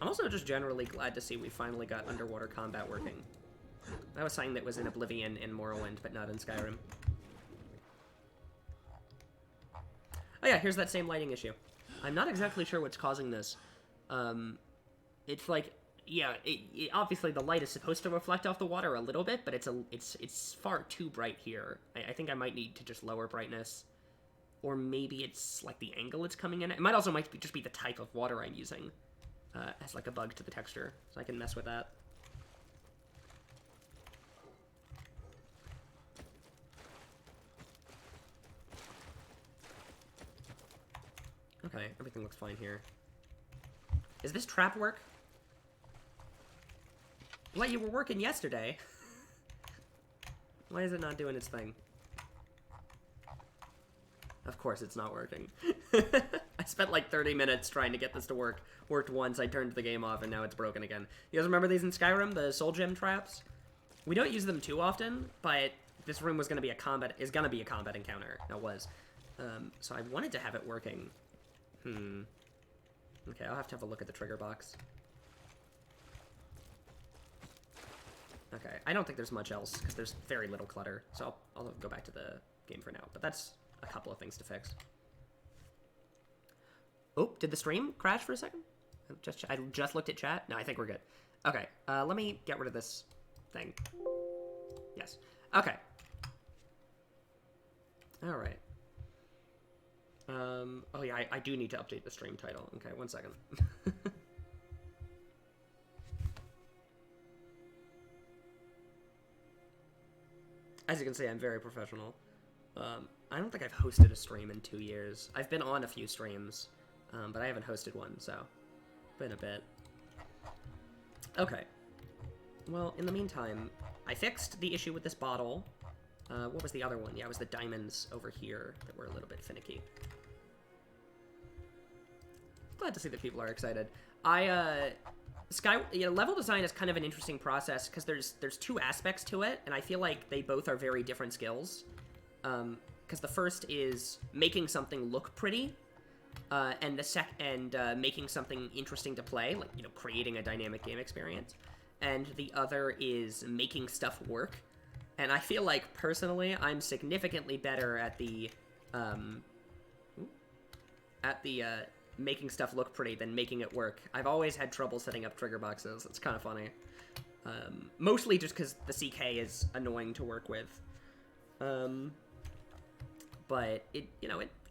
I'm also just generally glad to see we finally got underwater combat working. That was something that was in Oblivion and Morrowind, but not in Skyrim. Oh yeah, here's that same lighting issue. I'm not exactly sure what's causing this. It's like, yeah, obviously the light is supposed to reflect off the water a little bit, but it's far too bright here. I think I might need to just lower brightness. Or maybe it's like the angle it's coming in at. It might also just be the type of water I'm using as like a bug to the texture, so I can mess with that. Okay, everything looks fine here. Is this trap work? Well, you were working yesterday. Why is it not doing its thing? Of course it's not working. I spent like 30 minutes trying to get this to work. Worked once, I turned the game off, and now it's broken again. You guys remember these in Skyrim, the soul gem traps? We don't use them too often, but this room was going to be a combat encounter. It was. So I wanted to have it working. Okay, I'll have to have a look at the trigger box. Okay, I don't think there's much else, because there's very little clutter, so I'll go back to the game for now. But that's a couple of things to fix. Oh, did the stream crash for a second? I just looked at chat. No, I think we're good. Okay, let me get rid of this thing. Yes. Okay. All right. Oh yeah, I do need to update the stream title. Okay, 1 second. As you can see, I'm very professional. I don't think I've hosted a stream in 2 years. I've been on a few streams, but I haven't hosted one, so been a bit. Okay. Well, in the meantime, I fixed the issue with this bottle. What was the other one? Yeah, it was the diamonds over here that were a little bit finicky. Glad to see that people are excited. Level design is kind of an interesting process because there's two aspects to it, and I feel like they both are very different skills. Because the first is making something look pretty, and making something interesting to play, like creating a dynamic game experience. And the other is making stuff work. And I feel like personally, I'm significantly better at the making stuff look pretty than making it work. I've always had trouble setting up trigger boxes. It's kind of funny. Mostly just because the CK is annoying to work with. But it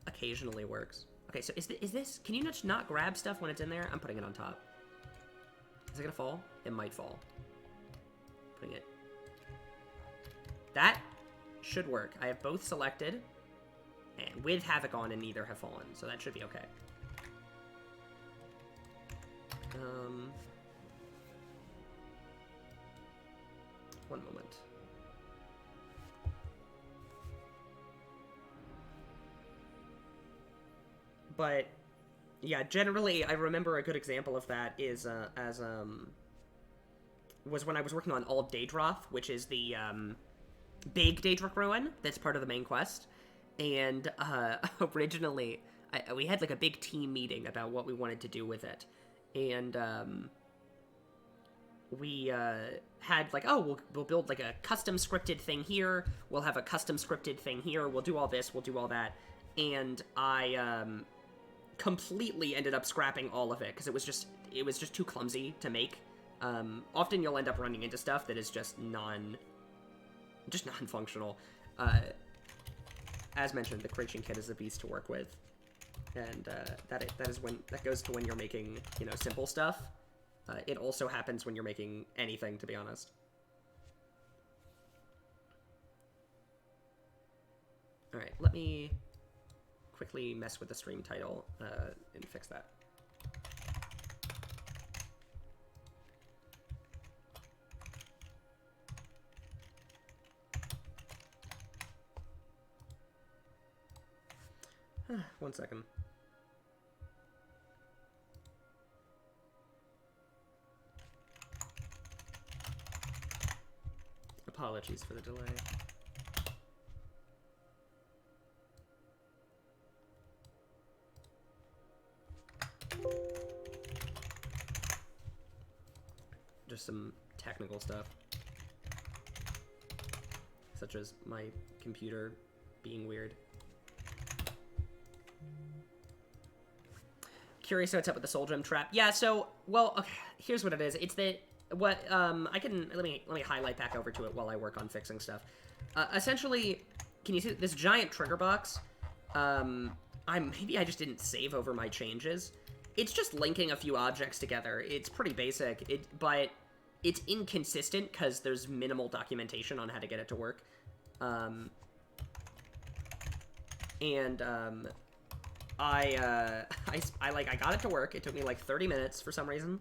occasionally works. Okay, so is this? Can you just not grab stuff when it's in there? I'm putting it on top. Is it gonna fall? It might fall. Putting it. That should work. I have both selected, and with Havoc on, and neither have fallen, so that should be okay. One moment. But yeah, generally, I remember a good example of that is was when I was working on All Daedroth, which is the big Daedric ruin that's part of the main quest. And originally, we had like a big team meeting about what we wanted to do with it. And we had like, oh, we'll build like a custom scripted thing here. We'll have a custom scripted thing here. We'll do all this. We'll do all that. And I completely ended up scrapping all of it because it was just too clumsy to make. Often you'll end up running into stuff that is just non-functional. As mentioned, the Creation Kit is a beast to work with, and that goes to when you're making simple stuff. It also happens when you're making anything, to be honest. All right, let me quickly mess with the stream title and fix that. One second. Apologies for the delay. just some technical stuff. Such as my computer being weird. Curious what's up with the soul gem trap. Yeah, so, well, okay, here's what it is. It's that, what, I can, let me highlight back over to it while I work on fixing stuff. Essentially, can you see this giant trigger box? Maybe I just didn't save over my changes. It's just linking a few objects together. It's pretty basic, but it's inconsistent because there's minimal documentation on how to get it to work. I got it to work. It took me like 30 minutes for some reason.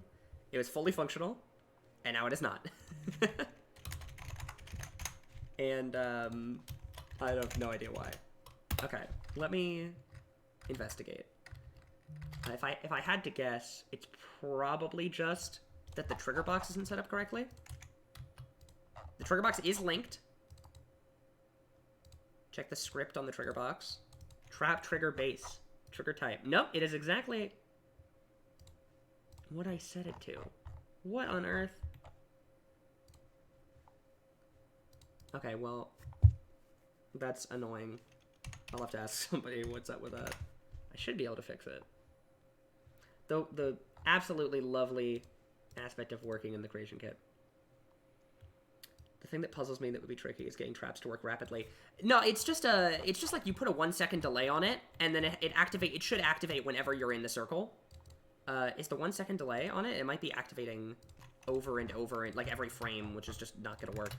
It was fully functional, and now it is not. And, I have no idea why. Okay, let me investigate. If I had to guess, it's probably just that the trigger box isn't set up correctly. The trigger box is linked. Check the script on the trigger box. Trap trigger base. Trigger type. Nope, it is exactly what I set it to. What on earth? Okay, well, that's annoying. I'll have to ask somebody what's up with that. I should be able to fix it. Though the absolutely lovely aspect of working in the creation kit. The thing that puzzles me that would be tricky is getting traps to work rapidly. No, it's just like you put a 1 second delay on it, and then it should activate whenever you're in the circle. Is the 1 second delay on it? It might be activating over and over, like every frame, which is just not gonna work.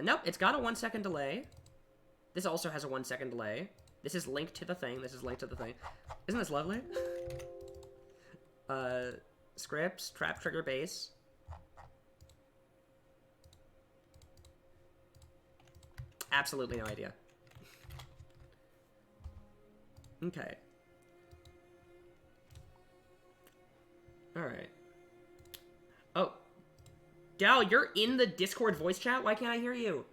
Nope, it's got a 1 second delay. This also has a 1 second delay. This is linked to the thing. This is linked to the thing. Isn't this lovely? Scripts, trap trigger base. Absolutely no idea. Okay. Alright. Oh. Dal, you're in the Discord voice chat? Why can't I hear you?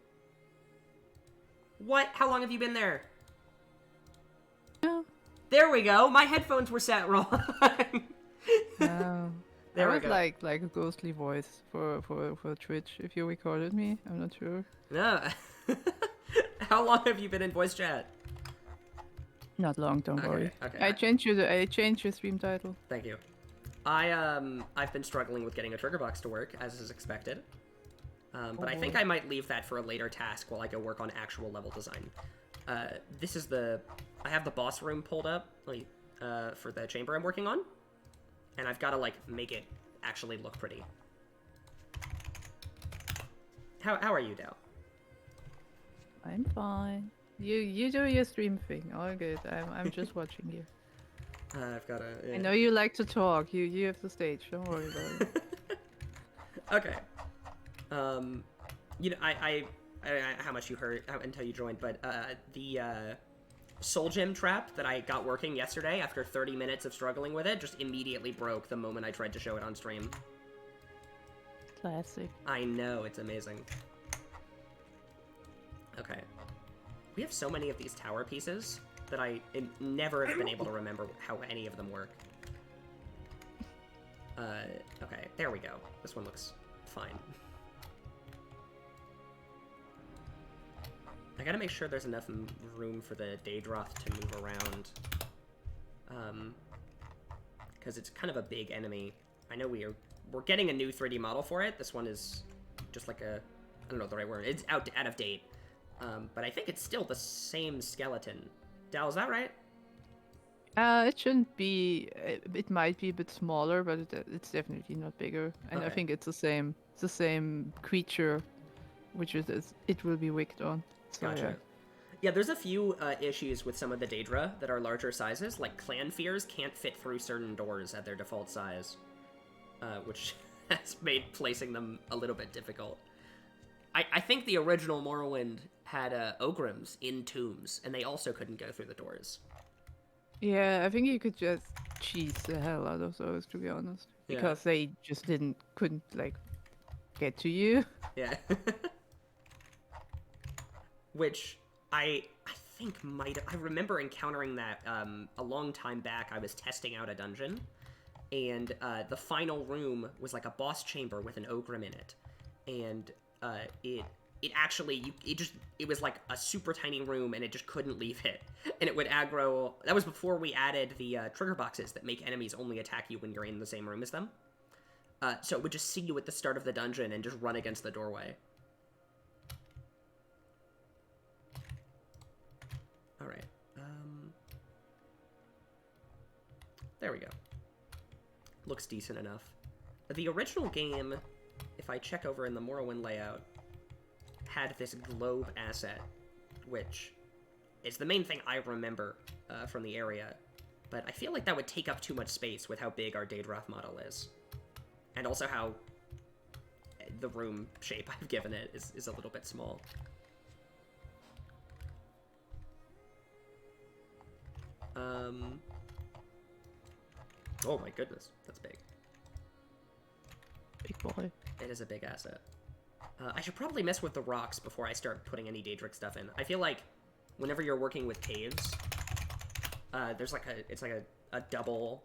What? How long have you been there? No. There we go. My headphones were set wrong. No. There I we would go. like a ghostly voice for Twitch if you recorded me. I'm not sure. No. How long have you been in voice chat? Not long, don't worry. Okay. I changed your stream title. Thank you. I've been struggling with getting a trigger box to work, as is expected. But I think I might leave that for a later task while I go work on actual level design. This is I have the boss room pulled up, like, for the chamber I'm working on. And I've got to, like, make it actually look pretty. How are you, Dal? I'm fine. You do your stream thing. All good. I'm just watching you. I've got to... Yeah. I know you like to talk. You have the stage. Don't worry about it. Okay. You know, I don't know how much you heard until you joined, but the soul gem trap that I got working yesterday after 30 minutes of struggling with it just immediately broke the moment I tried to show it on stream. Classic. I know, it's amazing. Okay. We have so many of these tower pieces that I never have been able to remember how any of them work. Okay, there we go. This one looks fine. I gotta make sure there's enough room for the Daedroth to move around. Because it's kind of a big enemy. I know we're getting a new 3D model for it. This one is just like I don't know the right word. It's out of date. But I think it's still the same skeleton. Dal, is that right? It shouldn't be. It might be a bit smaller, but it's definitely not bigger. And I Okay. think it's the same. It's the same creature, which it will be wicked on. So, Gotcha. Yeah, there's a few issues with some of the Daedra that are larger sizes, like clan fears can't fit through certain doors at their default size, which has made placing them a little bit difficult. I think the original Morrowind had Ogrims in tombs, and they also couldn't go through the doors. Yeah, I think you could just cheese the hell out of those, to be honest, Yeah. because they just couldn't like get to you. Yeah. Which I think I remember encountering that a long time back. I was testing out a dungeon, and the final room was like a boss chamber with an ogrim in it, and it actually it was like a super tiny room, and it just couldn't leave it, and it would aggro. That was before we added the trigger boxes that make enemies only attack you when you're in the same room as them. So it would just see you at the start of the dungeon and just run against the doorway. All right. There we go. Looks decent enough. The original game, if I check over in the Morrowind layout, had this globe asset, which is the main thing I remember from the area. But I feel like that would take up too much space with how big our Daedroth model is. And also how the room shape I've given it is a little bit small. Oh my goodness, that's big. Big boy. It is a big asset. I should probably mess with the rocks before I start putting any Daedric stuff in. I feel like whenever you're working with caves, there's like a double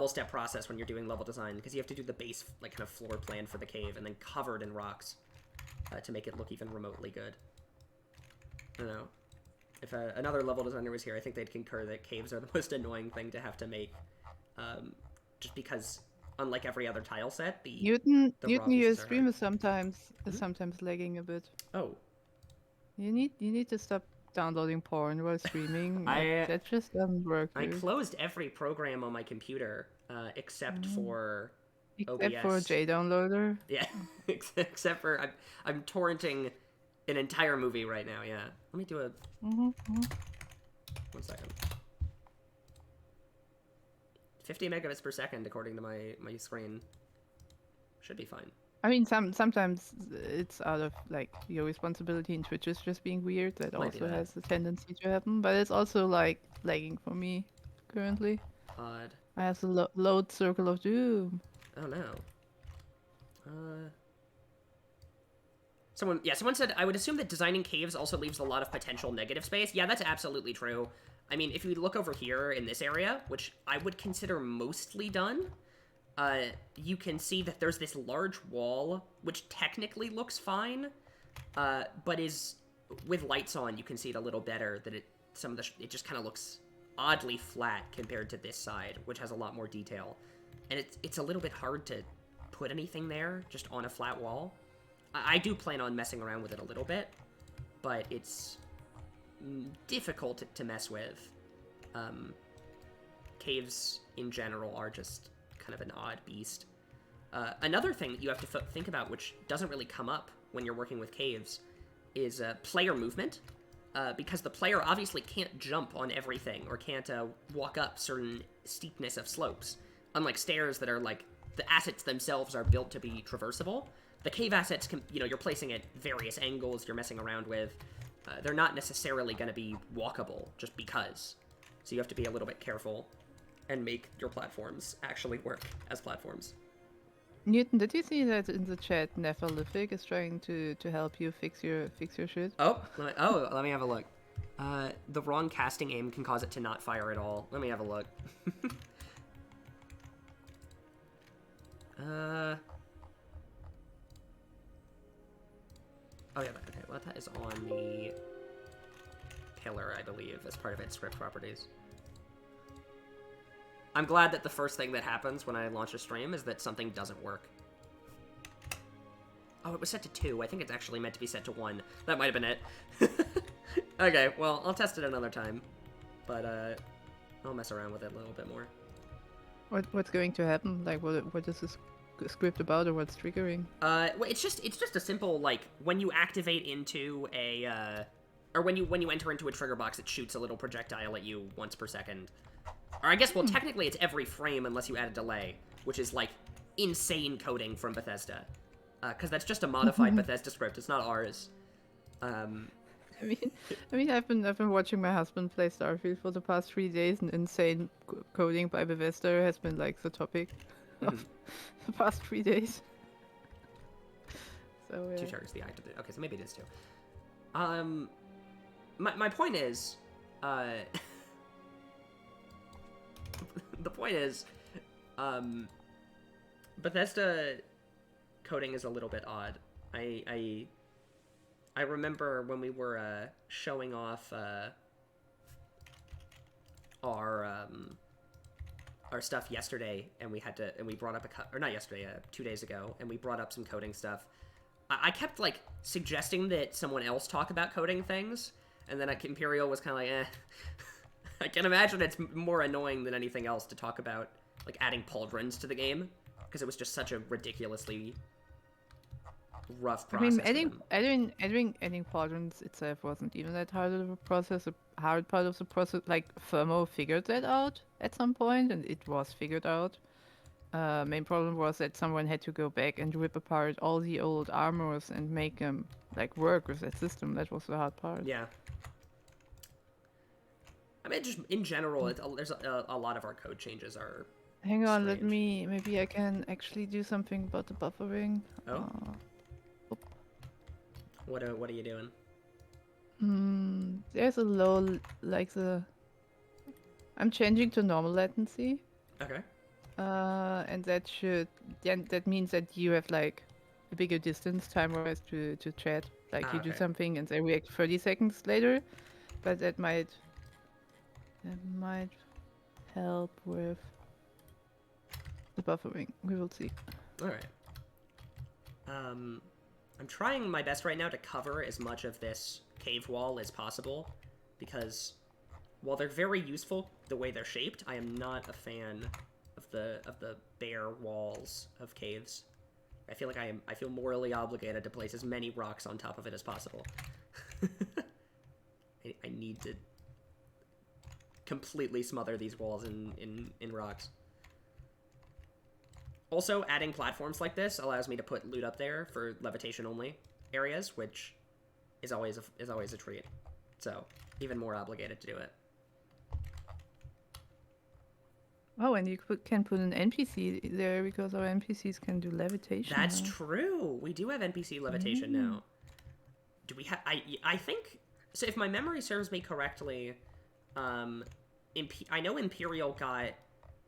step process when you're doing level design, because you have to do the base like kind of floor plan for the cave and then covered in rocks to make it look even remotely good. I don't know. If another level designer was here, I think they'd concur that caves are the most annoying thing to have to make, just because, unlike every other tile set, Newton, raw your pieces are stream hard. is sometimes lagging a bit. Oh, You need to stop downloading porn while streaming. That just doesn't work. I Dude. closed every program on my computer except for Except OBS. for JDownloader. Yeah, except for I'm torrenting an entire movie right now. Yeah, let me do a 1 second. 50 megabits per second according to my screen. Should be fine. I mean, sometimes it's out of like your responsibility, and Twitch is just being weird. That Might be also that. has a tendency to happen, but it's also like lagging for me currently. Odd. I have the load Circle of Doom. Oh no. Someone said, I would assume that designing caves also leaves a lot of potential negative space. Yeah, that's absolutely true. I mean, if you look over here in this area, which I would consider mostly done, you can see that there's this large wall, which technically looks fine, but is, with lights on, you can see it a little better, that it just kind of looks oddly flat compared to this side, which has a lot more detail. And it's a little bit hard to put anything there, just on a flat wall. I do plan on messing around with it a little bit, but it's difficult to mess with. Caves, in general, are just kind of an odd beast. Another thing that you have to think about, which doesn't really come up when you're working with caves, is player movement. Because the player obviously can't jump on everything, or can't walk up certain steepness of slopes. Unlike stairs that are like, the assets themselves are built to be traversable. The cave assets, you're placing at various angles, you're messing around with. They're not necessarily going to be walkable, just because. So you have to be a little bit careful and make your platforms actually work as platforms. Newton, did you see that in the chat? Nephalithic is trying to help you fix your shit. Let me have a look. The wrong casting aim can cause it to not fire at all. Let me have a look. Oh yeah, okay, well that is on the pillar, I believe, as part of its script properties. I'm glad that the first thing that happens when I launch a stream is that something doesn't work. Oh, it was set to 2. I think it's actually meant to be set to 1. That might have been it. Okay, well, I'll test it another time. But, I'll mess around with it a little bit more. What's going to happen? Like, what is this script about, or what's triggering? Well, it's just a simple, like, when you activate into a, or when you enter into a trigger box, it shoots a little projectile at you once per second. Or I guess, well, technically it's every frame unless you add a delay, which is, like, insane coding from Bethesda. Because that's just a modified Bethesda script, it's not ours. I mean, I've been watching my husband play Starfield for the past 3 days, and insane coding by Bethesda has been, like, the topic of the past 3 days. So, yeah. 2 turns, the active. Okay, so maybe it is 2. My point is, the point is, Bethesda coding is a little bit odd. I remember when we were showing off our stuff yesterday, and we brought up or not yesterday, 2 days ago, and we brought up some coding stuff. I kept like suggesting that someone else talk about coding things, and then Imperial was kind of like, eh. I can imagine it's more annoying than anything else to talk about like adding pauldrons to the game, because it was just such a ridiculously rough process. I mean, adding pauldrons itself wasn't even that hard of a process. The hard part of the process, like Thermo figured that out at some point, and it was figured out. Main problem was that someone had to go back and rip apart all the old armors and make them like work with that system. That was the hard part. Yeah. I mean, just in general, there's a lot of our code changes are. Hang on, strange. maybe I can actually do something about the buffering. Oh. What are you doing? There's a low, I'm changing to normal latency. Okay. And that means that you have like a bigger distance time-wise to chat. Like you do something and they react 30 seconds later, but that might help with the buffering. We will see. All right. I'm trying my best right now to cover as much of this cave wall as possible, because while they're very useful the way they're shaped, I am not a fan of the bare walls of caves. I feel like I feel morally obligated to place as many rocks on top of it as possible. I need to completely smother these walls in rocks. Also, adding platforms like this allows me to put loot up there for levitation only areas, which is always a treat. So, even more obligated to do it. Oh, and you can put an NPC there because our NPCs can do levitation. That's now. true. We do have NPC levitation now. Do we have? I think so. If my memory serves me correctly, I know Imperial got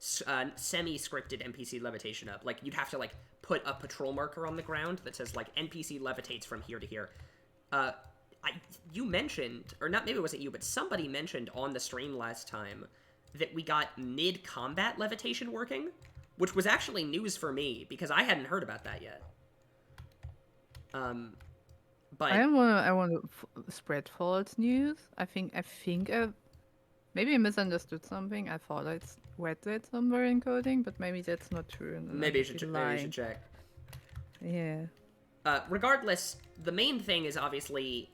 semi-scripted NPC levitation up. Like you'd have to like put a patrol marker on the ground that says like NPC levitates from here to here. You mentioned, or not, maybe it wasn't you, but somebody mentioned on the stream last time that we got mid-combat levitation working, which was actually news for me because I hadn't heard about that yet. But I want to spread false news. I think maybe I misunderstood something. I thought I read that somewhere in coding, but maybe that's not true. Maybe you should check. Yeah. Regardless, the main thing is obviously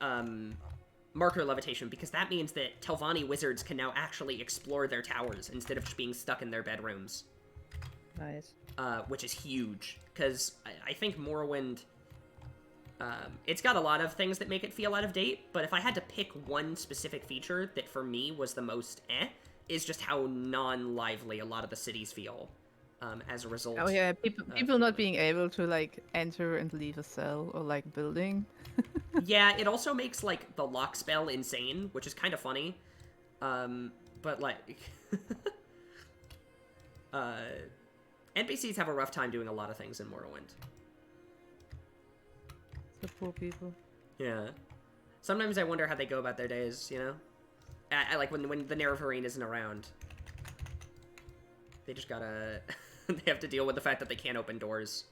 marker levitation, because that means that Telvanni wizards can now actually explore their towers instead of just being stuck in their bedrooms. Nice. Which is huge, because I think Morrowind, it's got a lot of things that make it feel out of date, but if I had to pick one specific feature that for me was the most is just how non-lively a lot of the cities feel as a result. Oh yeah, people not being able to like enter and leave a cell or like building. Yeah, it also makes like the lock spell insane, which is kind of funny. But like NPCs have a rough time doing a lot of things in Morrowind. The poor people. Yeah. Sometimes I wonder how they go about their days, you know? Like when the Nerevarine isn't around. They just gotta they have to deal with the fact that they can't open doors.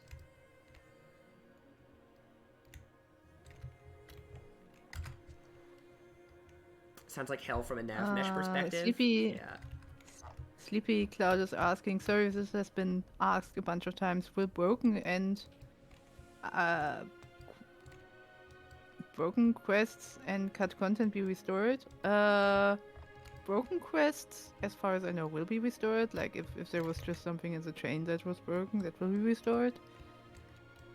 Sounds like hell from a Navnesh perspective. Sleepy Cloud is asking, sorry, this has been asked a bunch of times, will broken quests and cut content be restored? Broken quests, as far as I know, will be restored. Like if there was just something in the chain that was broken, that will be restored.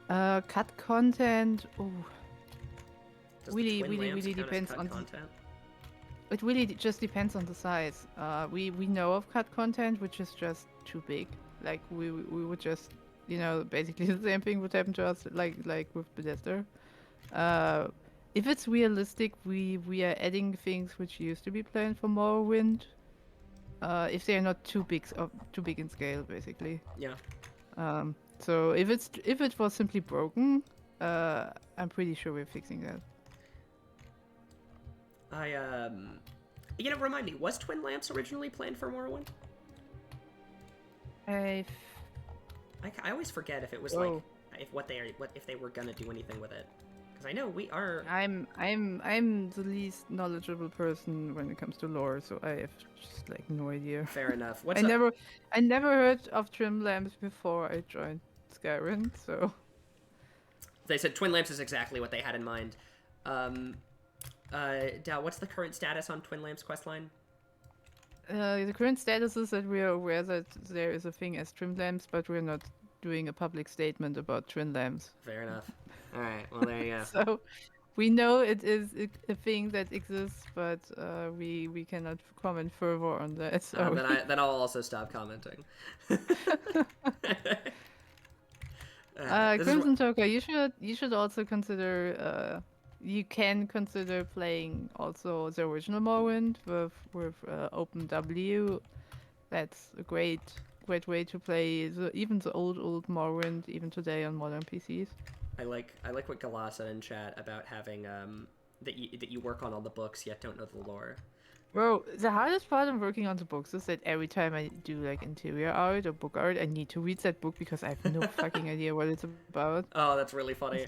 Cut content, really depends on content. It really just depends on the size. We know of cut content, which is just too big. Like we would just, basically the same thing would happen to us, like with Bethesda. If it's realistic, we are adding things which used to be planned for Morrowind. if they are not too big in scale, basically. Yeah. So if it was simply broken, I'm pretty sure we're fixing that. Remind me, was Twin Lamps originally planned for Morrowind? I always forget if it was Whoa. if they were gonna do anything with it, because I know we are. I'm the least knowledgeable person when it comes to lore, so I have just like no idea. Fair enough. I never heard of Trim Lamps before I joined Skyrim, so. They said Twin Lamps is exactly what they had in mind. Dal, what's the current status on Twin Lamps questline? The current status is that we are aware that there is a thing as Trim Lamps, but we're not doing a public statement about Twin Lamps. Fair enough. All right, well, there you go. So, we know it is a thing that exists, but we cannot comment further on that. So. Then I'll also stop commenting. Crimson Toka, you should also consider. You can consider playing also the original Morrowind with OpenW. That's a great way to play even the old Morrowind even today on modern PCs. I like what Gala said in chat about having that you work on all the books yet don't know the lore. Bro, the hardest part of working on the books is that every time I do like interior art or book art, I need to read that book because I have no fucking idea what it's about. Oh, that's really funny.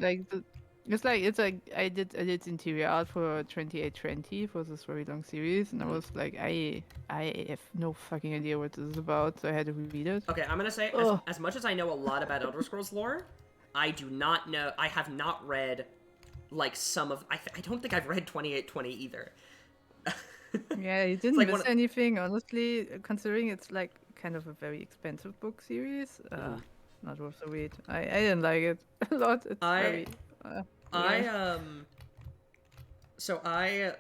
It's like I did interior art for 2820 for this very long series, and I was like, I have no fucking idea what this is about, so I had to read it. Okay, I'm gonna say as much as I know a lot about Elder Scrolls lore, I do not know. I have not read like some of. I don't think I've read 2820 either. Yeah, you didn't miss anything, honestly. Considering it's like kind of a very expensive book series, not worth the read. I didn't like it a lot. It's very. So I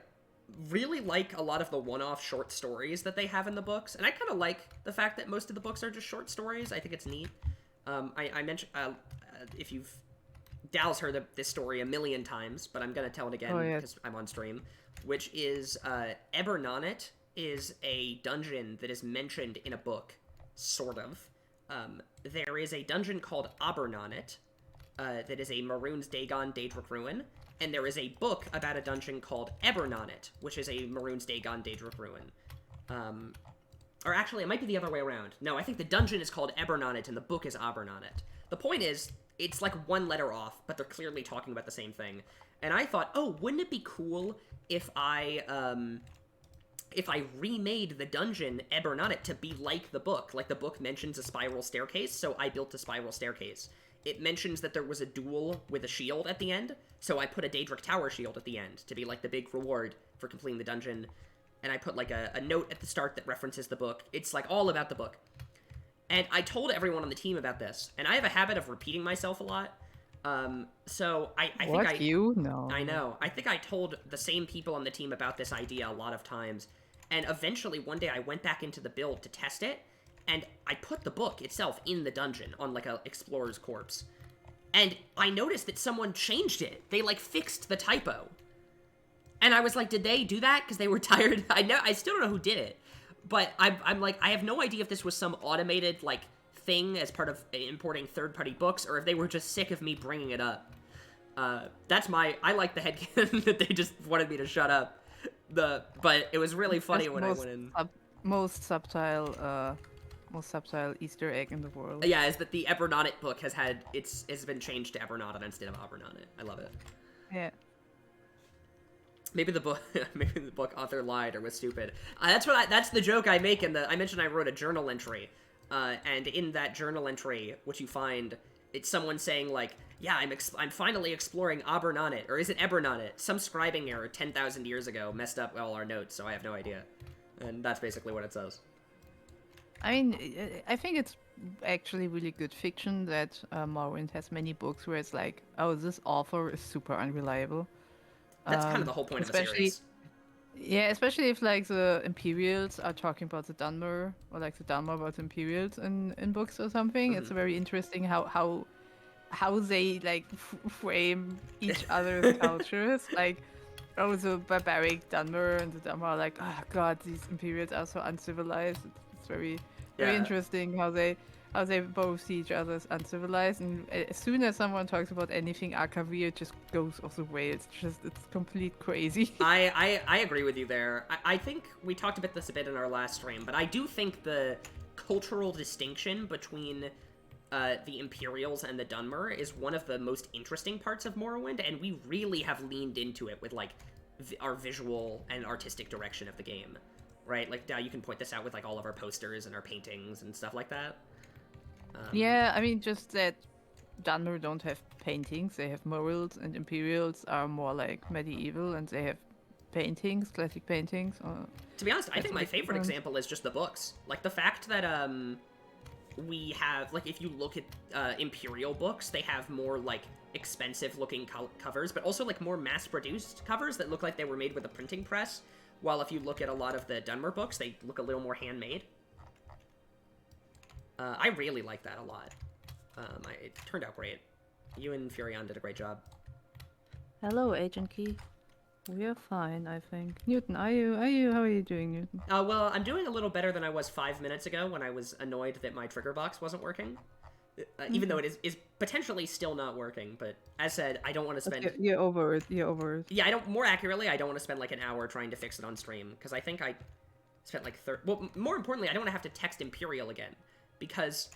really like a lot of the one-off short stories that they have in the books, and I kind of like the fact that most of the books are just short stories. I think it's neat. I mentioned if you've Dal's heard this story a million times, but I'm gonna tell it again because I'm on stream. Which is Ebernonet is a dungeon that is mentioned in a book, sort of. There is a dungeon called Abernonet that is a Maroon's Dagon Daedric ruin, and there is a book about a dungeon called Ebernonet, which is a Maroon's Dagon Daedric ruin. Or actually, it might be the other way around. No, I think the dungeon is called Ebernonet and the book is Abernonet. The point is, it's like one letter off, but they're clearly talking about the same thing. And I thought, oh, wouldn't it be cool if I remade the dungeon Ebernonet to be like the book. Like, the book mentions a spiral staircase, so I built a spiral staircase. It mentions that there was a duel with a shield at the end, so I put a Daedric Tower shield at the end to be, like, the big reward for completing the dungeon. And I put, like, a note at the start that references the book. It's, like, all about the book. And I told everyone on the team about this, and I have a habit of repeating myself a lot. So I think No. I know. I think I told the same people on the team about this idea a lot of times. And eventually, one day, I went back into the build to test it, and I put the book itself in the dungeon on, like, a explorer's corpse. And I noticed that someone changed it. They, like, fixed the typo. And I was like, did they do that? Because they were tired. I still don't know who did it. But I'm like, I have no idea if this was some automated, like, thing as part of importing third-party books, or if they were just sick of me bringing it up. That's I like the headcanon that they just wanted me to shut up. But it was really funny when I went in. Most subtle Easter egg in the world. Yeah, is that the Ebernonet book has been changed to Ebernonet instead of Abernonet. I love it. Yeah. Maybe the book author lied or was stupid. That's the joke I make I mentioned I wrote a journal entry. And in that journal entry, what you find, it's someone saying, like, yeah, I'm finally exploring Abernonet, or is it Ebernonet? Some scribing error 10,000 years ago messed up all our notes, so I have no idea. And that's basically what it says. I mean, I think it's actually really good fiction that Morrowind has many books where it's like, oh, this author is super unreliable. That's kind of the whole point of the series. Yeah, especially if, like, the Imperials are talking about the Dunmer, or, like, the Dunmer about the Imperials in books or something. Mm-hmm. It's very interesting how they, like, frame each other's cultures. Like, also barbaric Dunmer, and the Dunmer are like, oh god, these Imperials are so uncivilized. It's very Yeah. interesting how they both see each other as uncivilized, and as soon as someone talks about anything Arcavi, it just goes off the rails. It's complete crazy. I agree with you there. I think we talked about this a bit in our last stream, but I do think the cultural distinction between the Imperials and the Dunmer is one of the most interesting parts of Morrowind, and we really have leaned into it with, like, our visual and artistic direction of the game, right? Like, now you can point this out with, like, all of our posters and our paintings and stuff like that. Yeah, I mean, just that Dunmer don't have paintings, they have murals, and Imperials are more like medieval, and they have paintings, classic paintings. To be honest, I think my favorite difference. example is just the books. Like, the fact that, we have, like, if you look at Imperial books, they have more, like, expensive-looking covers, but also, like, more mass-produced covers that look like they were made with a printing press, while if you look at a lot of the Dunmer books, they look a little more handmade. I really like that a lot. It turned out great. You and Furion did a great job. Hello, Agent Key. We are fine, I think. Newton, how are you doing, Newton? Well, I'm doing a little better than I was 5 minutes ago when I was annoyed that my trigger box wasn't working. Even though it is potentially still not working, but as said, I don't want to spend... You're over it, you're over it. Yeah, more accurately, I don't want to spend like an hour trying to fix it on stream, because I think I spent like well, more importantly, I don't want to have to text Imperial again, because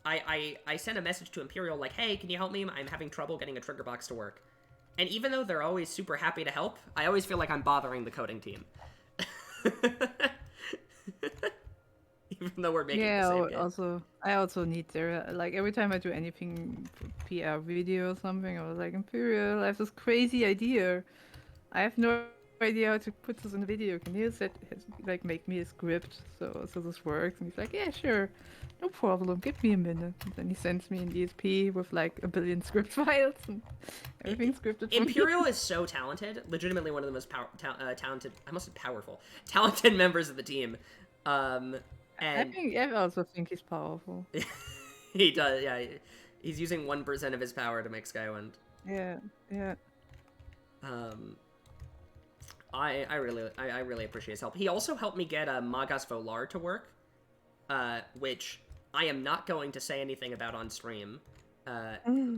I sent a message to Imperial like, hey, can you help me? I'm having trouble getting a trigger box to work. And even though they're always super happy to help, I always feel like I'm bothering the coding team. Even though we're making the same game. I also need their, like, every time I do anything for PR video or something, I was like, Imperial, I have this crazy idea. I have no idea how to put this in a video. Can you like make me a script so this works? And he's like, yeah, sure, no problem. Give me a minute. And then he sends me an ESP with like 1 billion script files and everything scripted. Imperial is so talented. Legitimately one of the most talented. I must say powerful, talented members of the team. And I also think he's powerful. He does. Yeah, he's using 1% of his power to make Skywind. Yeah. I really appreciate his help. He also helped me get Magas Volar to work, which I am not going to say anything about on stream,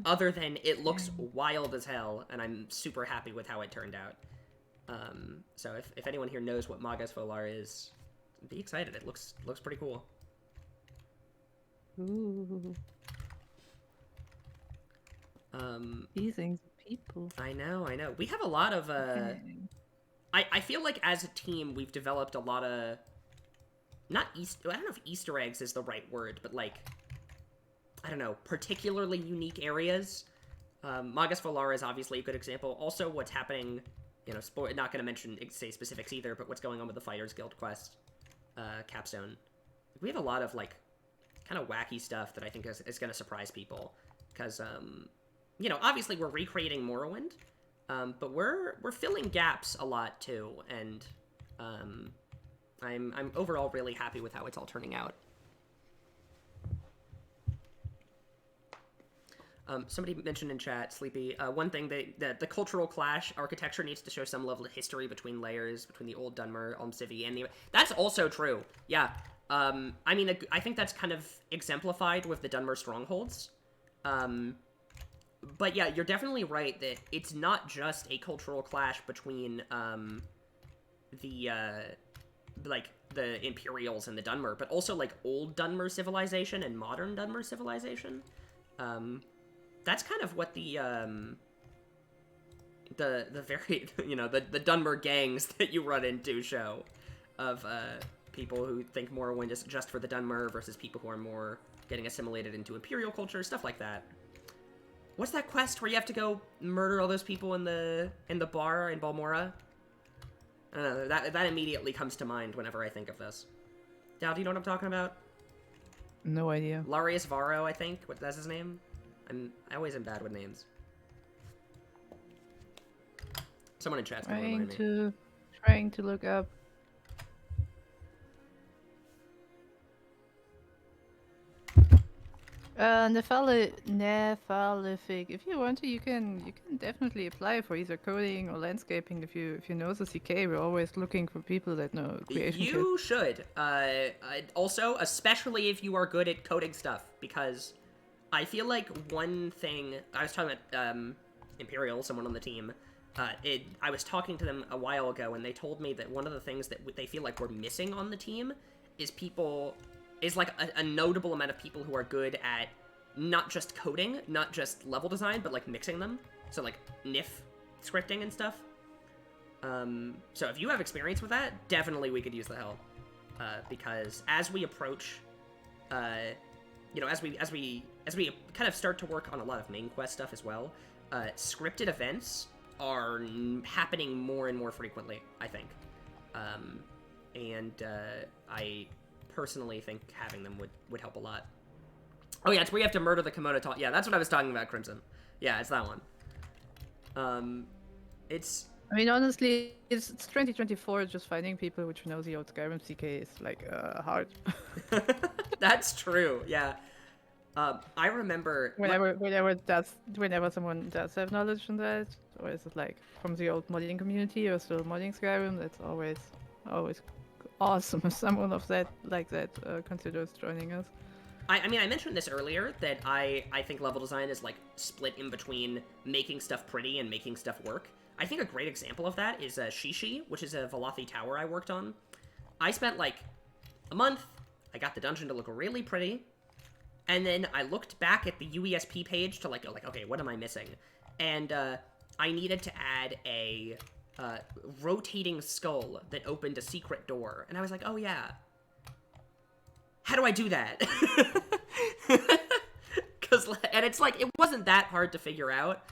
other than it looks wild as hell, and I'm super happy with how it turned out. So if anyone here knows what Magas Volar is, be excited. It looks pretty cool. Ooh. Teasing people. I know. We have a lot of I feel like as a team we've developed a lot of I don't know if Easter eggs is the right word, but like, I don't know, particularly unique areas. Magas Volar is obviously a good example. Also, what's happening, you know, not going to say specifics either, but what's going on with the Fighters Guild quest, capstone. We have a lot of like kind of wacky stuff that I think is going to surprise people, because you know, obviously we're recreating Morrowind, but we're filling gaps a lot too, and I'm overall really happy with how it's all turning out. Somebody mentioned in chat, Sleepy, one thing that the cultural clash architecture needs to show some level of history between layers, between the old Dunmer, Almcivi, and the... That's also true, yeah. I mean, I think that's kind of exemplified with the Dunmer strongholds. But yeah, you're definitely right that it's not just a cultural clash between the Imperials and the Dunmer, but also like old Dunmer civilization and modern Dunmer civilization. That's kind of what the very, you know, the Dunmer gangs that you run into show, of people who think Morrowind is just for the Dunmer versus people who are more getting assimilated into Imperial culture, stuff like that. What's that quest where you have to go murder all those people in the bar in Balmora? I don't know, that immediately comes to mind whenever I think of this. Dal, do you know what I'm talking about? No idea. Larius Varro, I think. That's his name? I always am bad with names. Someone in chat's gonna remind me. Trying to look up. Nephalific. If you want to, you can definitely apply for either coding or landscaping. If you know the CK, we're always looking for people that know creation kit. You should. Also, especially if you are good at coding stuff, because I feel like one thing I was talking about Imperial, someone on the team. I was talking to them a while ago, and they told me that one of the things that they feel like we're missing on the team is like a notable amount of people who are good at not just coding, not just level design, but like mixing them. So like NIF scripting and stuff. So if you have experience with that, definitely we could use the help. Because as we approach, as we kind of start to work on a lot of main quest stuff as well, scripted events are happening more and more frequently, I think. I personally think having them would help a lot. Oh yeah, it's where you have to murder the Komodo talk. Yeah, that's what I was talking about, Crimson. Yeah, it's that one. It's... I mean, honestly, it's 2024. Just finding people which know the old Skyrim CK is like hard. That's true. Yeah. I remember whenever someone does have knowledge on that, or is it like from the old modding community or still modding Skyrim? That's always awesome if someone of that considers joining us. I mean, I mentioned this earlier, that I think level design is like split in between making stuff pretty and making stuff work. I think a great example of that is Shishi, which is a Velothi tower I worked on. I spent like a month. I got the dungeon to look really pretty. And then I looked back at the UESP page to like, okay, what am I missing? And I needed to add a rotating skull that opened a secret door. And I was like, oh yeah. How do I do that? And it's like, it wasn't that hard to figure out,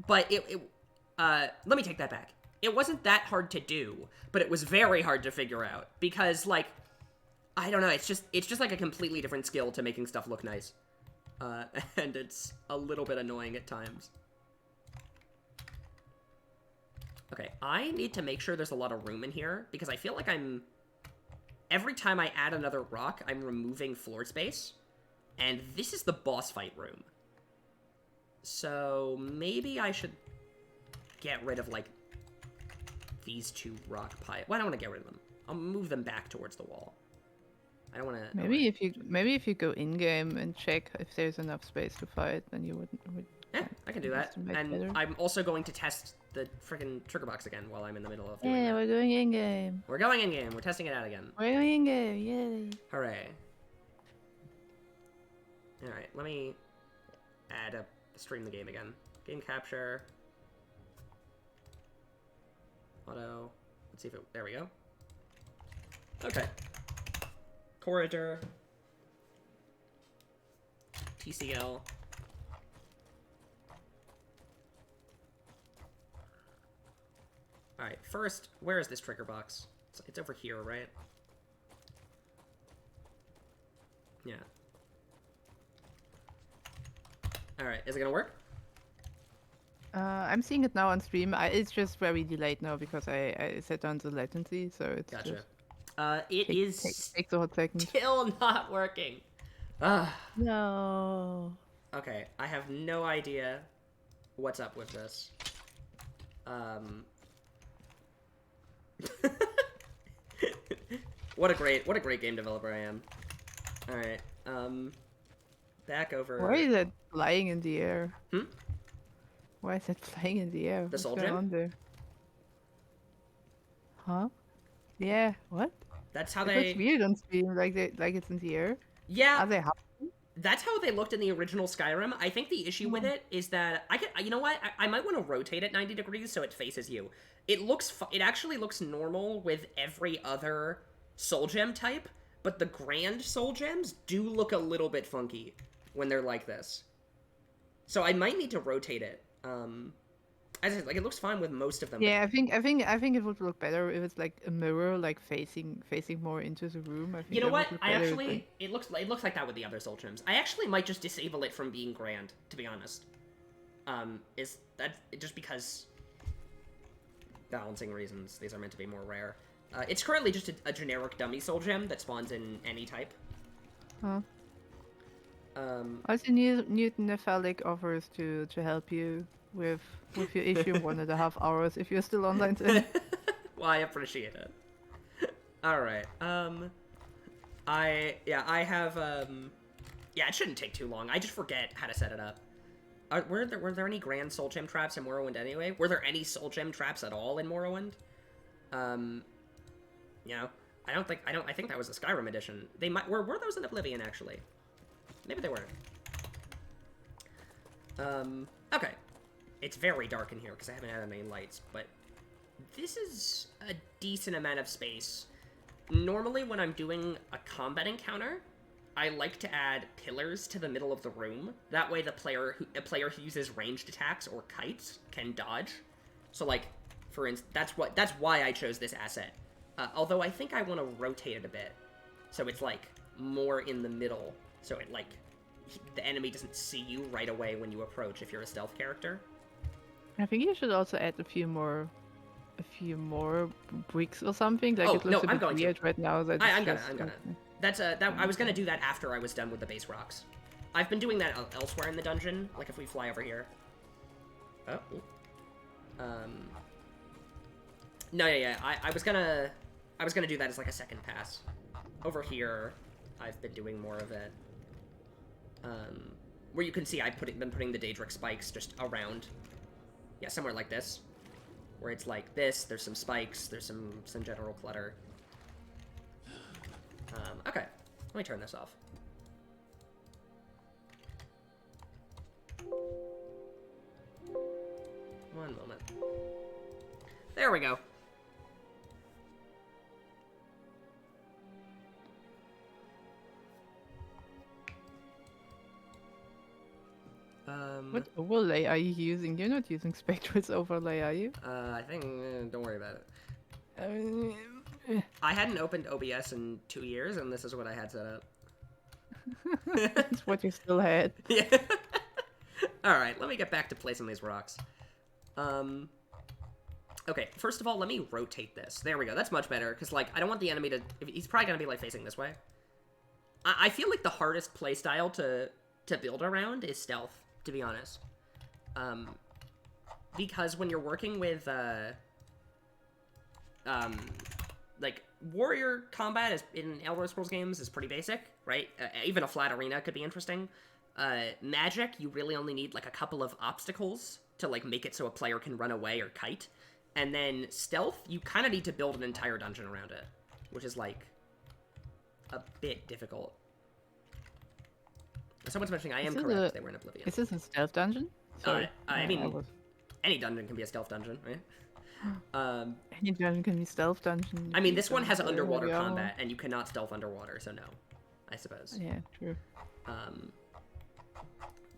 but let me take that back. It wasn't that hard to do, but it was very hard to figure out because, like, I don't know, it's just like a completely different skill to making stuff look nice. And it's a little bit annoying at times. Okay, I need to make sure there's a lot of room in here because I feel like every time I add another rock, I'm removing floor space. And this is the boss fight room. So maybe I should get rid of, like, these two rock piles. Well, I don't want to get rid of them. I'll move them back towards the wall. I don't want to... Maybe if you go in-game and check if there's enough space to fight, then you would yeah, I can do that. And I'm also going to test the freaking trigger box again while I'm in the middle of doing Yeah, that. we're going in-game. We're going in-game. We're testing it out again. We're going in-game, yay. Hooray. Alright, let me stream the game again. Game capture. Auto. Let's see if it... There we go. Okay. Kora-Dur. TCL. Alright, first, where is this trigger box? It's over here, right? Yeah. Alright, is it gonna work? I'm seeing it now on stream. It's just very delayed now because I set down the latency, so it's Gotcha. just takes a hot second. Still not working. No. Okay, I have no idea what's up with this. What a great game developer I am. All right. Back over. Why is it flying in the air? Hmm? Why is it flying in the air? The soul What's going gem? on there? Huh? Yeah. What? That's how It they. looks weird on stream, like it's in the air. Yeah. Are they happy? That's how they looked in the original Skyrim. I think the issue with it is that you know what? I might want to rotate it 90 degrees so it faces you. It actually looks normal with every other soul gem type, but the grand soul gems do look a little bit funky when they're like this. So I might need to rotate it. As I said, like, it looks fine with most of them. Yeah, I think it would look better if it's like a mirror, like facing more into the room. I think You know that would what? look I better, actually it looks like that with the other soul gems. I actually might just disable it from being grand, to be honest. Is that just because balancing reasons? These are meant to be more rare. It's currently just a generic dummy soul gem that spawns in any type. Huh. Also, Newton Nephalic offers to help you with your issue in 1.5 hours if you're still online today. Well, I appreciate it. All right. I have yeah, it shouldn't take too long. I just forget how to set it up. Were there any grand soul gem traps in Morrowind anyway? Were there any soul gem traps at all in Morrowind? You know, I think that was the Skyrim edition. They were those in Oblivion actually? Maybe they were. Okay. It's very dark in here because I haven't had any lights, but this is a decent amount of space. Normally when I'm doing a combat encounter, I like to add pillars to the middle of the room. That way a player who uses ranged attacks or kites can dodge. So like, for instance, that's why I chose this asset. Although I think I want to rotate it a bit. So it's like more in the middle. So it like, the enemy doesn't see you right away when you approach if you're a stealth character. I think you should also add a few more bricks or something. Like it looks a bit weird right now. I'm gonna. That's I was gonna do that after I was done with the base rocks. I've been doing that elsewhere in the dungeon. Like if we fly over here. Oh. No, yeah. I was gonna do that as like a second pass. Over here, I've been doing more of it. Where you can see I've been putting the Daedric spikes just around. Yeah, somewhere like this. Where it's like this, there's some spikes, there's some general clutter. Okay, let me turn this off. One moment. There we go. What overlay are you using? You're not using Spectre's overlay, are you? I think, don't worry about it. I hadn't opened OBS in 2 years, and this is what I had set up. That's what you still had. Yeah. Alright, let me get back to placing these rocks. Okay, first of all, let me rotate this. There we go, that's much better, because, like, I don't want the enemy to... He's probably going to be, like, facing this way. I feel like the hardest playstyle to build around is stealth, to be honest. Because when you're working with, like, warrior combat in Elder Scrolls games is pretty basic, right? Even a flat arena could be interesting. Magic, you really only need, like, a couple of obstacles to, like, make it so a player can run away or kite. And then stealth, you kind of need to build an entire dungeon around it, which is, like, a bit difficult. Someone's mentioning I am correct, they were in Oblivion. Is this a stealth dungeon? Sorry. I mean, any dungeon can be a stealth dungeon, right? Any dungeon can be stealth dungeon. I mean, this one has underwater combat, and you cannot stealth underwater, so no, I suppose. Yeah, true.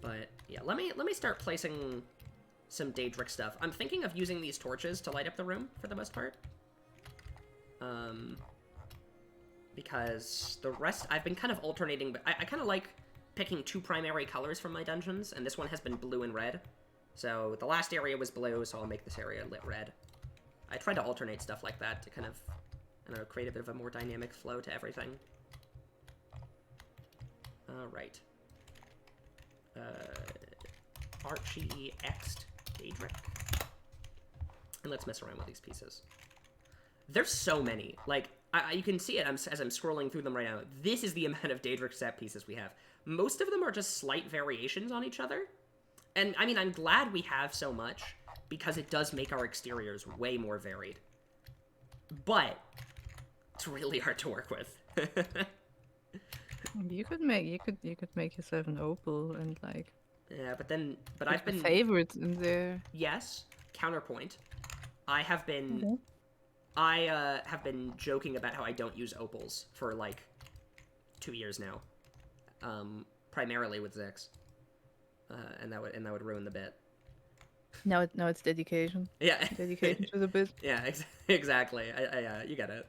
But yeah, let me start placing some Daedric stuff. I'm thinking of using these torches to light up the room for the most part. Because the rest I've been kind of alternating, but I kind of like picking two primary colors from my dungeons, and this one has been blue and red. So the last area was blue, so I'll make this area lit red. I try to alternate stuff like that to kind of, I don't know, create a bit of a more dynamic flow to everything. Alright. Archie X'd Daedric. And let's mess around with these pieces. There's so many. Like, you can see it as I'm scrolling through them right now. This is the amount of Daedric set pieces we have. Most of them are just slight variations on each other. And, I mean, I'm glad we have so much, because it does make our exteriors way more varied. But it's really hard to work with. You could make yourself an opal and, like... Yeah, but I've been... favorites in there. Yes. Counterpoint. I have been joking about how I don't use opals for, like, 2 years now. Primarily with Zix. And that would ruin the bit. Now it's dedication. Yeah. Dedication to the bit. Yeah, exactly. You get it.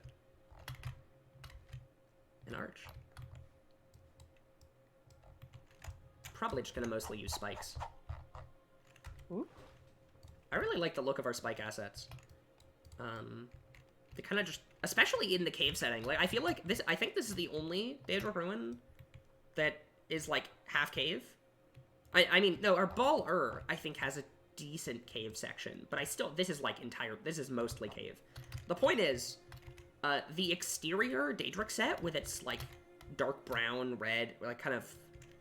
An arch. Probably just gonna mostly use spikes. Ooh. I really like the look of our spike assets. They kind of just, especially in the cave setting. Like, I feel like I think this is the only Daedric ruin that is like half cave. I mean, no, our Ball I think has a decent cave section, but this is mostly cave. The point is, the exterior Daedric set with its like dark brown, red, like kind of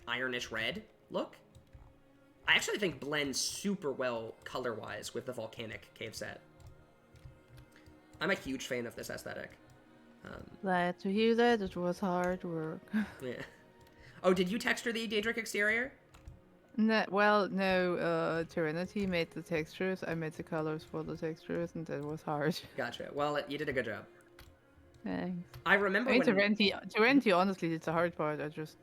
ironish red look, I actually think blends super well color-wise with the volcanic cave set. I'm a huge fan of this aesthetic. Glad to hear that. It was hard work. Yeah. Oh, did you texture the Daedric exterior? No, Serenity made the textures. I made the colors for the textures, and that was hard. Gotcha. Well, you did a good job. Thanks. I remember I mean, when... Serenity, honestly, it's the hard part. I just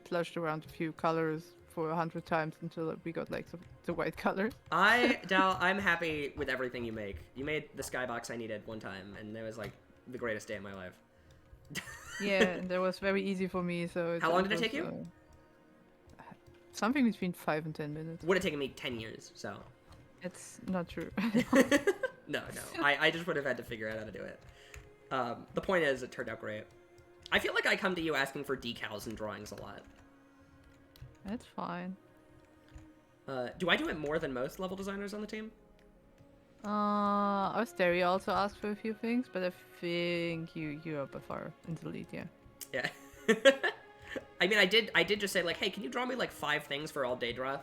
plushed around a few colors for 100 times until we got like the white color. Dal, I'm happy with everything you make. You made the skybox I needed one time, and it was like the greatest day of my life. Yeah, and that was very easy for me. So how long did it take you? Something between 5 and 10 minutes. Would have taken me 10 years, so... It's not true. No. I just would have had to figure out how to do it. The point is, it turned out great. I feel like I come to you asking for decals and drawings a lot. That's fine. Do I do it more than most level designers on the team? Austeri also asked for a few things, but I think you are by far in the lead, yeah. Yeah. I mean, I did just say, like, hey, can you draw me, like, 5 things for all Daedroth?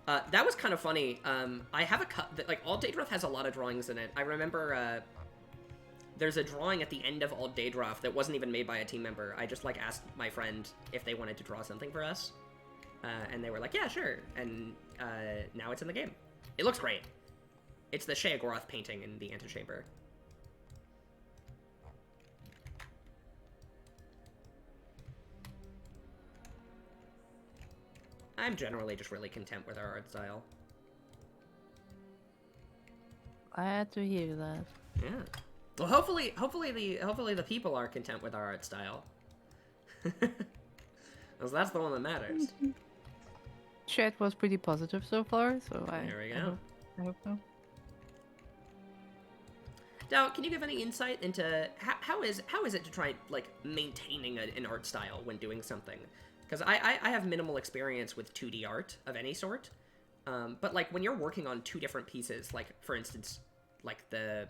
That was kind of funny. I have like, all Daedroth has a lot of drawings in it. I remember, there's a drawing at the end of all Daedroth that wasn't even made by a team member. I just, like, asked my friend if they wanted to draw something for us. And they were like, yeah, sure. And, now it's in the game. It looks great. It's the Sheogorath painting in the antechamber. I'm generally just really content with our art style. Glad to hear that. Yeah. Well, hopefully the people are content with our art style. Because that's the one that matters. Chat was pretty positive so far, so there we go. I hope so. Now, can you give any insight into how is it to try like maintaining an art style when doing something? Because I have minimal experience with 2D art of any sort, but like when you're working on 2 different pieces, like for instance, like the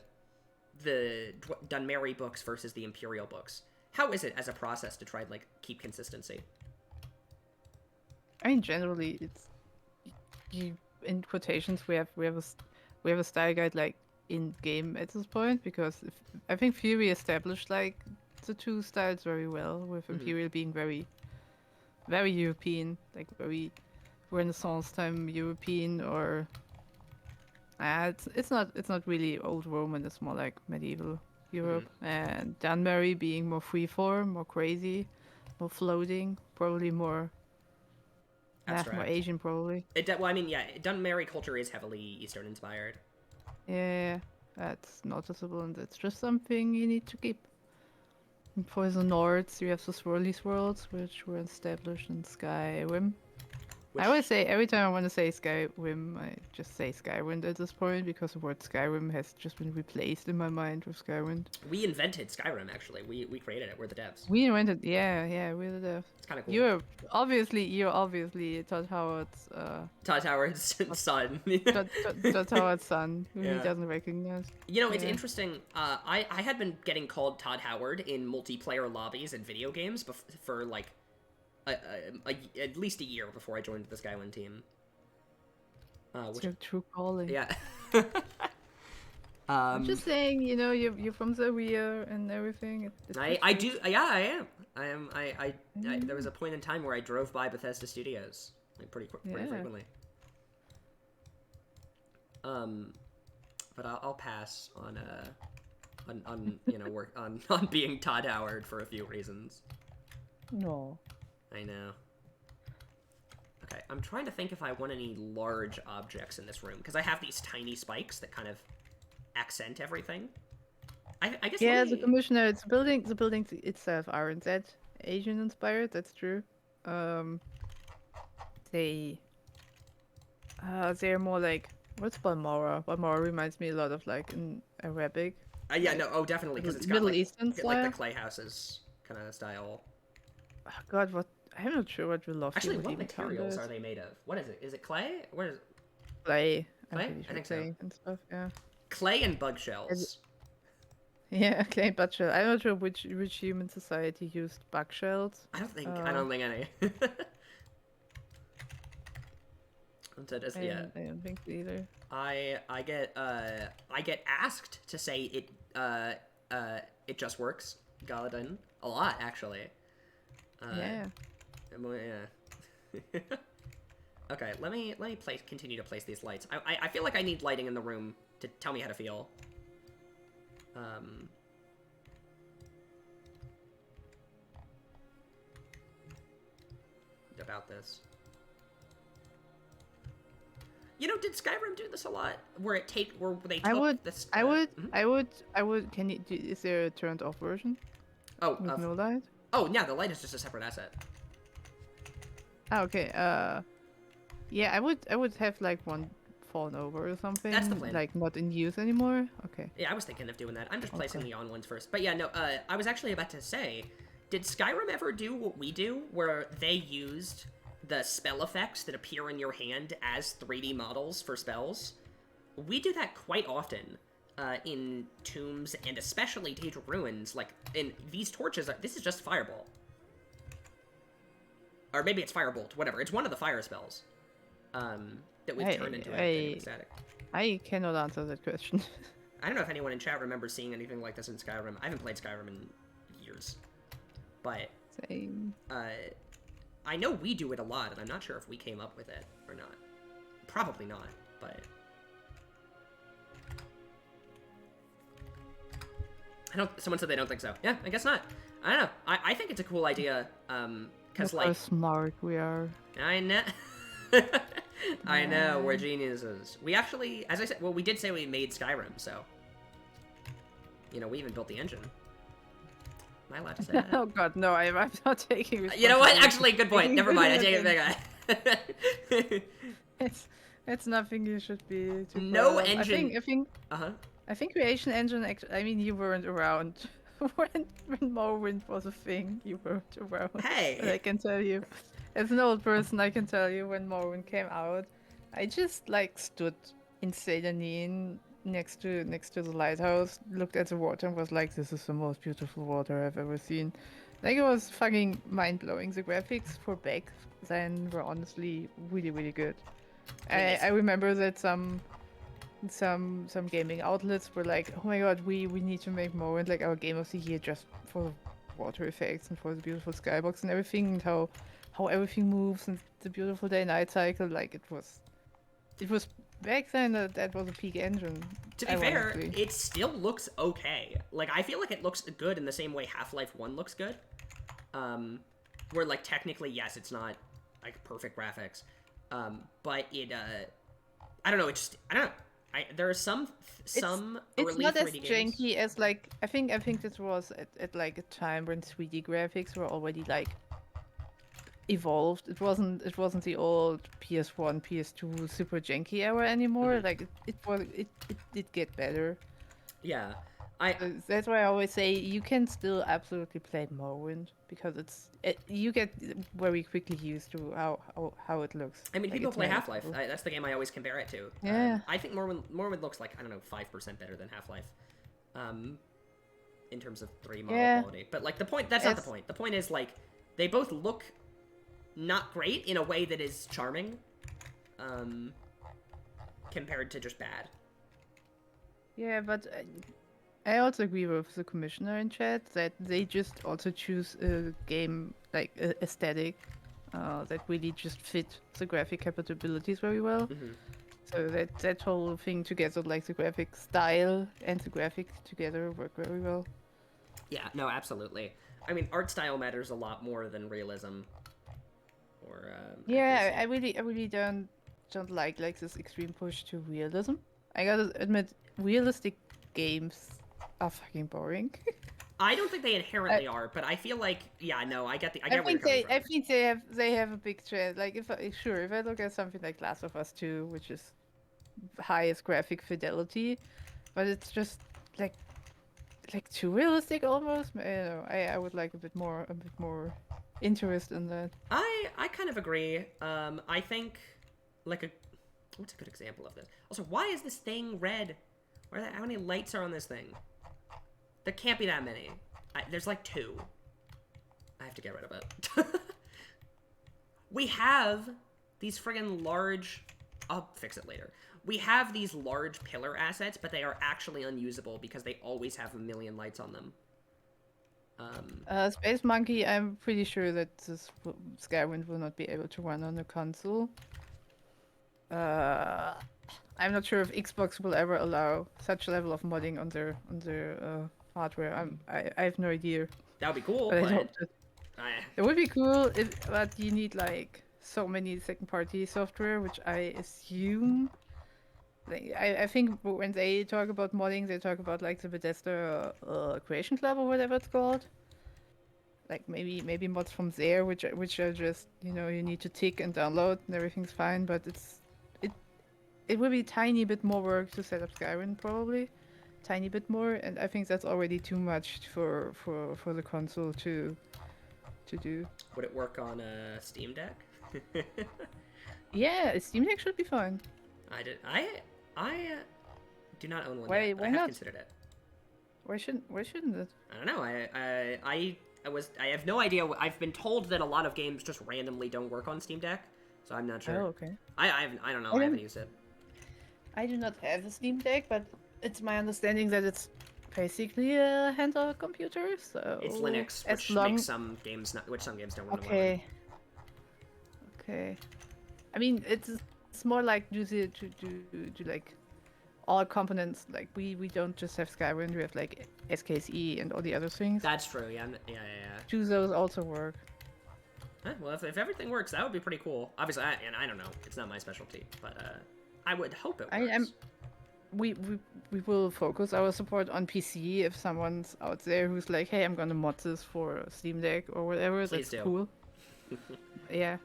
Dunmerry books versus the Imperial books, how is it as a process to try like keep consistency? I mean, generally, it's in quotations we have a style guide like in game at this point, because I think Fury established like the 2 styles very well, with Imperial being very European, like very Renaissance time European, or it's not really old Roman, it's more like medieval Europe, and Dunmerry being more freeform, more crazy, more floating, probably more more Asian, probably. Well, I mean, yeah, Dunmerry culture is heavily Eastern inspired. Yeah, that's noticeable, and that's just something you need to keep. And for the Nords, you have the swirly swirls, which were established in Skyrim. I always say, every time I want to say Skyrim, I just say Skywind at this point, because the word Skyrim has just been replaced in my mind with Skywind. We invented Skyrim, actually. We created it. We're the devs. We invented, yeah, we're the devs. It's kind of cool. You're obviously Todd Howard's son. Todd Howard's son, who Yeah. he doesn't recognize. You know, it's interesting. I had been getting called Todd Howard in multiplayer lobbies and video games for like at least a year before I joined the Skywind team. It's your true calling. Yeah. I'm just saying, you know, you're from the rear and everything. I am. There was a point in time where I drove by Bethesda Studios like pretty frequently. But I'll pass on you know, work on being Todd Howard for a few reasons. No. I know. Okay, I'm trying to think if I want any large objects in this room, because I have these tiny spikes that kind of accent everything. I guess. Yeah, the commissioner, the building itself aren't that Asian inspired. That's true. They're more like, what's Balmora? Balmora reminds me a lot of like an Arabic. Yeah, no, definitely, because it's got Middle like, Eastern style. like the clay houses kind of style. God, what? I'm not sure what Velocity Actually, would what even count materials as. are they made of? What is it? Is it clay? What is it? Clay. I'm Clay? pretty I sure think so. clay and stuff. Yeah. Clay and bug shells. Yeah, clay bug shell. I'm not sure which human society used bug shells. I don't think any. Yeah. I don't think so either. I get asked to say it just works, Galadin, a lot actually. Yeah. Yeah. Okay, let me continue to place these lights. I feel like I need lighting in the room to tell me how to feel. About this. You know, did Skyrim do this a lot? Where they took this? I would. Can you? Is there a turned off version? Oh, with no light. Oh, yeah, the light is just a separate asset. Oh, okay. Yeah, I would have like one fallen over or something. That's the plan. Like not in use anymore. Okay. Yeah, I was thinking of doing that. I'm just placing the on ones first. But yeah, no. I was actually about to say, did Skyrim ever do what we do, where they used the spell effects that appear in your hand as 3D models for spells? We do that quite often in tombs and especially Tage of Ruins. Like, in these torches, this is just Fireball. Or maybe it's Firebolt, whatever. It's one of the fire spells that we've turned into a static. I cannot answer that question. I don't know if anyone in chat remembers seeing anything like this in Skyrim. I haven't played Skyrim in years. But Same. I know we do it a lot, and I'm not sure if we came up with it or not. Probably not, but... Someone said they don't think so. Yeah, I guess not. I don't know. I think it's a cool idea, because, Look how smart we are. I know. I know, we're geniuses. We actually, as I said, well, we did say we made Skyrim, so... You know, we even built the engine. Am I allowed to say that? Oh god, no, I'm not taking responsibility. You know what? Actually, good point. Never mind. I take it back. It's nothing you should be too No proud of. engine. I think Creation Engine. I mean, you weren't around when Morrowind was a thing. You weren't around. Hey. But I can tell you, as an old person, I can tell you when Morrowind came out, I just like stood in Sedanin next to the lighthouse, looked at the water, and was like, "This is the most beautiful water I've ever seen." Like, it was fucking mind blowing. The graphics for back then were honestly really, really good. I remember that some gaming outlets were like, "Oh my god, we need to make Morrowind like our game of the year just for the water effects and for the beautiful skybox and everything, and how everything moves and the beautiful day-night cycle." Like, it was back then that was a peak engine. To be fair, it still looks okay. Like, I feel like it looks good in the same way Half-Life 1 looks good. Where, like, technically, yes, it's not, like, perfect graphics. But it, I don't know, I don't know. There are some it's early not 3D as games. janky as, like, I think this was at like a time when 3D graphics were already, like, evolved. It wasn't the old PS1, PS2 super janky era anymore. Like, it did get better. Yeah. That's why I always say you can still absolutely play Morrowind, because you get very quickly used to how it looks. I mean, like, people play Half-Life. That's the game I always compare it to. Yeah. I think Morrowind looks like, I don't know, 5% better than Half-Life. In terms of 3D model quality. But, like, that's not the point. The point is, like, they both look not great in a way that is charming, compared to just bad. Yeah, but I also agree with the commissioner in chat that they just also choose a game, like, aesthetic that really just fit the graphic capabilities very well. So that whole thing together, like the graphic style and the graphic together, work very well. Yeah, no, absolutely. I mean, art style matters a lot more than realism. Or yeah, I really don't like this extreme push to realism. I gotta admit, realistic games are fucking boring. I don't think they inherently are, but I feel like, yeah, no, I get where you're coming from. I think they have a big trend. Like, if I look at something like Last of Us 2, which is highest graphic fidelity, but it's just like too realistic almost. I don't know. I would like a bit more interest in that. I kind of agree. I think like what's a good example of this? Also, why is this thing red? How many lights are on this thing? There can't be that many. There's like 2. I have to get rid of it. We have these friggin' large... I'll fix it later. We have these large pillar assets, but they are actually unusable because they always have a million lights on them. Space Monkey, I'm pretty sure that Skywind will not be able to run on the console. I'm not sure if Xbox will ever allow such a level of modding on their hardware. I have no idea. That would be cool, But but... I hope that it would be cool, but you need like so many second-party software, which I assume. I think when they talk about modding, they talk about like the Bethesda Creation Club or whatever it's called. Like maybe mods from there, which are just you need to tick and download and everything's fine, but it will be a tiny bit more work to set up Skyrim probably, tiny bit more, and I think that's already too much for the console to do. Would it work on a Steam Deck? Yeah, a Steam Deck should be fine. I do not own one Why yet, but I not? have considered it. Why shouldn't it? I don't know. I have no idea. I've been told that a lot of games just randomly don't work on Steam Deck, so I'm not sure. Oh, okay. I don't know. I haven't used it. I do not have a Steam Deck, but it's my understanding that it's basically a handheld computer. So It's Linux, which makes some games don't run well. Okay. I mean, it's more like to like all components. Like we don't just have Skyrim. We have like SKSE and all the other things. That's true. Yeah. Do those also work? Well, if everything works, that would be pretty cool. Obviously, I don't know. It's not my specialty, but I would hope it works. We will focus our support on PC if someone's out there who's like, hey, I'm gonna mod this for Steam Deck or whatever. Please That's do. cool. Yeah.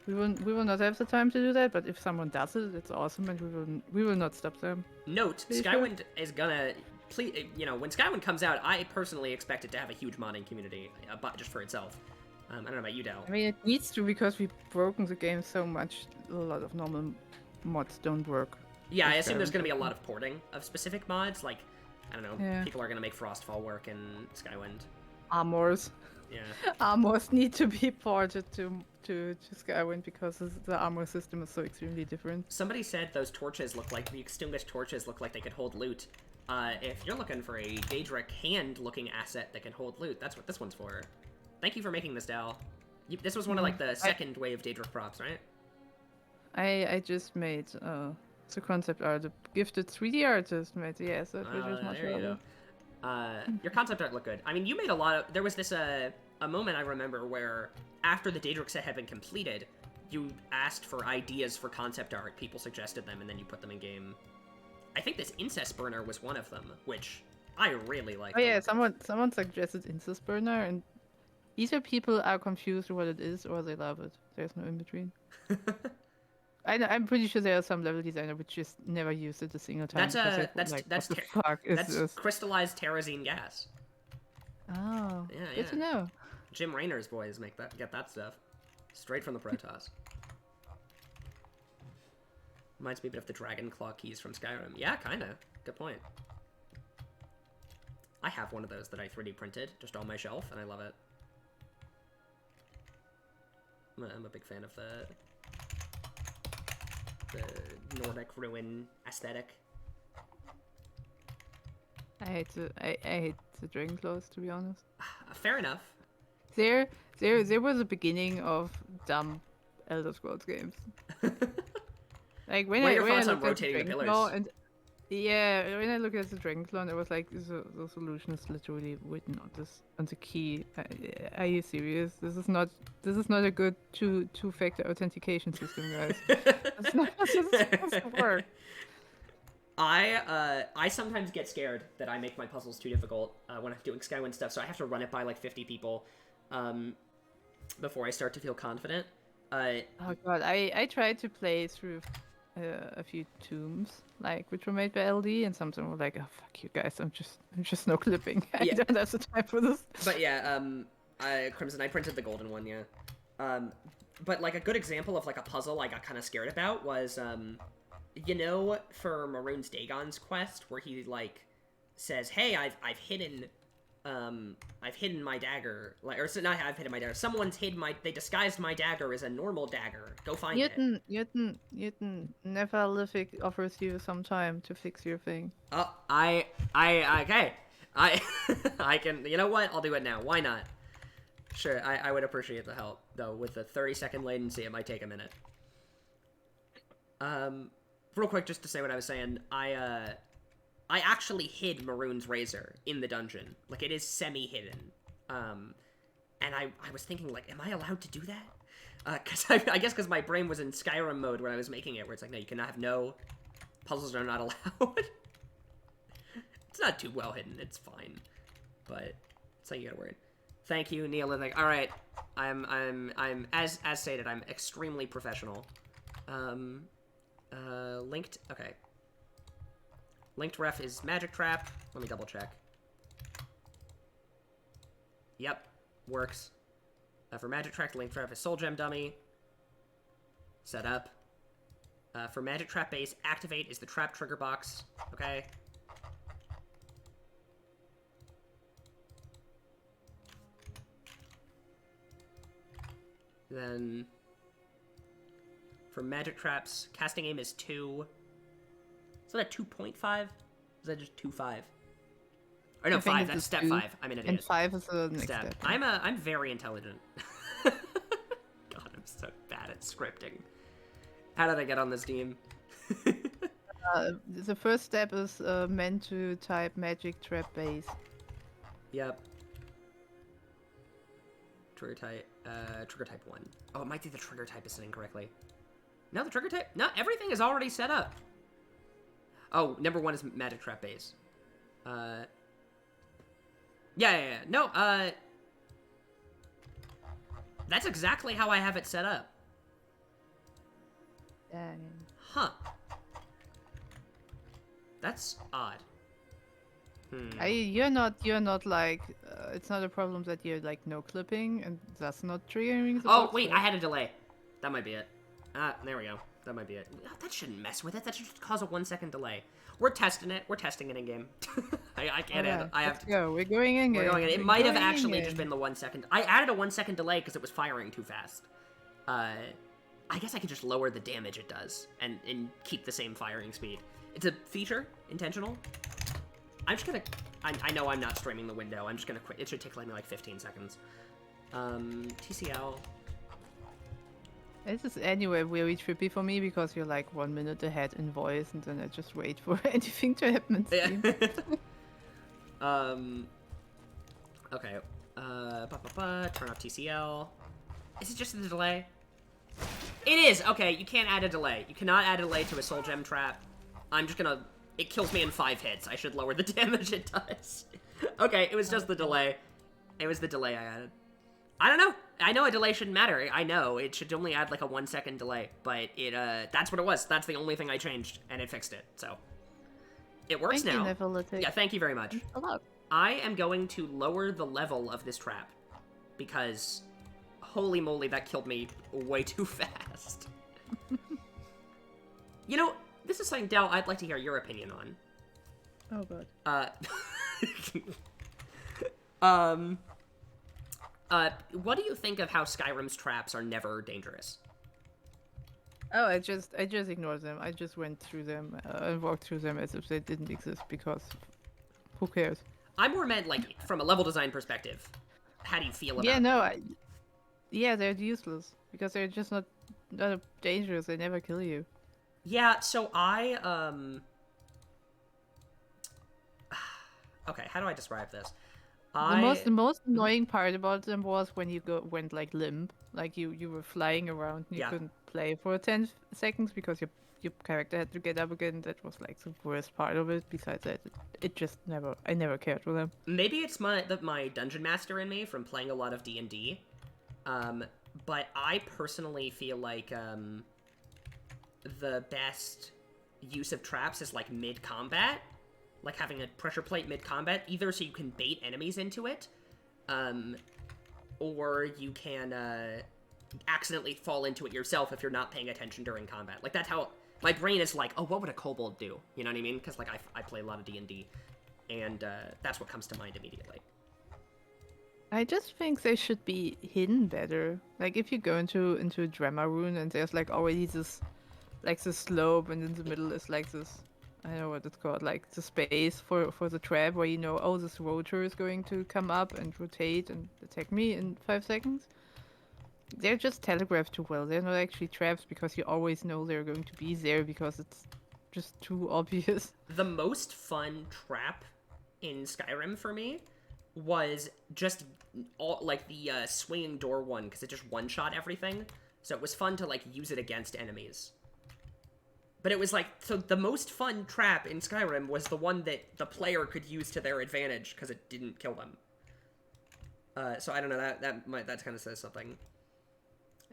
We will not have the time to do that, but if someone does it, it's awesome, and we will not stop them. Note: Pretty Skywind is gonna, when Skywind comes out, I personally expect it to have a huge modding community, but just for itself. I don't know about you, Dal. I mean, it needs to because we've broken the game so much. A lot of normal mods don't work. Yeah, I assume there's gonna be a lot of porting of specific mods. Like, I don't know, Yeah. people are gonna make Frostfall work in Skywind. Armors. Yeah. Armors need to be ported to Skywind because the armor system is so extremely different. Somebody said those torches look like the extinguished torches look like they could hold loot. If you're looking for a Daedric hand-looking asset that can hold loot, that's what this one's for. Thank you for making this, Dal. This was one of like the second wave Daedric props, right? I just made the concept art. The gifted 3D artist made yes, that which is much there you better. go. Your concept art looked good. I mean, you made a lot of... There was this, a moment I remember where, after the Daedric set had been completed, you asked for ideas for concept art, people suggested them, and then you put them in game. I think this Incest Burner was one of them, which I really like. Oh yeah, someone suggested Incest Burner, and either people are confused what it is, or they love it. There's no in between. I'm pretty sure there are some level designer which just never used it a single time. That's crystallized terrazine gas. Oh, Yeah, good to know. Jim Raynor's boys get that stuff straight from the Protoss. Reminds me a bit of the Dragon Claw keys from Skyrim. Yeah, kinda. Good point. I have one of those that I 3D printed just on my shelf, and I love it. I'm a big fan of the Nordic ruin aesthetic. I hate the Dragon Claws, to be honest. Fair enough. There was a beginning of dumb Elder Scrolls games. Like when I thoughts on looked at rotating the Dragon pillars? Claw and yeah, when I look at the Dragon Claw, it was like the solution is literally written on the key. Are you serious? This is not a good two-factor authentication system, guys. This doesn't work. I sometimes get scared that I make my puzzles too difficult when I'm doing Skywind stuff, so I have to run it by like 50 people before I start to feel confident. Oh god, I tried to play through a few tombs, like which were made by LD, and some of them were like, "Oh fuck you guys, I'm just no clipping. I don't have the time for this." But yeah, Crimson, I printed the golden one, yeah. But, like, a good example of, like, a puzzle I got kind of scared about was, you know, for Maroon's Dagon's quest, where he, like, says, hey, I've hidden my dagger. Like, or, not I've hidden my dagger. Someone's hidden they disguised my dagger as a normal dagger. Go find it. Newton, Neverlyfic offers you some time to fix your thing. Oh, okay. I can, you know what? I'll do it now. Why not? Sure, I would appreciate the help, though. With the 30-second latency, it might take a minute. Real quick, just to say what I was saying, I actually hid Maroon's razor in the dungeon. Like, it is semi-hidden. And I was thinking, like, am I allowed to do that? Because I guess because my brain was in Skyrim mode when I was making it, where it's like, no, you cannot have no... Puzzles are not allowed. It's not too well hidden, it's fine. But, it's like you gotta worry. Thank you, Neolithic. Alright, I'm as stated, I'm extremely professional. Linked, okay. Linked ref is Magic Trap. Let me double check. Yep, works. For Magic Trap, Linked ref is Soul Gem Dummy. Set up. For Magic Trap base, Activate is the Trap Trigger Box. Okay. Then, for Magic Traps, Casting Aim is 2. Is that a 2.5? Is that just 2.5? Or no, 5. That's step 5. I'm an idiot. And 5 is the next step. I'm very intelligent. God, I'm so bad at scripting. How did I get on this team? The first step is meant to type Magic Trap base. Yep. Trigger type 1. Oh, it might be the trigger type is set incorrectly. No, the trigger type... No, everything is already set up. Oh, number 1 is Magic Trap base. Yeah. No, that's exactly how I have it set up. Huh. That's odd. You're not like, it's not a problem that you're like no clipping and that's not triggering the Oh, box, wait, right? I had a delay. That might be it. There we go. That might be it. That shouldn't mess with it. That should just cause a 1-second delay. We're testing it. We're testing it in game. I can't add it. I have to go. We're going in game. We're going in. It might have actually just been the 1 second. I added a 1-second delay because it was firing too fast. I guess I could just lower the damage it does and keep the same firing speed. It's a feature, intentional. I'm just gonna... I know I'm not streaming the window. I'm just gonna quit. It should take like 15 seconds. TCL. This is anyway really trippy for me because you're like 1 minute ahead in voice and then I just wait for anything to happen. Yeah. Okay. Turn off TCL. Is it just the delay? It is! Okay, you can't add a delay. You cannot add a delay to a Soul Gem Trap. I'm just gonna... It kills me in 5 hits. I should lower the damage it does. Okay, it was just the delay. It was the delay I added. I don't know. I know a delay shouldn't matter. I know. It should only add like a 1-second delay. But it, that's what it was. That's the only thing I changed, and it fixed it. So, it works now. Yeah, thank you very much. I am going to lower the level of this trap. Because, holy moly, that killed me way too fast. You know... This is something, Del, I'd like to hear your opinion on. Oh, God. What do you think of how Skyrim's traps are never dangerous? Oh, I just ignored them. I just went through them and walked through them as if they didn't exist because who cares? I more meant, like, from a level design perspective. How do you feel about them? Yeah, they're useless because they're just not dangerous. They never kill you. Yeah, so I, okay, how do I describe this? The most annoying part about them was when you went like limp, like you were flying around and you couldn't play for 10 seconds because your character had to get up again. That was like the worst part of it. Besides that, I never cared for them. Maybe it's my dungeon master in me from playing a lot of D&D, but I personally feel like, the best use of traps is like mid-combat, like having a pressure plate mid-combat, either so you can bait enemies into it, or you can accidentally fall into it yourself if you're not paying attention during combat. Like, that's how my brain is like, oh, what would a kobold do? You know what I mean? Because, like, I play a lot of D&D, and that's what comes to mind immediately. I just think they should be hidden better. Like, if you go into a drama room and there's like already this slope, and in the middle is like this, I don't know what it's called, like the space for the trap where you know, oh, this rotor is going to come up and rotate and attack me in 5 seconds. They're just telegraphed too well. They're not actually traps because you always know they're going to be there because it's just too obvious. The most fun trap in Skyrim for me was just all like the swinging door one, because it just one-shot everything. So it was fun to like use it against enemies. But it was like, so the most fun trap in Skyrim was the one that the player could use to their advantage because it didn't kill them. So I don't know, that kind of says something.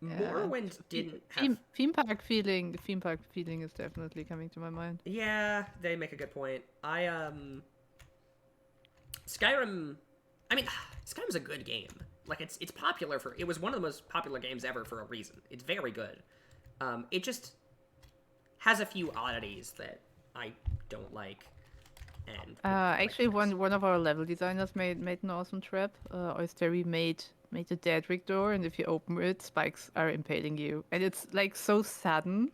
Yeah. Morrowind didn't have... Theme park feeling. The theme park feeling is definitely coming to my mind. Yeah, they make a good point. Skyrim... I mean, Skyrim's a good game. Like, it's popular for... It was one of the most popular games ever for a reason. It's very good. It just has a few oddities that I don't like. And actually, one of our level designers made an awesome trap. Oystery made a Daedric door, and if you open it, spikes are impaling you, and it's like so sudden.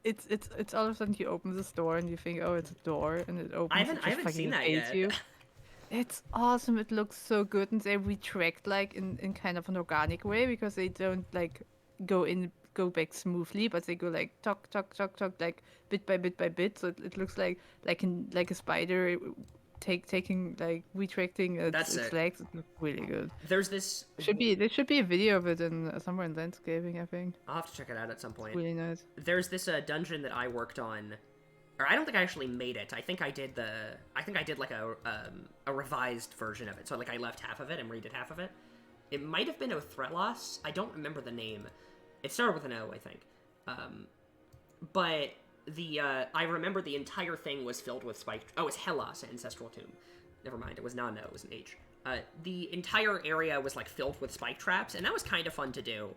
It's all of a sudden you open this door and you think, oh, it's a door, and it opens. I haven't seen that yet. You. It's awesome. It looks so good, and they retract like in kind of an organic way because they don't like go back smoothly, but they go like tuck, like bit by bit. So it looks like a spider taking like retracting its legs. It looks really good. There should be a video of it in somewhere in landscaping, I think. I'll have to check it out at some point. It's really nice. There's this dungeon that I worked on, or I don't think I actually made it. I think I did like a revised version of it. So like I left half of it and redid half of it. It might have been Othrelos. I don't remember the name. It started with an O, I think. But I remember the entire thing was filled with spiked... Oh, it's Hellas, Ancestral Tomb. Never mind, it was not an O, it was an H. The entire area was, like, filled with spike traps, and that was kind of fun to do.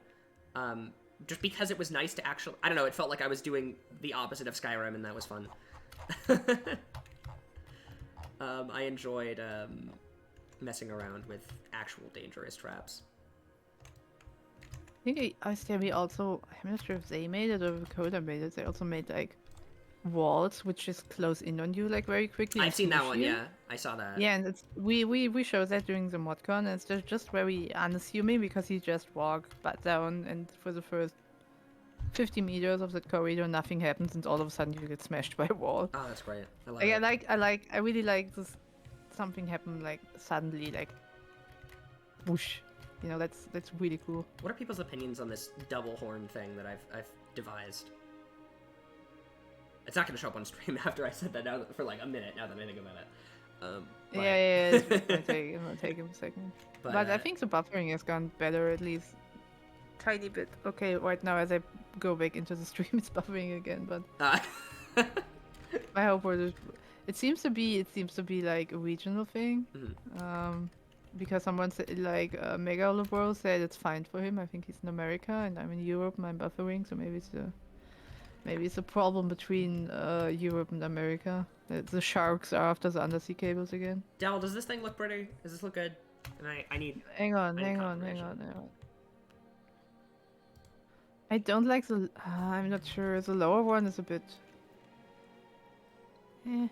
Just because it was nice to actually... I don't know, it felt like I was doing the opposite of Skyrim, and that was fun. I enjoyed messing around with actual dangerous traps. I think Oystery also... I'm not sure if they made it or if Coda made it. They also made, like, walls which just close in on you like very quickly. I've seen that one, yeah. I saw that. Yeah, and it's we showed that during the modcon, and it's just very unassuming because you just walk back down, and for the first 50 meters of that corridor nothing happens, and all of a sudden you get smashed by a wall. Oh, that's great. I really like this. Something happened like suddenly, like whoosh. You know, that's really cool. What are people's opinions on this double horn thing that I've devised? It's not going to show up on stream after I said that now for like a minute, now that I think about it. Yeah, it's going to take him a second. But I think the buffering has gone better, at least tiny bit. Okay, right now as I go back into the stream, it's buffering again, but I hope it seems to be like a regional thing. Mm-hmm. Because someone said, like, Mega World said it's fine for him. I think he's in America and I'm in Europe and I'm buffering, so maybe it's a problem between Europe and America. The sharks are after the undersea cables again. Dell, does this thing look pretty? Does this look good? And I need... Hang on. I don't like the... I'm not sure. The lower one is a bit... Do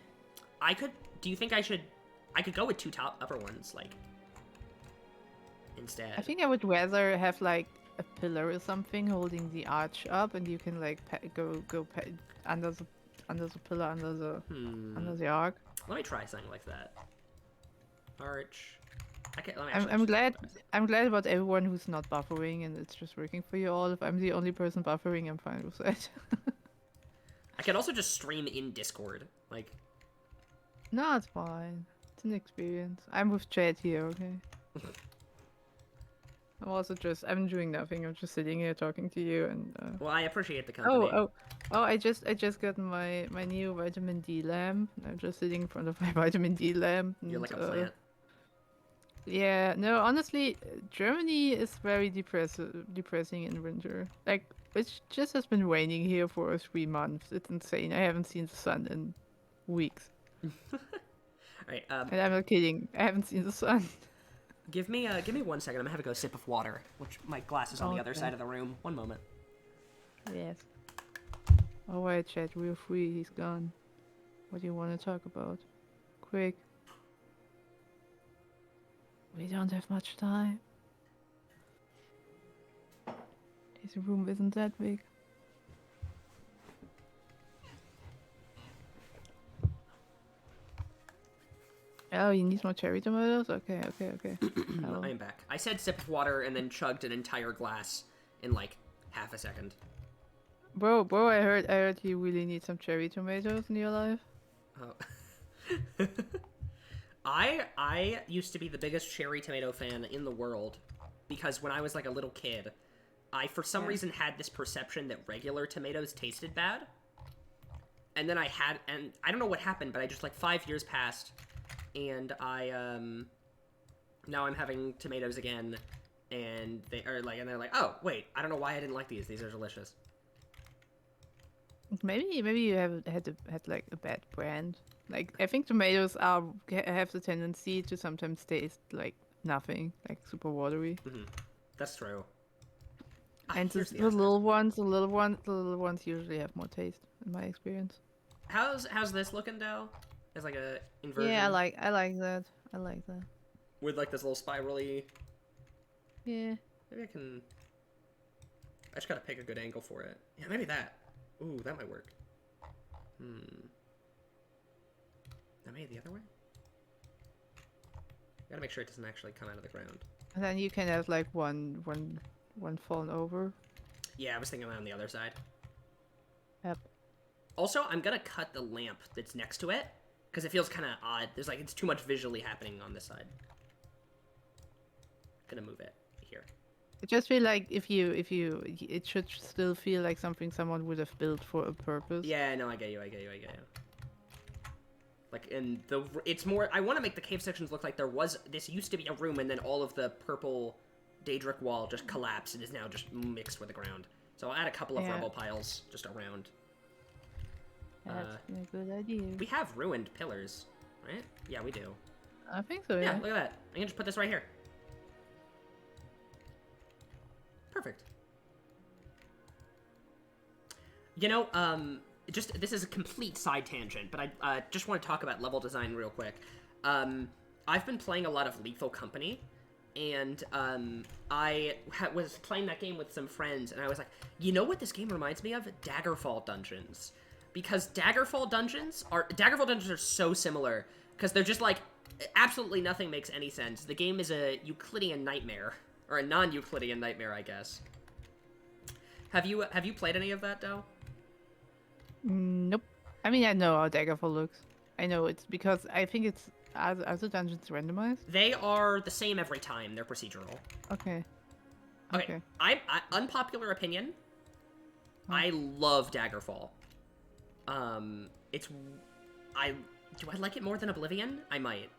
you think I could go with two upper ones, like... instead. I think I would rather have like a pillar or something holding the arch up, and you can like go under the pillar, under the arc. Let me try something like that. Arch. I'm glad about everyone who's not buffering and it's just working for you all. If I'm the only person buffering, I'm fine with that. I could also just stream in Discord, like. No, it's fine. It's an experience. I'm with Chad here, okay? I'm doing nothing. I'm just sitting here talking to you and. Well, I appreciate the company. I just got my new vitamin D lamp. I'm just sitting in front of my vitamin D lamp. You're like a plant. Yeah, no, honestly, Germany is very depressing in winter. Like, it just has been raining here for 3 months. It's insane. I haven't seen the sun in weeks. All right. And I'm not kidding. I haven't seen the sun. Give me 1 second. I'm gonna have to go sip of water, which my glass is on the other Okay. side of the room. 1 moment. Yes. Alright, chat, we're free. He's gone. What do you want to talk about? Quick. We don't have much time. His room isn't that big. Oh, you need more cherry tomatoes? Okay. No, I am back. I said sip of water and then chugged an entire glass in like half a second. Bro, I heard you really need some cherry tomatoes in your life. Oh. I used to be the biggest cherry tomato fan in the world because when I was like a little kid, I for some reason had this perception that regular tomatoes tasted bad. And then and I don't know what happened, but I just like 5 years passed and now I'm having tomatoes again and they're like, "Oh, wait, I don't know why I didn't like these. These are delicious." Maybe you have had like a bad brand. Like I think tomatoes have the tendency to sometimes taste like nothing, like super watery. Mm-hmm. That's true. And Here's the little ones usually have more taste, in my experience. How's this looking, Dell? As like a inversion. Yeah, I like that. I like that. With like this little spirally. Yeah. Maybe I just gotta pick a good angle for it. Yeah, maybe that. Ooh, that might work. Now maybe the other way? Gotta make sure it doesn't actually come out of the ground. And then you can have like one fallen over. Yeah, I was thinking on the other side. Yep. Also, I'm gonna cut the lamp that's next to it, because it feels kind of odd. It's too much visually happening on this side. Gonna move it here. It just feel like it should still feel like something someone would have built for a purpose. Yeah, no, I get you. Like, it's more, I want to make the cave sections look like this used to be a room and then all of the purple Daedric wall just collapsed and is now just mixed with the ground. So I'll add a couple of rubble piles just around. That's a good idea. We have ruined pillars, right? Yeah, we do. I think so, Yeah, yeah. look at that. I can just put this right here. Perfect. You know, this is a complete side tangent, but I just want to talk about level design real quick. I've been playing a lot of Lethal Company, and I was playing that game with some friends, and I was like, you know what this game reminds me of? Daggerfall Dungeons. Because Daggerfall Dungeons are so similar, because they're just like, absolutely nothing makes any sense. The game is a Euclidean nightmare, or a non-Euclidean nightmare, I guess. Have you played any of that, Del? Nope. I mean, I know how Daggerfall looks. I know it's because I think it's are the dungeons randomized? They are the same every time. They're procedural. Okay. Okay. Unpopular opinion. I love Daggerfall. Do I like it more than Oblivion? I might.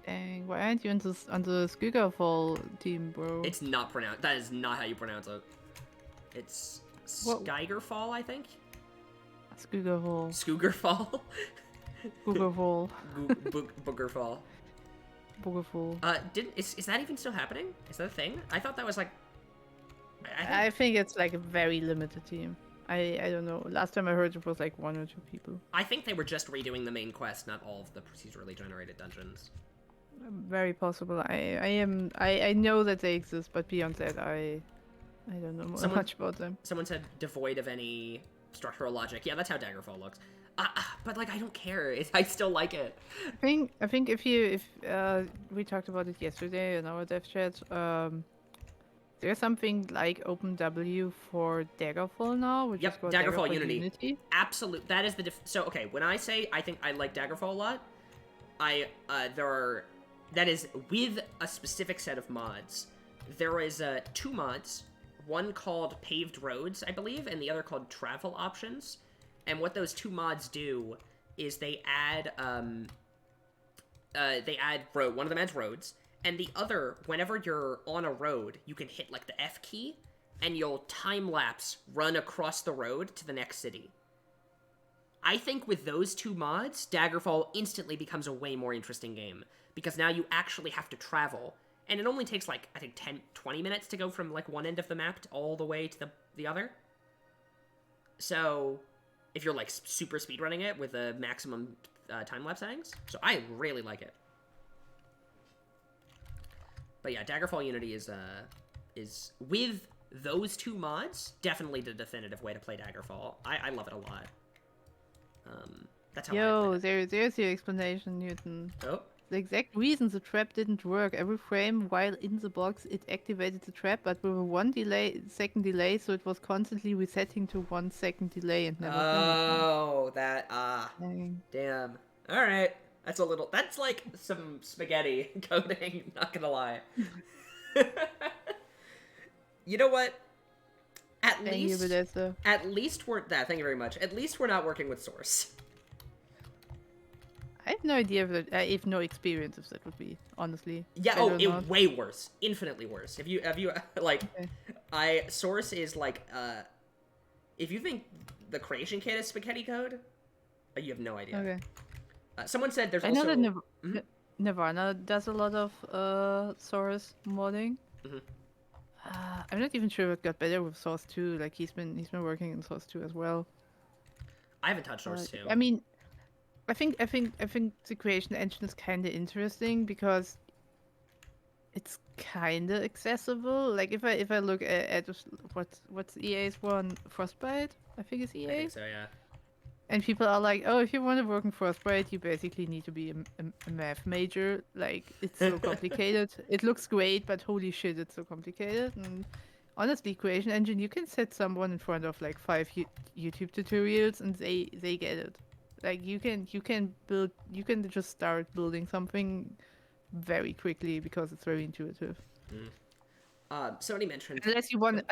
Dang, why aren't you on the Skywind team, bro? It's not pronounced. That is not how you pronounce it. It's Skygerfall, I think. Skywind. Scoogerfall. Boogerfall. Boogerfall. Boogerfall. Is that even still happening? Is that a thing? I thought that was like. I think it's like a very limited team. I don't know. Last time I heard it was like 1 or 2 people. I think they were just redoing the main quest, not all of the procedurally generated dungeons. Very possible. I know that they exist, but beyond that, I don't know much about them. Someone said devoid of any structural logic. Yeah, that's how Daggerfall looks. But like, I don't care. I still like it. I think if we talked about it yesterday in our dev chat. There's something like OpenW for Daggerfall now, which is called Daggerfall Unity. Absolute. That is the so okay. When I say I think I like Daggerfall a lot, that is with a specific set of mods. There is 2 mods, one called Paved Roads, I believe, and the other called Travel Options. And what those 2 mods do is they add they add road. One of them adds roads, and the other, whenever you're on a road, you can hit like the F key, and you'll time lapse run across the road to the next city. I think with those two mods, Daggerfall instantly becomes a way more interesting game, because now you actually have to travel, and it only takes like, I think 10-20 minutes to go from like one end of the map all the way to the other. So if you're like super speedrunning it with a maximum time-lapse settings. So I really like it. But yeah, Daggerfall Unity is with those two mods, definitely the definitive way to play Daggerfall. I love it a lot. That's how I play it. There's your explanation, Newton. Oh. The exact reason the trap didn't work. Every frame while in the box, it activated the trap, but with a second delay, so it was constantly resetting to 1 second delay and never finished. Damn. Alright. That's like some spaghetti coding, not gonna lie. You know what? Thank you, very much. At least we're not working with Source. I have no idea I have no experience if that would be, honestly. Yeah, way worse. Infinitely worse. Have you like, okay. Source is like, if you think the creation kit is spaghetti code, you have no idea. Okay. Someone said there's I also... know that Nirvana does a lot of Source modding. Mm-hmm. I'm not even sure it got better with Source 2. Like, he's been working in Source 2 as well. I haven't touched Source 2. I mean, I think the creation engine is kind of interesting because it's kind of accessible. Like if I look at what's EA's one, Frostbite, I think it's EA. I think so, yeah. And people are like, oh, if you want to work in Frostbite, you basically need to be a math major. Like, it's so complicated. It looks great, but holy shit, it's so complicated. And honestly, Creation Engine, you can set someone in front of like 5 YouTube tutorials, and they get it. Like, you can just start building something very quickly because it's very intuitive. Somebody mentioned unless you want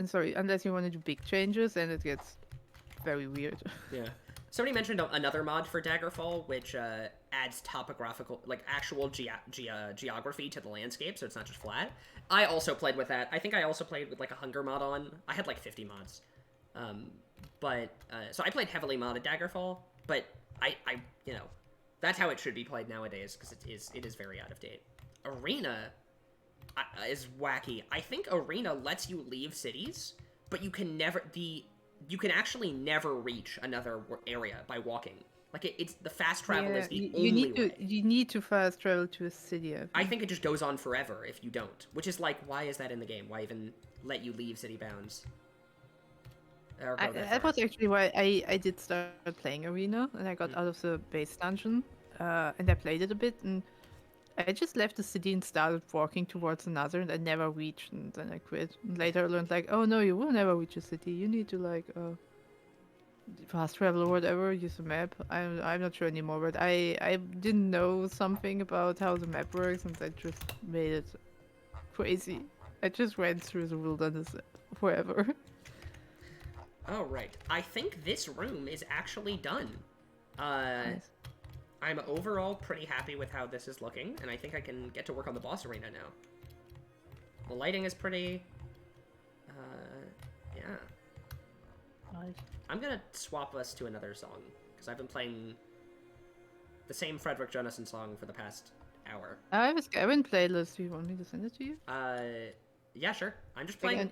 to do big changes, then it gets very weird. Yeah. Somebody mentioned another mod for Daggerfall, which adds topographical, like actual geography to the landscape, so it's not just flat. I also played with that. I think I also played with like a hunger mod on. I had like 50 mods. So I played heavily modded Daggerfall, but I that's how it should be played nowadays, because it is very out of date. Arena is wacky. I think Arena lets you leave cities, but you can actually never reach another area by walking. Like, it's the fast travel is the only way. You need to fast travel to a city. I think it just goes on forever if you don't. Which is like, why is that in the game? Why even let you leave city bounds? That was actually why I did start playing Arena, and I got out of the base dungeon, and I played it a bit, and I just left the city and started walking towards another, and I never reached, and then I quit. And later I learned, like, oh no, you will never reach a city. You need to, like, fast travel or whatever, use a map. I'm not sure anymore, but I didn't know something about how the map works, and that just made it crazy. I just went through the wilderness forever. Oh, right. I think this room is actually done. Nice. I'm overall pretty happy with how this is looking, and I think I can get to work on the boss arena now. The lighting is pretty. Yeah. Nice. I'm gonna swap us to another song, because I've been playing the same Frederick Jonasson song for the past hour. I have a Skywind playlist. Do you want me to send it to you? Yeah, sure. I'm just playing.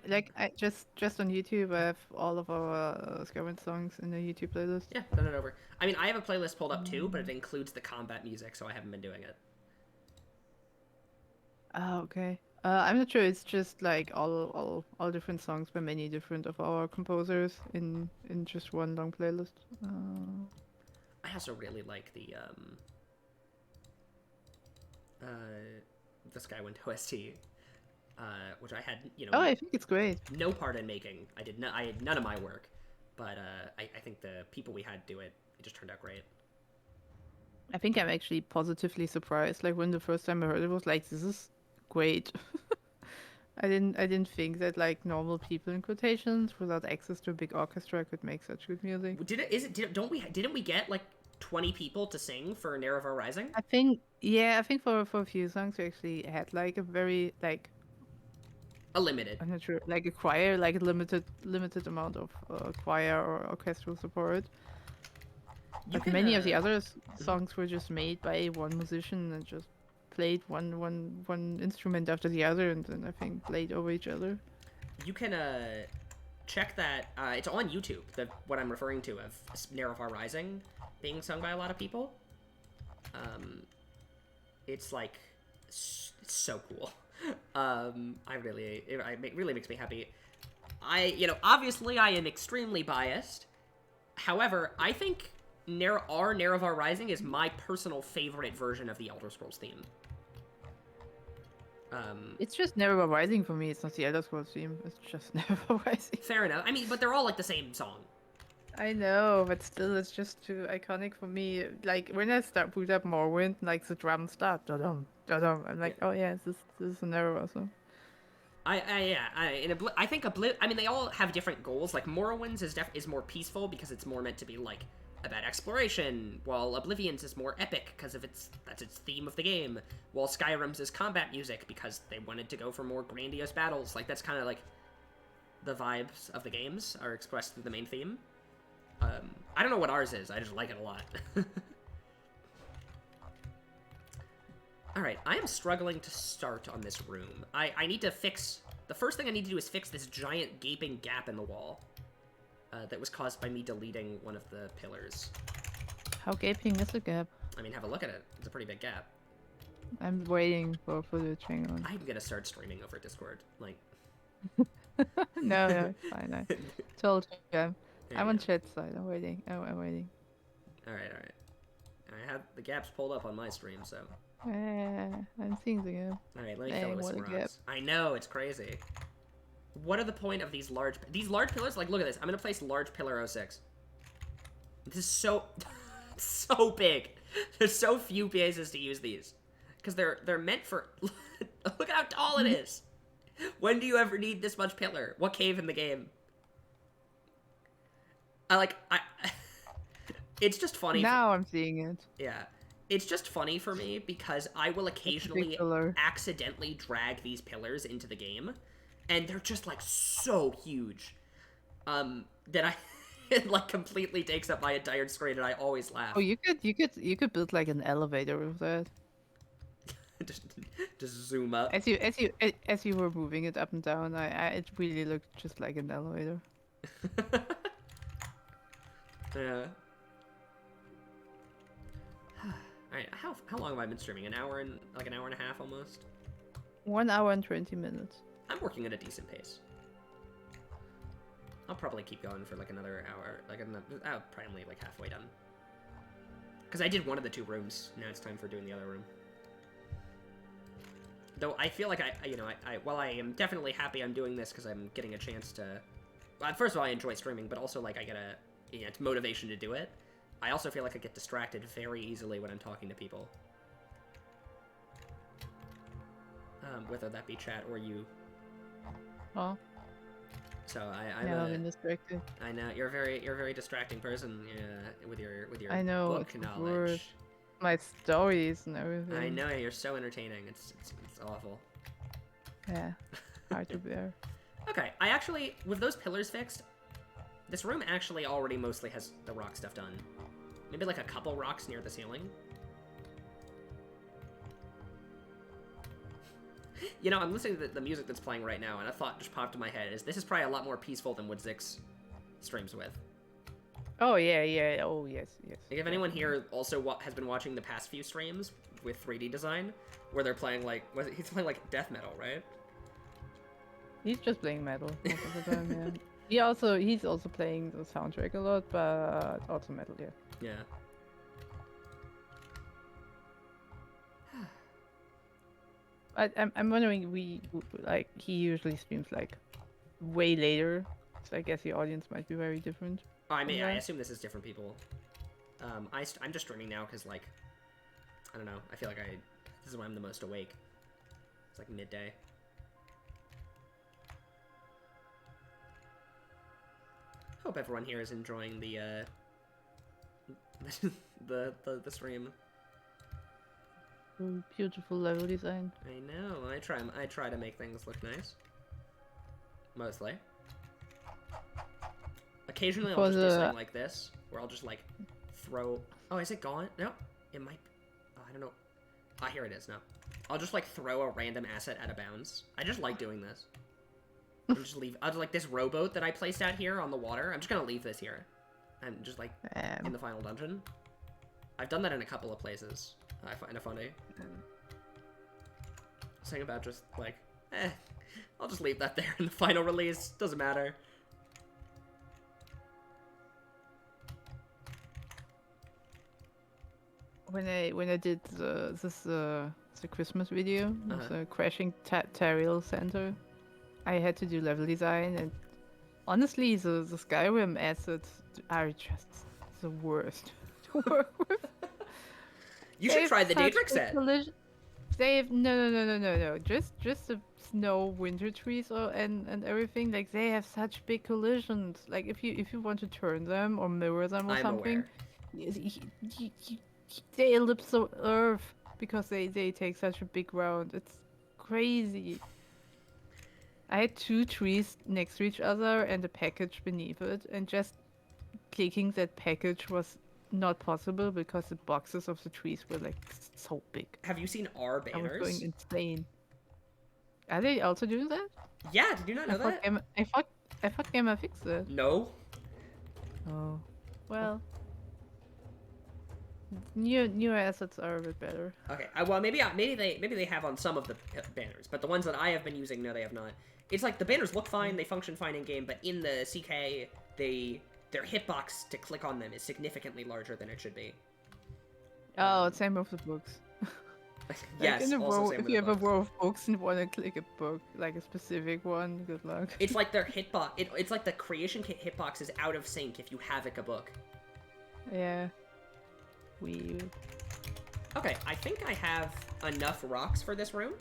Just on YouTube, I have all of our Skywind songs in the YouTube playlist. Yeah, send it over. I mean, I have a playlist pulled up too, but it includes the combat music, so I haven't been doing it. Oh, okay. I'm not sure. It's just like all different songs by many different of our composers in just one long playlist. I also really like the Skywind OST. Which I had, Oh, I think it's great. No part in making. I had none of my work, but I think the people we had do it just turned out great. I think I'm actually positively surprised. Like, when the first time I heard it, was like, this is great. I didn't think that, like, normal people in quotations without access to a big orchestra could make such good music. Didn't we get like 20 people to sing for Nerevar Rising? I think for a few songs we actually had like a very like A limited. I'm not sure like a choir, like a limited amount of choir or orchestral support. You But can, many of the other songs were just made by one musician and just played one instrument after the other, and then I think played over each other. You can check that. It's on YouTube. What I'm referring to of Nerevar Rising being sung by a lot of people. It's like it's so cool. It really makes me happy. Obviously I am extremely biased. However, I think Nerevar Rising is my personal favorite version of the Elder Scrolls theme. It's just Never Rising for me. It's not the Elder Scrolls theme. It's just Never Rising. Fair enough. I mean, but they're all like the same song. I know, but still, it's just too iconic for me. Like when I boot up Morrowind, like the drums start, da-dum, da-dum. I'm like, oh yeah, this is a Never song. I think I mean, they all have different goals. Like Morrowind's is more peaceful because it's more meant to be like about exploration, while Oblivion's is more epic because that's its theme of the game, while Skyrim's is combat music because they wanted to go for more grandiose battles. Like that's kind of like the vibes of the games are expressed through the main theme. I don't know what ours is. I just like it a lot. Alright, I am struggling to start on this room. I need to fix... The first thing I need to do is fix this giant gaping gap in the wall that was caused by me deleting one of the pillars. How gaping is the gap? I mean, have a look at it. It's a pretty big gap. I'm waiting for footage. Hang on. I'm gonna start streaming over Discord. Like... no, it's fine. I told you. I'm on chat side. I'm waiting. I'm waiting. Alright. I have the gaps pulled up on my stream, so... I'm seeing the gap. Alright, let me fill it with some rocks. I know, it's crazy. What are the point of these large pillars? Like, look at this. I'm gonna place large pillar 06. This is so... so big. There's so few places to use these. Because they're meant for... Look at how tall it is! When do you ever need this much pillar? What cave in the game? It's just funny. Now I'm seeing it. Yeah. It's just funny for me because I will occasionally accidentally drag these pillars into the game, and they're just like so huge that it like completely takes up my entire screen, and I always laugh. Oh, you could build like an elevator with that. just zoom up. As you were moving it up and down, it really looked just like an elevator. Yeah. Alright, how long have I been streaming? An hour and a half almost? 1 hour and 20 minutes. I'm working at a decent pace. I'll probably keep going for like another hour, probably like halfway done. Because I did one of the 2 rooms, now it's time for doing the other room. Though I feel like while I am definitely happy I'm doing this because I'm getting a chance to... Well, first of all, I enjoy streaming, but also like I get it's motivation to do it. I also feel like I get distracted very easily when I'm talking to people. Whether that be chat or you. Oh. So I'm been distracted. I know you're a very distracting person with your I know, book knowledge. My stories and everything. I know you're so entertaining. It's awful. Yeah, hard to bear. Okay, I actually with those pillars fixed, this room actually already mostly has the rock stuff done. Maybe like a couple rocks near the ceiling. I'm listening to the music that's playing right now, and a thought just popped in my head: this is probably a lot more peaceful than what Zix streams with. Oh yeah. Oh yes. Like, if anyone here also has been watching the past few streams with 3D design, where they're playing he's playing like death metal, right? He's just playing metal most of the time, yeah. He's also playing the soundtrack a lot, but also metal, yeah. Yeah. I'm wondering, he usually streams like way later, so I guess the audience might be very different. Oh, I assume this is different people. I'm just streaming now because I don't know. I feel like this is when I'm the most awake. It's like midday. Hope everyone here is enjoying the the stream. Beautiful level design. I know. I try to make things look nice. Mostly. Occasionally I'll just do something like this, where I'll just like throw. Oh, is it gone? No, it might. Oh, I don't know. Ah, here it is. No, I'll just like throw a random asset out of bounds. I just like doing this. I'll just leave. I'll just, like this rowboat that I placed out here on the water. I'm just gonna leave this here, and just like in the final dungeon. I've done that in a couple of places. I find it funny. Saying about just like, I'll just leave that there in the final release. Doesn't matter. When I did the Christmas video, the crashing Tariel Center, I had to do level design, and honestly, the Skyrim assets are just the worst to work with. You should try the Daedric set. They've no. Just the snow winter trees and everything. Like they have such big collisions. Like if you want to turn them or mirror them or something, they ellipse the earth because they take such a big round. It's crazy. I had 2 trees next to each other and a package beneath it, and just clicking that package was not possible because the boxes of the trees were like so big. Have you seen our banners? I was going insane. Are they also doing that? Yeah, did you not know that? I thought Gamma fixed it. No. Oh. Well. Newer assets are a bit better. Okay. Well, maybe they have on some of the banners, but the ones that I have been using, no, they have not. It's like the banners look fine, they function fine in game, but in the CK, their hitbox to click on them is significantly larger than it should be. Oh, same with the books. Yes, if you have a row of books and want to click a book, like a specific one, good luck. It's like their hitbox. It's like the creation kit hitbox is out of sync if you havoc a book. Yeah. Weird. Okay, I think I have enough rocks for this room.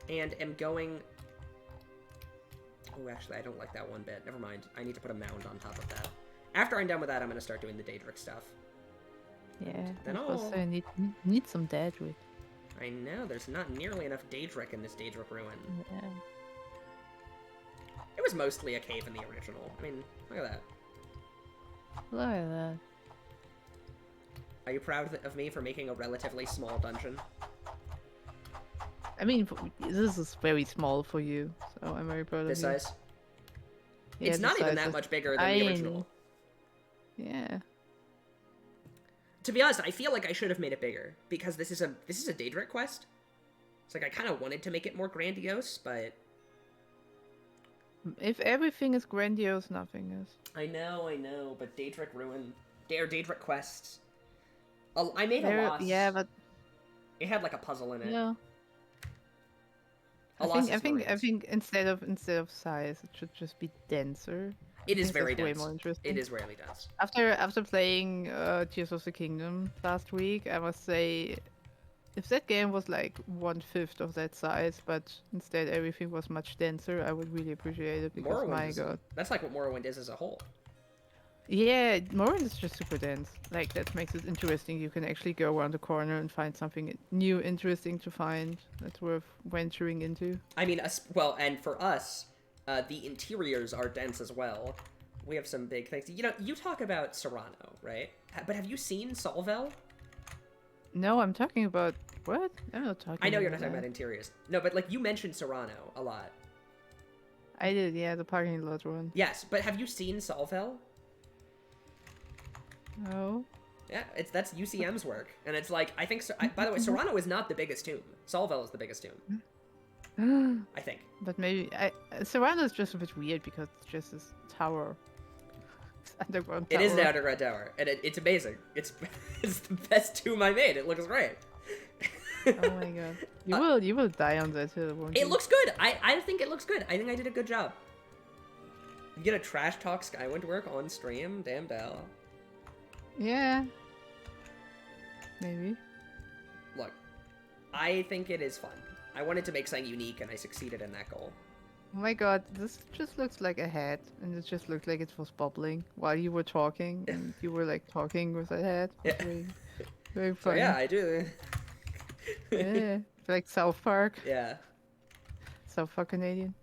And am going... Oh, actually, I don't like that one bit. Never mind. I need to put a mound on top of that. After I'm done with that, I'm going to start doing the Daedric stuff. Yeah, then I need some Daedric. I know, there's not nearly enough Daedric in this Daedric ruin. Yeah. It was mostly a cave in the original. I mean, look at that. Look at that. Are you proud of me for making a relatively small dungeon? I mean, this is very small for you, so I'm very proud of you. This size? Yeah, it's not even that much bigger than the original. Yeah. To be honest, I feel like I should have made it bigger, because this is a Daedric quest. It's like I kind of wanted to make it more grandiose, but... If everything is grandiose, nothing is. I know, but Daedric Ruin... Daedric quests... I made a loss. Yeah, but... It had like a puzzle in it. Yeah. I think instead of size, it should just be denser. It is very dense. Way more interesting. It is rarely dense. After playing Tears of the Kingdom last week, I must say, if that game was like 1/5 of that size, but instead everything was much denser, I would really appreciate it. Because my god, that's like what Morrowind is as a whole. Yeah, Morrowind is just super dense. Like that makes it interesting. You can actually go around the corner and find something new, interesting to find that's worth venturing into. I mean, well, and for us. The interiors are dense as well. We have some big things. You know, you talk about Serrano, right? But have you seen Solvel? No, I'm talking about... What? I'm not talking I know you're not talking about interiors. No, but, like, you mentioned Serrano a lot. I did, yeah, the parking lot one. Yes, but have you seen Solvel? No. Yeah, that's UCM's work. And it's like, I think... by the way, Serrano is not the biggest tomb. Solvel is the biggest tomb. I think. But maybe Serrano is just a bit weird because it's just this tower. It's underground tower. It is an underground tower, and it's amazing. It's the best tomb I made. It looks great. Oh my god, you will die on that hill, won't you? It looks good. I think it looks good. I think I did a good job. You gonna trash talk Skywind work on stream? Damn Dal. Yeah. Maybe. Look, I think it is fun. I wanted to make something unique, and I succeeded in that goal. Oh my god, this just looks like a head, and it just looked like it was bubbling while you were talking, and you were like talking with a head. It was Yeah. very, very So funny. yeah, I do. Yeah, like South Park. Yeah. South Park Canadian.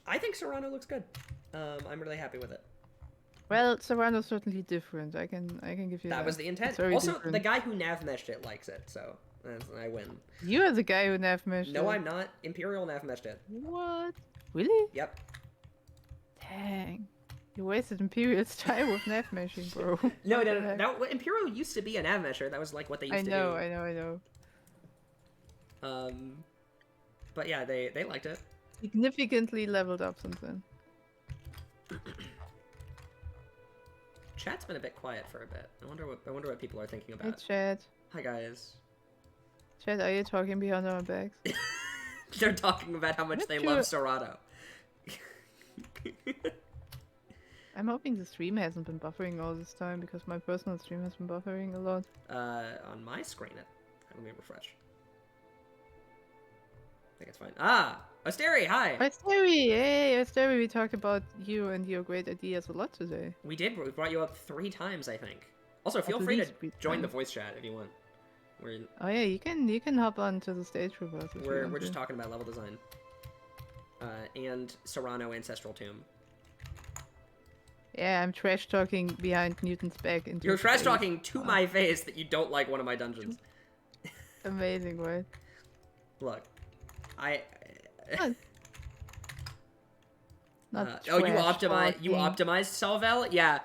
I think Serrano looks good. I'm really happy with it. Well, Serrano's certainly different. I can give you that. That was the intent. It's very Also, different. the guy who nav meshed it likes it, so I win. You are the guy who nav meshed No, it. I'm not. Imperial nav meshed it. What? Really? Yep. Dang. You wasted Imperial's time with nav meshing, bro. No, What no, the no. heck? That Imperial used to be a nav mesher. That was like what they used I to know, do. I know. But yeah, they liked it. Significantly leveled up since then. Chat's been a bit quiet for a bit. I wonder what people are thinking Hey, about. Chad. Hi guys. Chad, are you talking behind our backs? They're talking about how much Not they sure. love Serrano. I'm hoping the stream hasn't been buffering all this time, because my personal stream has been buffering a lot. On my screen, let me refresh. I think it's fine. Ah, Osteri, hi. Osteri! Hey, Osteri, we talked about you and your great ideas a lot today. We did. We brought you up 3 times, I think. Also, feel At free to least 3 join the times. voice chat if you want. We're Oh yeah, you can hop onto the stage with us if you we're want just to. talking about level design. And Serrano Ancestral Tomb. Yeah, I'm trash talking behind Newton's back into You're trash space. talking to my face that you don't like one of my dungeons. Amazing, right? Look, I. Not Oh, you trash you talking. optimized Salvel? Yeah.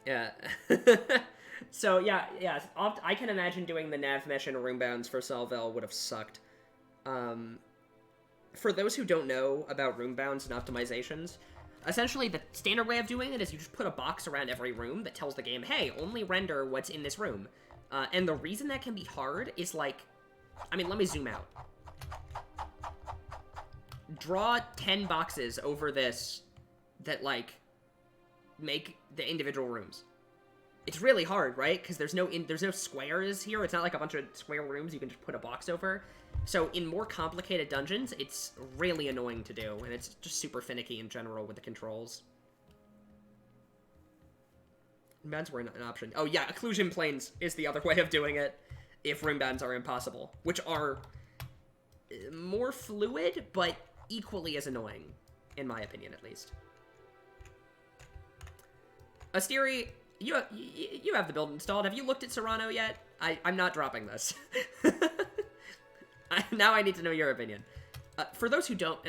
Yeah. So yeah. I can imagine doing the nav mesh and room bounds for Salvel would have sucked. For those who don't know about room bounds and optimizations, essentially the standard way of doing it is you just put a box around every room that tells the game, hey, only render what's in this room. And the reason that can be hard is like, I mean, let me zoom out. Draw 10 boxes over this that, like, make the individual rooms. It's really hard, right? Because there's no squares here. It's not like a bunch of square rooms you can just put a box over. So in more complicated dungeons, it's really annoying to do, and it's just super finicky in general with the controls. Bounds were an option. Oh yeah, occlusion planes is the other way of doing it if room bounds are impossible, which are more fluid, but equally as annoying, in my opinion, at least. Asteri, you have the build installed. Have you looked at Serrano yet? I'm not dropping this. Now I need to know your opinion. For those who don't,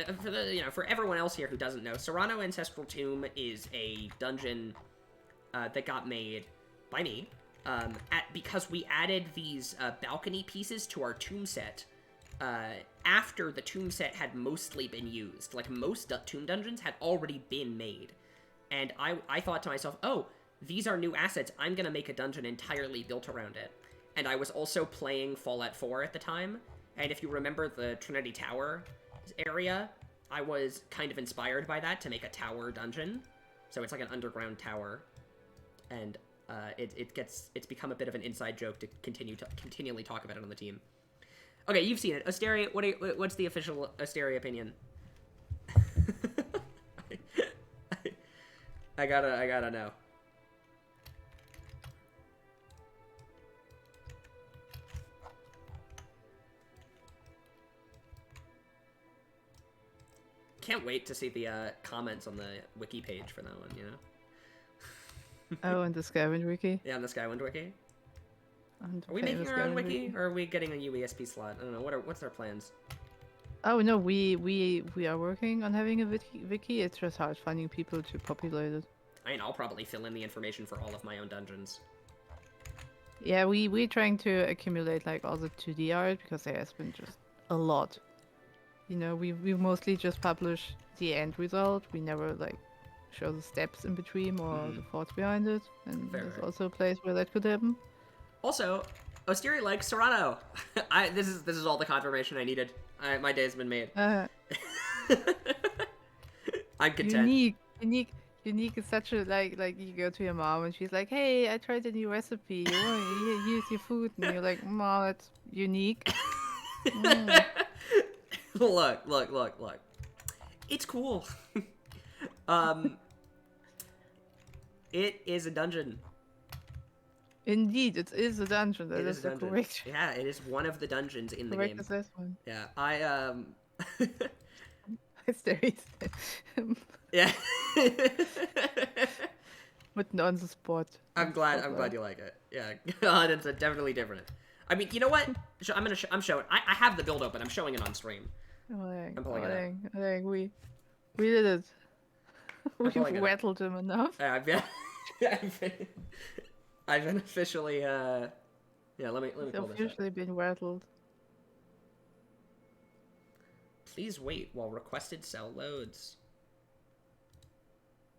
for everyone else here who doesn't know, Serrano Ancestral Tomb is a dungeon that got made by me because we added these balcony pieces to our tomb set after the tomb set had mostly been used. Like, most tomb dungeons had already been made. And I thought to myself, oh, these are new assets. I'm going to make a dungeon entirely built around it. And I was also playing Fallout 4 at the time. And if you remember the Trinity Tower area, I was kind of inspired by that to make a tower dungeon. So it's like an underground tower. And it's become a bit of an inside joke to continually talk about it on the team. Okay, you've seen it. Asteri, what's the official Asteri opinion? I gotta know. Can't wait to see the comments on the wiki page for that one, you know? Oh, and the Skywind wiki? Yeah, on the Skywind wiki. And the Are we famous making our own Skywind wiki, or are we getting a UESP slot? I don't know. What's our plans? Oh no, we are working on having a wiki. It's just hard finding people to populate it. I mean, I'll probably fill in the information for all of my own dungeons. Yeah, we're trying to accumulate like all the 2D art because there has been just a lot. You know, we mostly just publish the end result. We never like show the steps in between or the thoughts behind it. And Fair. there's also a place where that could happen. Also, Osteri likes Serrano. This is all the confirmation I needed. My day's been made. I'm content. Unique is such a like you go to your mom and she's like, hey, I tried a new recipe. You want to use your food? And you're like, Mom, that's unique. Look. It's cool. It is a dungeon. Indeed, it is a dungeon. That It is is a the dungeon. correct, Yeah, it is one of the dungeons in the correct game. assessment. Yeah, There is. yeah. But on the spot. I'm glad you like it. Yeah, it's definitely different. I mean, you know what? I'm showing. I have the build open. I'm showing it on stream. I'm pulling it up. I think we did it. pulling it We've up. rattled him enough. I've been, I've been officially. Yeah, let me He's pull this up. officially been rattled. Please wait while requested cell loads.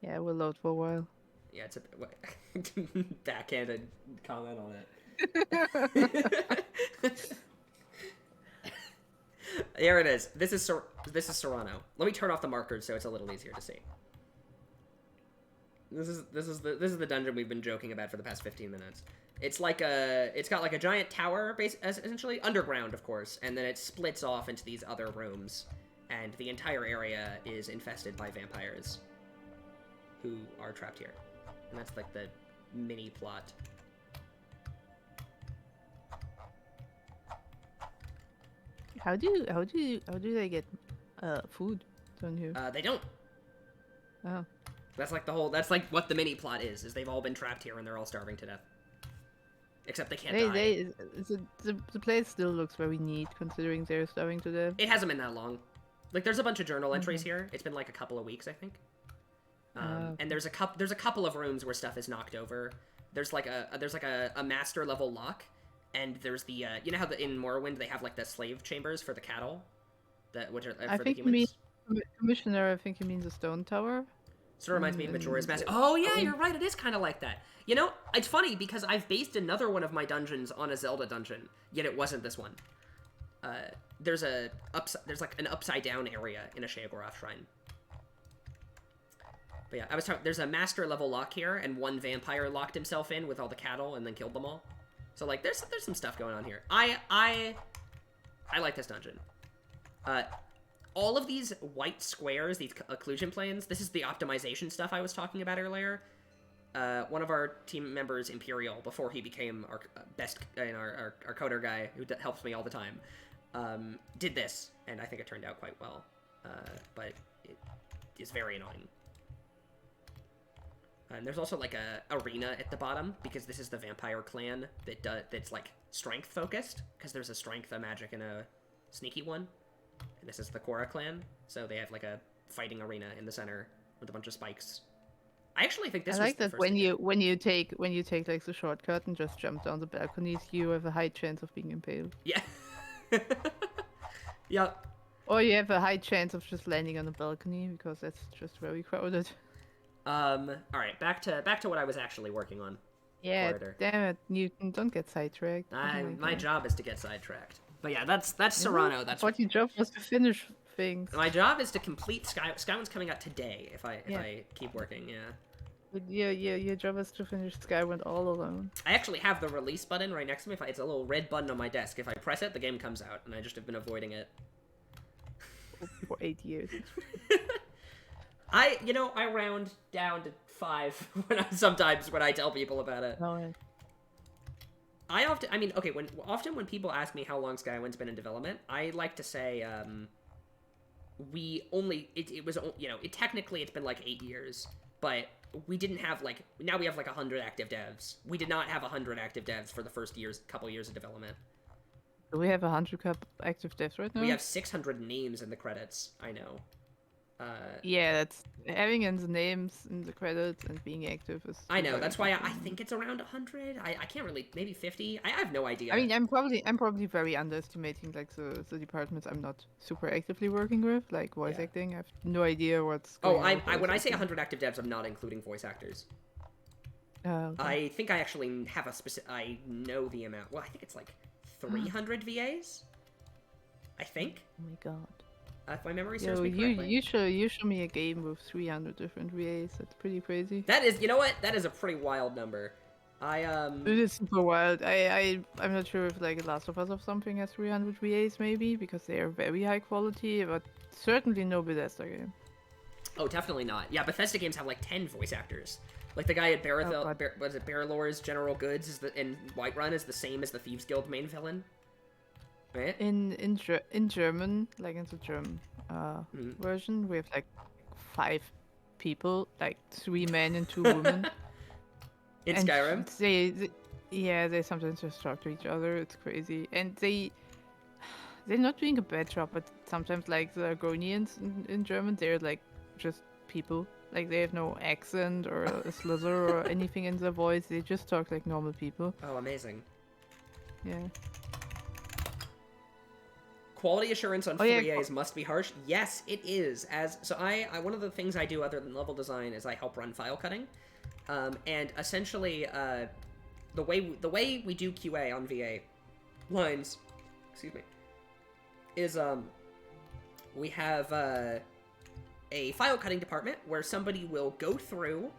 Yeah, we'll load for a while. Yeah, it's a backhanded comment on it. Here it is. This is Serrano. Let me turn off the markers so it's a little easier to see. This is the dungeon we've been joking about for the past 15 minutes. It's got like a giant tower essentially underground, of course, and then it splits off into these other rooms, and the entire area is infested by vampires who are trapped here. And that's like the mini plot. How do they get food down here? They don't. Oh. That's like what the mini plot is they've all been trapped here and they're all starving to death. Except they can't die. The place still looks very neat considering they're starving to death. It hasn't been that long. Like, there's a bunch of journal entries here. It's been like a couple of weeks, I think. Okay. And there's a couple of rooms where stuff is knocked over. There's like a master level lock, and there's the you know how in Morrowind they have like the slave chambers for the cattle, which are for the humans. Commissioner, I think you mean the stone tower. Sort of reminds me of Majora's Mask. Oh yeah, you're right. It is kind of like that. You know, it's funny because I've based another one of my dungeons on a Zelda dungeon, yet it wasn't this one. There's like an upside down area in a Sheogorath shrine. But yeah, I was talking. There's a master level lock here, and one vampire locked himself in with all the cattle and then killed them all. So like, there's some stuff going on here. I like this dungeon. All of these white squares, these occlusion planes, this is the optimization stuff I was talking about earlier. One of our team members, Imperial, before he became our best, our coder guy who helps me all the time, did this, and I think it turned out quite well. But it is very annoying. And there's also like a arena at the bottom because this is the vampire clan that's like strength focused, because there's a strength, a magic, and a sneaky one. And this is the Kora clan, so they have like a fighting arena in the center with a bunch of spikes. I actually think this I was like the that first when you take like the shortcut and just jump down the balconies, you have a high chance of being impaled. Yeah. Yeah. Or you have a high chance of just landing on the balcony because that's just very crowded. All right, back to what I was actually working on. Yeah, Kora-Dur. damn it, Newton, don't get sidetracked. My job is to get sidetracked. But yeah, that's Serrano. That's what your job was to finish things. my job is to complete Skywind's coming out today if I keep working. Yeah. Your job is to finish Skywind all alone. I actually have the release button right next to me. It's a little red button on my desk. If I press it, the game comes out, and I just have been avoiding it. For 8 years. I round down to 5 sometimes when I tell people about it. Oh, yeah. When people ask me how long Skywind's been in development, I like to say technically it's been like 8 years, but we didn't have now we have 100 active devs. We did not have 100 active devs for the first couple years of development. Do we have 100 active devs right now? We have 600 names in the credits. I know. Yeah, that's having in the names in the credits and being active is. I know. That's why I think it's around 100. I can't really. Maybe 50. I have no idea. I mean, I'm probably very underestimating the departments I'm not super actively working with, like voice acting. I have no idea what's. Going on when I say 100 active devs, I'm not including voice actors. Okay. I think I actually have a specific. I know the amount. Well, I think it's like 300 VAs. I think. Oh my god. If my memory serves me correctly. You show me a game with 300 different VAs. That's pretty crazy. That is, you know what? That is a pretty wild number. It is super wild. I'm not sure if like Last of Us or something has 300 VAs maybe because they are very high quality, but certainly no Bethesda game. Oh, definitely not. Yeah, Bethesda games have like 10 voice actors. Like the guy at was it Barrelor's General Goods in Whiterun is the same as the Thieves Guild main villain, right? In German, like in the German version, we have like 5 people, like 3 men and 2 women. In and Skyrim? they sometimes just talk to each other. It's crazy, and they're not doing a bad job, but sometimes like the Argonians in German, they're like just people. Like they have no accent or a slither or anything in their voice. They just talk like normal people. Oh, amazing. Yeah. Quality assurance on 3As must be harsh. Yes, it is. So I one of the things I do other than level design is I help run file cutting, and essentially the way we do QA on VA lines, excuse me, is we have a file cutting department where somebody will go through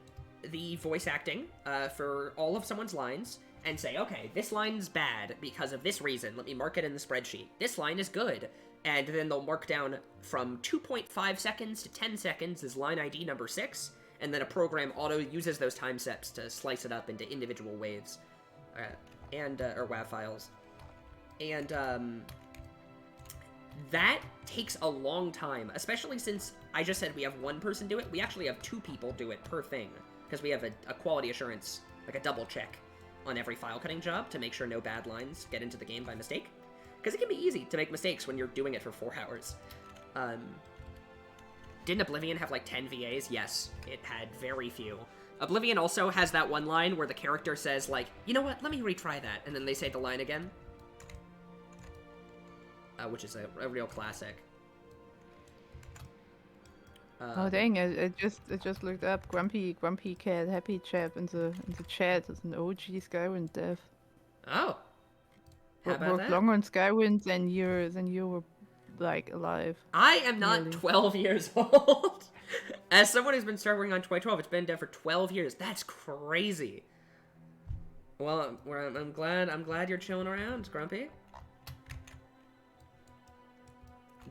the voice acting for all of someone's lines and say, okay, this line's bad because of this reason. Let me mark it in the spreadsheet. This line is good. And then they'll mark down from 2.5 seconds to 10 seconds is line ID number 6, and then a program auto uses those time steps to slice it up into individual waves, or WAV files. And that takes a long time, especially since I just said we have one person do it. We actually have 2 people do it per thing, because we have a quality assurance, like a double check on every file cutting job to make sure no bad lines get into the game by mistake. Because it can be easy to make mistakes when you're doing it for 4 hours. Didn't Oblivion have like 10 VAs? Yes, it had very few. Oblivion also has that one line where the character says like, you know what, let me retry that, and then they say the line again. Which is a real classic. Oh dang! I just looked up Grumpy Cat Happy Chap in the chat. It's an OG Skywind dev. Oh, how about worked that? longer on Skywind than you were like alive. I am not really 12 years old. As someone who's been starting on 2012, it's been dev for 12 years. That's crazy. Well, I'm glad you're chilling around, Grumpy.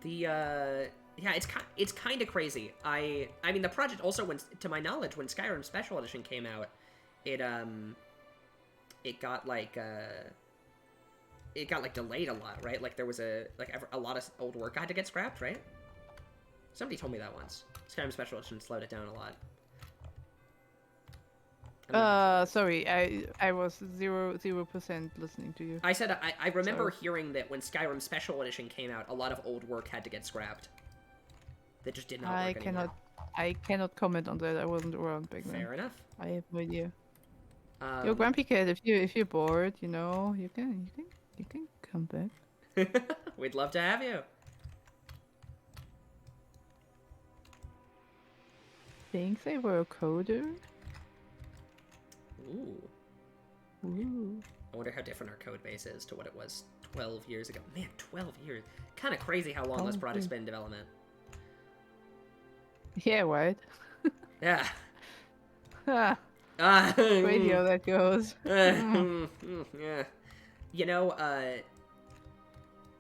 Yeah, it's kind of crazy. I mean, the project also, to my knowledge, when Skyrim Special Edition came out, it got like delayed a lot, right? Like there was a lot of old work had to get scrapped, right? Somebody told me that once. Skyrim Special Edition slowed it down a lot. Sorry, I was 0% listening to you. I said I remember hearing that when Skyrim Special Edition came out, a lot of old work had to get scrapped. That just did not work anymore. I cannot comment on that. I wasn't around back then. Fair enough. I have no idea. Yo, Grumpy Cat, if you're bored, you know, you can come back. We'd love to have you. Think they were a coder? Ooh. I wonder how different our code base is to what it was 12 years ago. Man, 12 years. Kind of crazy how long this project's been in development. Yeah, right. Yeah. Radio that goes. Yeah. You know,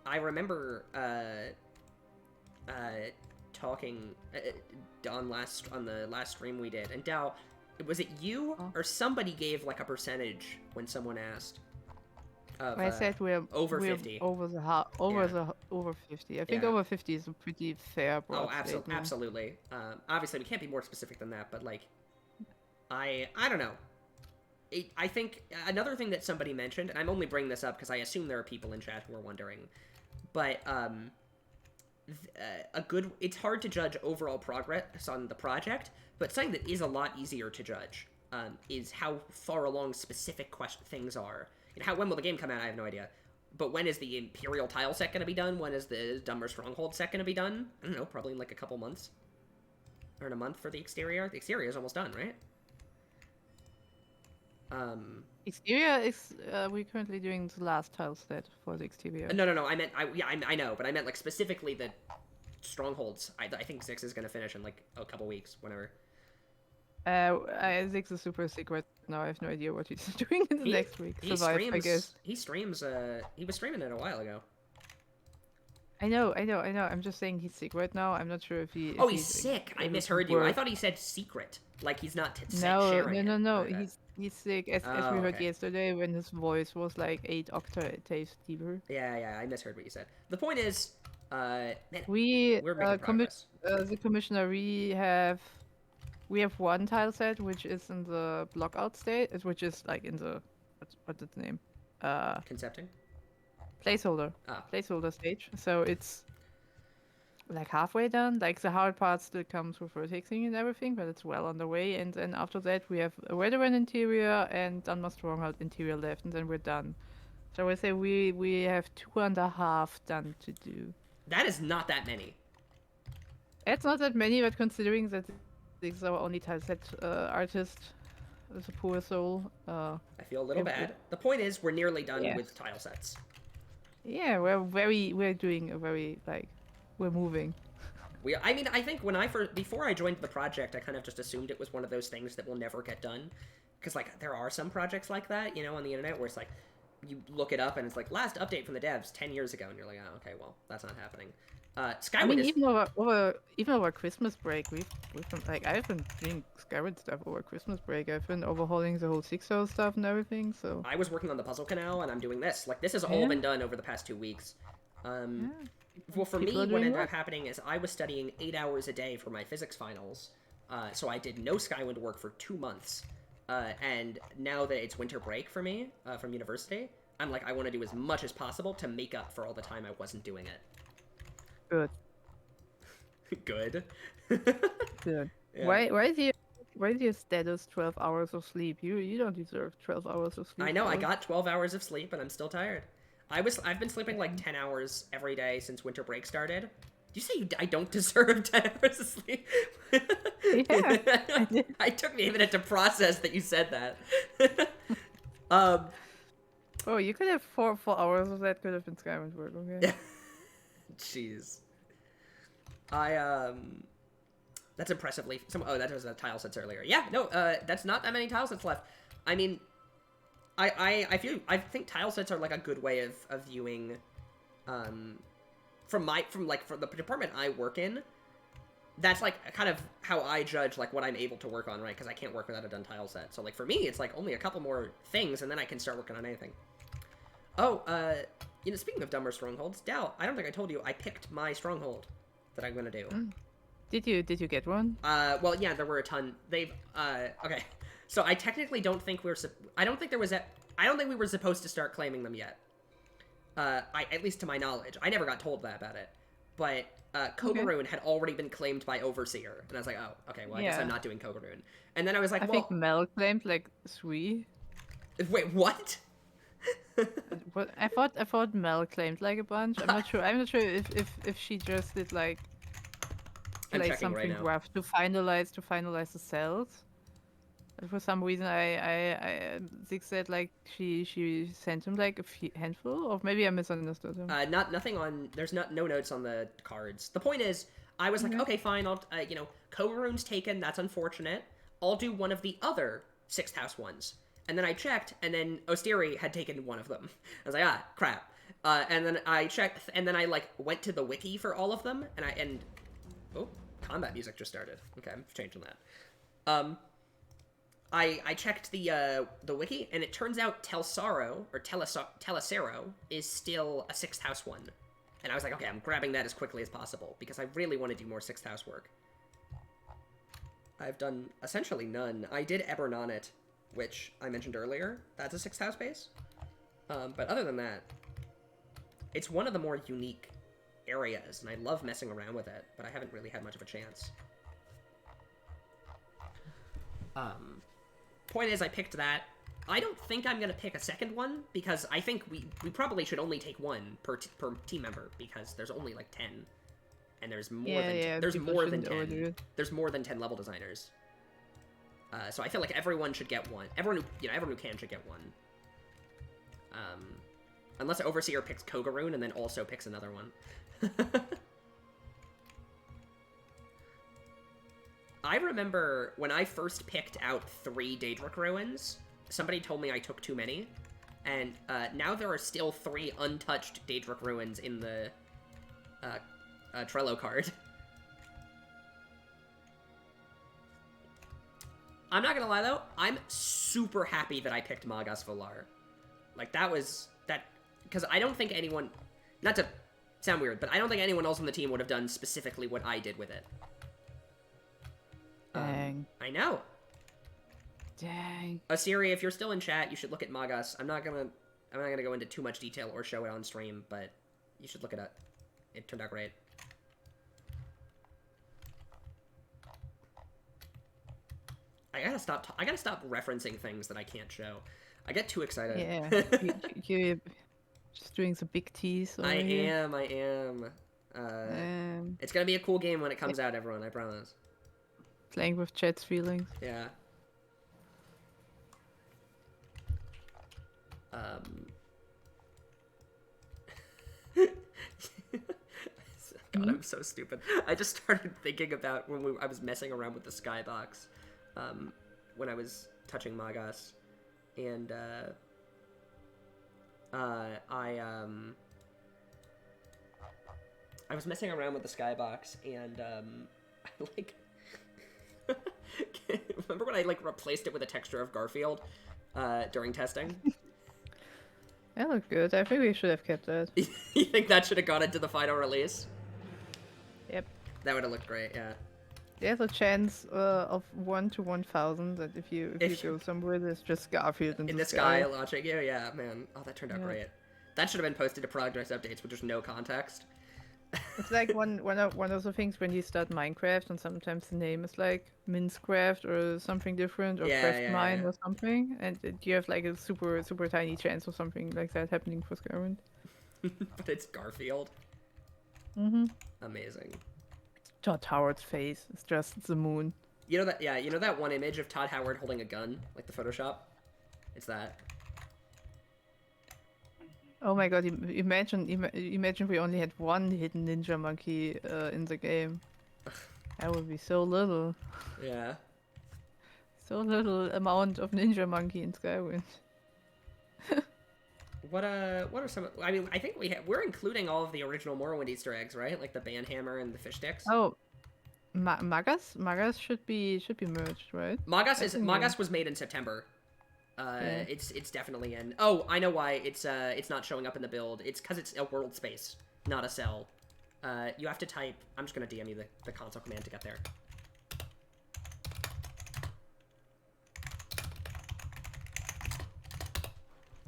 I remember talking on the last stream we did, and Dow, was it you or somebody gave like a percentage when someone asked? I said we're over 50. Over 50. I think over 50 is a pretty fair broad statement. Absolutely. Obviously, we can't be more specific than that, but like, I don't know. I think another thing that somebody mentioned, and I'm only bringing this up because I assume there are people in chat who are wondering, but it's hard to judge overall progress on the project, but something that is a lot easier to judge is how far along specific things are. When will the game come out? I have no idea. But when is the Imperial tile set going to be done? When is the Dumber Stronghold set going to be done? I don't know, probably in like a couple months. Or in a month for the exterior. The exterior is almost done, right? Exterior is we're currently doing the last tile set for the exterior. No. I know, but I meant like specifically the Strongholds. I think 6 is going to finish in like a couple weeks, whenever. Isaac's a super secret now. I have no idea what he's doing in the He next week. he Survive, I guess. streams. He streams. He was streaming it a while ago. I know. I'm just saying he's sick right now. I'm not sure if Oh, he's he's sick. I able to misheard you. I work. thought he said secret, like he's not No, sharing it. no. Okay. He's sick, as Oh, we heard okay. yesterday when his voice was like 8 octaves deeper. Yeah, I misheard what you said. The point is, man, We, we're making progress. the commissioner, we have one tile set which is in the blockout state, which is like in the what's its name? Concepting? Placeholder. Ah. Placeholder stage. So it's like halfway done. Like the hard part still comes with vertexing and everything, but it's well on the way. And then after that we have a Veteran interior and Dunmer Stronghold interior left, and then we're done. So I say we have 2.5 done to do. That is not that many. It's not that many, but considering that he's our only tile set artist, is a poor soul. I feel a little Yeah, bad. The point is, we're nearly done Yeah. with tile sets. Yeah, we're doing a very we're moving. I mean, I think before I joined the project, I kind of just assumed it was one of those things that will never get done. Because, like, there are some projects like that, you know, on the internet where it's like, you look it up and it's like, last update from the devs 10 years ago, and you're like, oh, okay, well, that's not happening. Skywind I mean, is... even over Christmas break, we've been like I've been doing Skyrim stuff over Christmas break. I've been overhauling the whole 6-hour stuff and everything. So I was working on the puzzle canal, and I'm doing this. Like, this has all Yeah. been done over the past 2 weeks. Well, for me, People are what doing ended well. up happening is I was studying 8 hours a day for my physics finals. So I did no Skywind work for 2 months. And now that it's winter break for me from university, I'm like, I want to do as much as possible to make up for all the time I wasn't doing it. good, Good. good. Yeah. Why is your status 12 hours of sleep? You don't deserve 12 hours of sleep. I know, I bro. got 12 hours of sleep, and I'm still tired. I've been sleeping like 10 hours every day since winter break started. Did you say I don't deserve 10 hours of sleep? Yeah, I did. It took me a minute to process that you said that. Oh, you could have 4 hours of that. Could have been Skyrim work. Okay. Jeez. That's impressively... that was a tile sets earlier. Yeah, no, that's not that many tile sets left. I mean, I think tile sets are like a good way of viewing, from the department I work in, that's like kind of how I judge like what I'm able to work on, right? Because I can't work without a done tile set. So like for me, it's like only a couple more things, and then I can start working on anything. Oh, you know, speaking of dumber strongholds, Dal, I don't think I told you I picked my stronghold that I'm gonna do. Did you get one? Well, yeah, there were a ton. Okay. So I technically don't think I don't think we were supposed to start claiming them yet. At least to my knowledge. I never got told that about it. But, Kora-Dur had already been claimed by Overseer. And I was like, oh, okay, well, I guess Yeah. I'm not doing Kora-Dur. And then I was like, I well... think Mel claimed like 3. Wait, what? What I thought Mel claimed like a bunch. I'm not sure. I'm not sure if she just did like I'm checking something right now. rough to finalize the cells. And for some reason, I Zig said like she sent him like a handful, or maybe I misunderstood him. There's no notes on the cards. The point is, I was like, okay, fine, I'll, Kora-Dur's taken, that's unfortunate. I'll do one of the other 6th house ones. And then I checked, and then Osteri had taken one of them. I was like, crap. And then I checked, and then I, like, went to the wiki for all of them, oh, combat music just started. Okay, I'm changing that. I checked the wiki, and it turns out Telsaro, or Telecero, is still a 6th house one. And I was like, okay, I'm grabbing that as quickly as possible, because I really want to do more 6th house work. I've done essentially none. I did Ebernonet, which I mentioned earlier. That's a 6th house base. But other than that, it's one of the more unique areas, and I love messing around with it, but I haven't really had much of a chance. Point is, I picked that. I don't think I'm gonna pick a second one, because I think we probably should only take one per team member, because there's only like 10, and there's more than 10. There's more than 10 level designers. So I feel like everyone should get one. Everyone who can should get one. Unless Overseer picks Kora-Dur and then also picks another one. I remember when I first picked out 3 Daedric ruins, somebody told me I took too many, and now there are still 3 untouched Daedric ruins in the Trello card. I'm not gonna lie though, I'm super happy that I picked Magas Volar. Like, because I don't think anyone, not to sound weird, but I don't think anyone else on the team would have done specifically what I did with it. Dang. I know. Dang. Asiri, if you're still in chat, you should look at Magas. I'm not gonna go into too much detail or show it on stream, but you should look it up. It turned out great. I gotta stop referencing things that I can't show. I get too excited. Yeah. You're just doing some big tease. I am. It's gonna be a cool game when it comes out, everyone. I promise. Playing with chat's feelings. Yeah. God, I'm so stupid. I just started thinking about when I was messing around with the skybox, when I was touching Magas, and I was messing around with the skybox, and I like remember when I like replaced it with a texture of Garfield during testing? That looked good. I think we should have kept that. You think that should have gone into the final release? Yep. That would have looked great, yeah. There's a chance of 1 to 1,000 that if you go somewhere, there's just Garfield in the sky launching you. Yeah, man. Oh, that turned out great. That should have been posted to progress updates with just no context. It's like one of the things when you start Minecraft, and sometimes the name is like Minecraft or something different, or Craft Mine or something, and you have like a super tiny chance of something like that happening for Skyrim. But it's Garfield. Mm-hmm. Amazing. Todd Howard's face is just the moon. You know that? Yeah, you know that one image of Todd Howard holding a gun, like the Photoshop? It's that. Oh my god, imagine we only had one hidden ninja monkey in the game. That would be so little. Yeah. So little amount of ninja monkey in Skywind. What are some? I mean, I think we're including all of the original Morrowind Easter eggs, right? Like the band hammer and the fish sticks. Oh, Magas should be merged, right? Magas was made in September. It's definitely in. Oh, I know why it's not showing up in the build. It's because it's a world space, not a cell. You have to type. I'm just gonna DM you the console command to get there.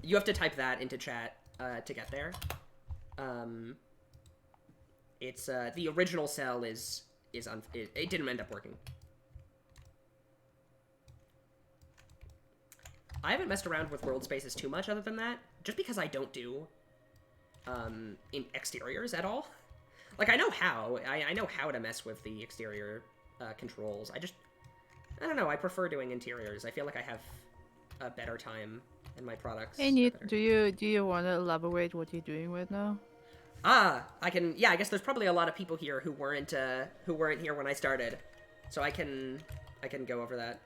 You have to type that into chat to get there. It's the original cell it didn't end up working. I haven't messed around with world spaces too much other than that, just because I don't do in exteriors at all. Like, I know how. I know how to mess with the exterior controls. I don't know, I prefer doing interiors. I feel like I have a better time in my products. Hey, do you want to elaborate what you're doing right now? I can. Yeah, I guess there's probably a lot of people here who weren't here when I started, so I can go over that.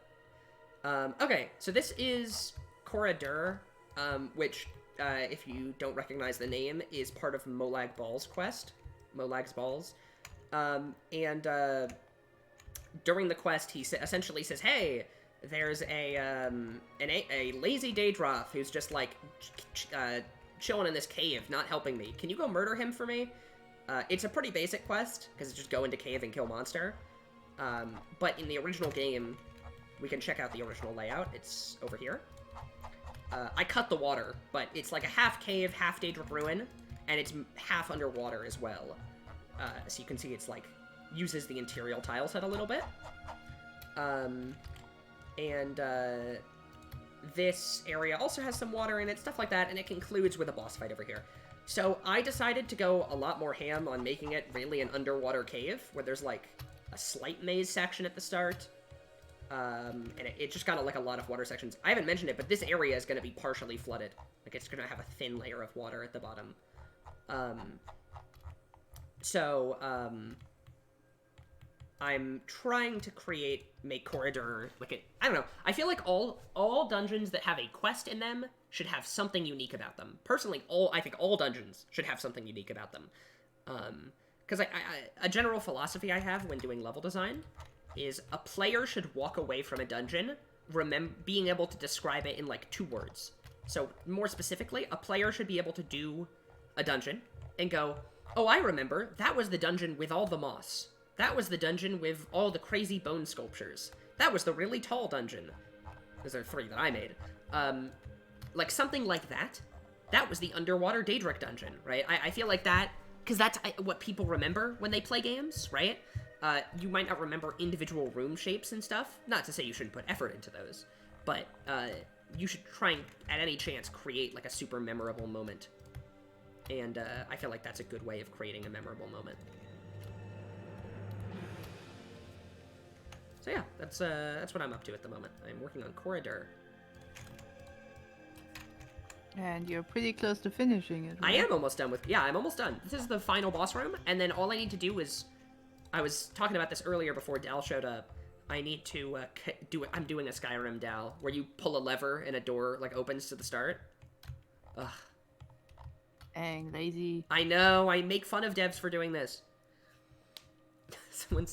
Okay, so this is Kora-Dur, which, if you don't recognize the name, is part of Molag Bal's quest. Molag's Balls. During the quest, he essentially says, hey, there's a lazy Daedroth who's just, like, chilling in this cave, not helping me. Can you go murder him for me? It's a pretty basic quest, because it's just go into cave and kill monster. But in the original game, we can check out the original layout. It's over here. I cut the water, but it's like a half cave, half Daedric ruin, and it's half underwater as well. So you can see it's like, uses the interior tile set a little bit. This area also has some water in it, stuff like that, and it concludes with a boss fight over here. So I decided to go a lot more ham on making it really an underwater cave, where there's like a slight maze section at the start. And it just got like a lot of water sections. I haven't mentioned it, but this area is going to be partially flooded. Like, it's going to have a thin layer of water at the bottom. I'm trying to make Kora-Dur I don't know. I feel like all dungeons that have a quest in them should have something unique about them. Personally, I think all dungeons should have something unique about them. Because a general philosophy I have when doing level design is a player should walk away from a dungeon being able to describe it in like 2 words. So more specifically, a player should be able to do a dungeon and go, oh, I remember, that was the dungeon with all the moss. That was the dungeon with all the crazy bone sculptures. That was the really tall dungeon. Those are 3 that I made. Like something like that. That was the underwater Daedric dungeon, right? I feel like that, because that's what people remember when they play games, right? You might not remember individual room shapes and stuff. Not to say you shouldn't put effort into those, but you should try and, at any chance, create like a super memorable moment. And I feel like that's a good way of creating a memorable moment. So yeah, that's what I'm up to at the moment. I'm working on Kora-Dur. And you're pretty close to finishing it, right? I am almost done with... Yeah, I'm almost done. This is the final boss room, and then all I need to do is... I was talking about this earlier before Dal showed up. I need to I'm doing a Skyrim Dal, where you pull a lever and a door, like, opens to the start. Ugh. Dang, lazy. I know, I make fun of devs for doing this. Someone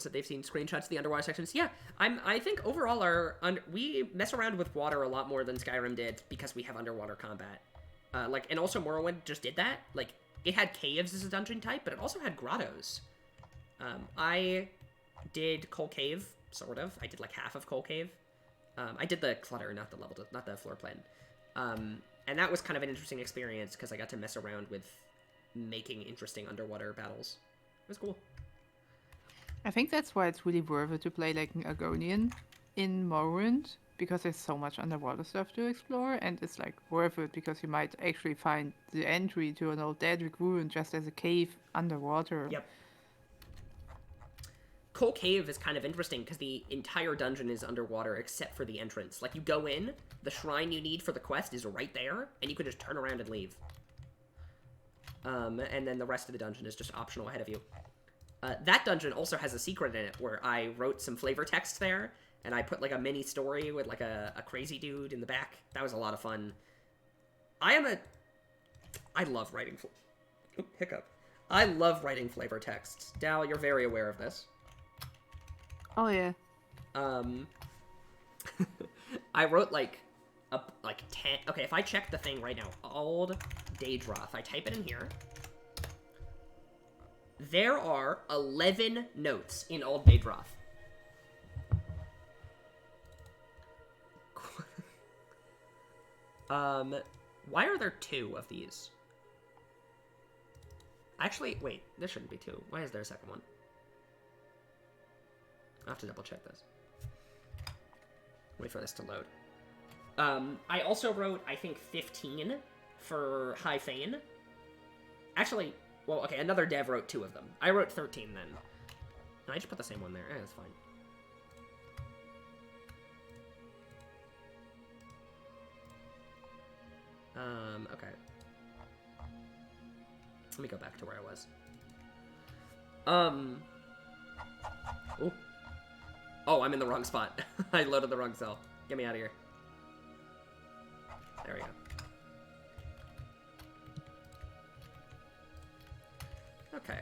said they've seen screenshots of the underwater sections. Yeah, I think overall we mess around with water a lot more than Skyrim did because we have underwater combat. And also Morrowind just did that. Like, it had caves as a dungeon type, but it also had grottos. I did Coal Cave, sort of. I did like half of Coal Cave. I did the clutter, not the floor plan. And that was kind of an interesting experience because I got to mess around with making interesting underwater battles. It was cool. I think that's why it's really worth it to play like an Argonian in Morrowind, because there's so much underwater stuff to explore, and it's like worth it because you might actually find the entry to an old Daedric ruin just as a cave underwater. Yep. Coal Cave is kind of interesting because the entire dungeon is underwater except for the entrance. Like, you go in, the shrine you need for the quest is right there, and you can just turn around and leave. And then the rest of the dungeon is just optional ahead of you. That dungeon also has a secret in it where I wrote some flavor text there, and I put like a mini story with like a crazy dude in the back. That was a lot of fun. I love writing hiccup. I love writing flavor texts. Dal, you're very aware of this. Oh yeah. I wrote like 10. Okay, if I check the thing right now, old Daedra, if I type it in here, there are 11 notes in Old Daedroth. Why are there 2 of these? Actually, wait, there shouldn't be 2. Why is there a second one? I'll have to double check this. Wait for this to load. I also wrote, I think, 15 for High Fane. Actually... Well, okay, another dev wrote 2 of them. I wrote 13 then. No, I just put the same one there. That's fine. Okay. Let me go back to where I was. Oh, I'm in the wrong spot. I loaded the wrong cell. Get me out of here. There we go. Okay.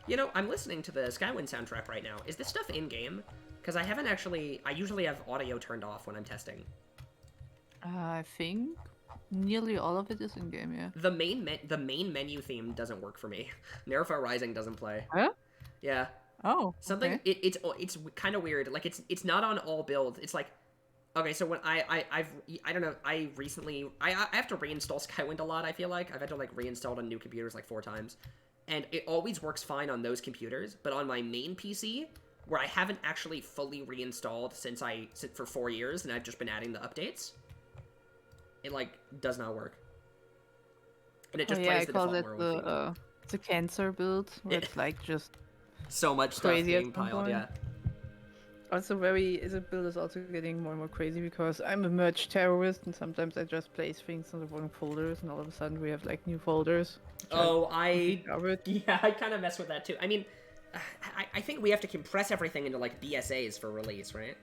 You know, I'm listening to the Skywind soundtrack right now. Is this stuff in-game? Because I haven't actually... I usually have audio turned off when I'm testing. I think nearly all of it is in-game, yeah. The main menu theme doesn't work for me. Neverfar Rising doesn't play. Huh? Yeah. Oh, Something... okay. It's kind of weird. Like, it's not on all builds. It's like... Okay, so when I don't know, I recently... I have to reinstall Skywind a lot, I feel like. I've had to, like, reinstall it on new computers, like, 4 times. And it always works fine on those computers, but on my main PC, where I haven't actually fully reinstalled since for 4 years, and I've just been adding the updates, it, like, does not work. And it just plays the default Morrowind theme. The cancer build, where it's, like, just... So much stuff crazy being piled, yeah. also the build is also getting more and more crazy because I'm a merge terrorist and sometimes I just place things in the wrong folders and all of a sudden we have like new folders. Oh, yeah, I kind of mess with that too. I mean, I think we have to compress everything into like BSAs for release, right?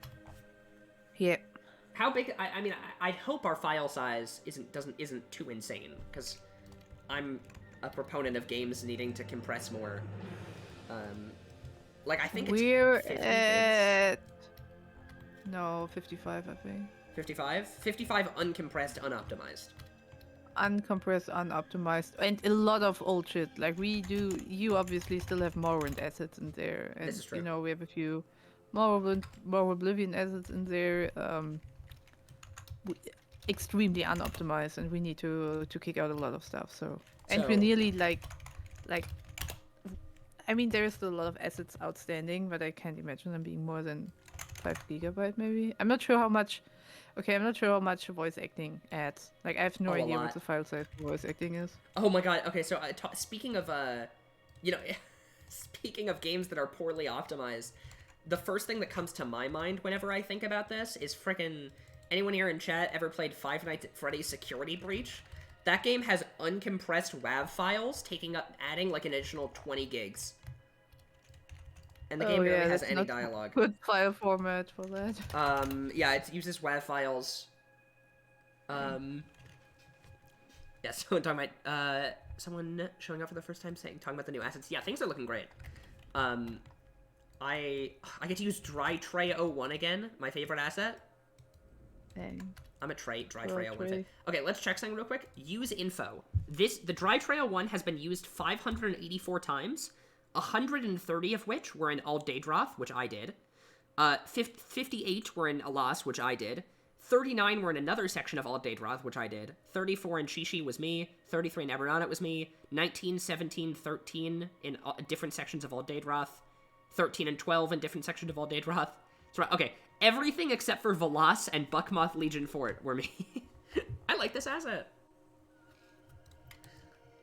Yeah. How big? I mean, I hope our file size isn't too insane because I'm a proponent of games needing to compress more. Like I think it's We're 50 at no 55, I think. 55? 55 uncompressed, unoptimized. Uncompressed, unoptimized, and a lot of old shit. Like you obviously still have Morrowind assets in there, and This is true. you know we have a few more Oblivion assets in there. Extremely unoptimized, and we need to kick out a lot of stuff. So we're nearly like, I mean there is still a lot of assets outstanding, but I can't imagine them being more than 5 GB maybe. I'm not sure how much. Okay, I'm not sure how much voice acting adds. Like, I have no idea what the file size for voice acting is. Oh my god, okay, so speaking of, you know, speaking of games that are poorly optimized, the first thing that comes to my mind whenever I think about this is frickin' anyone here in chat ever played Five Nights at Freddy's Security Breach? That game has uncompressed WAV files adding like an additional 20 gigs. And the game barely has any dialogue. Good file format for that. Yeah, it uses WAV files. Yeah, someone talking about, someone showing up for the first time talking about the new assets. Yeah, things are looking great. I get to use Dry Tray 01 again, my favorite asset. Dang. I'm a Dry Tray 01. Okay, let's check something real quick. Use info. The Dry Tray 01 has been used 584 times. 130 of which were in All Daedroth, which I did. 58 were in Alas, which I did. 39 were in another section of All Daedroth, which I did. 34 in Shishi was me. 33 in Eberron, it was me. 19, 17, 13 in different sections of All Daedroth. 13 and 12 in different sections of All Daedroth. So, okay, everything except for Velas and Buckmoth Legion Fort were me. I like this asset.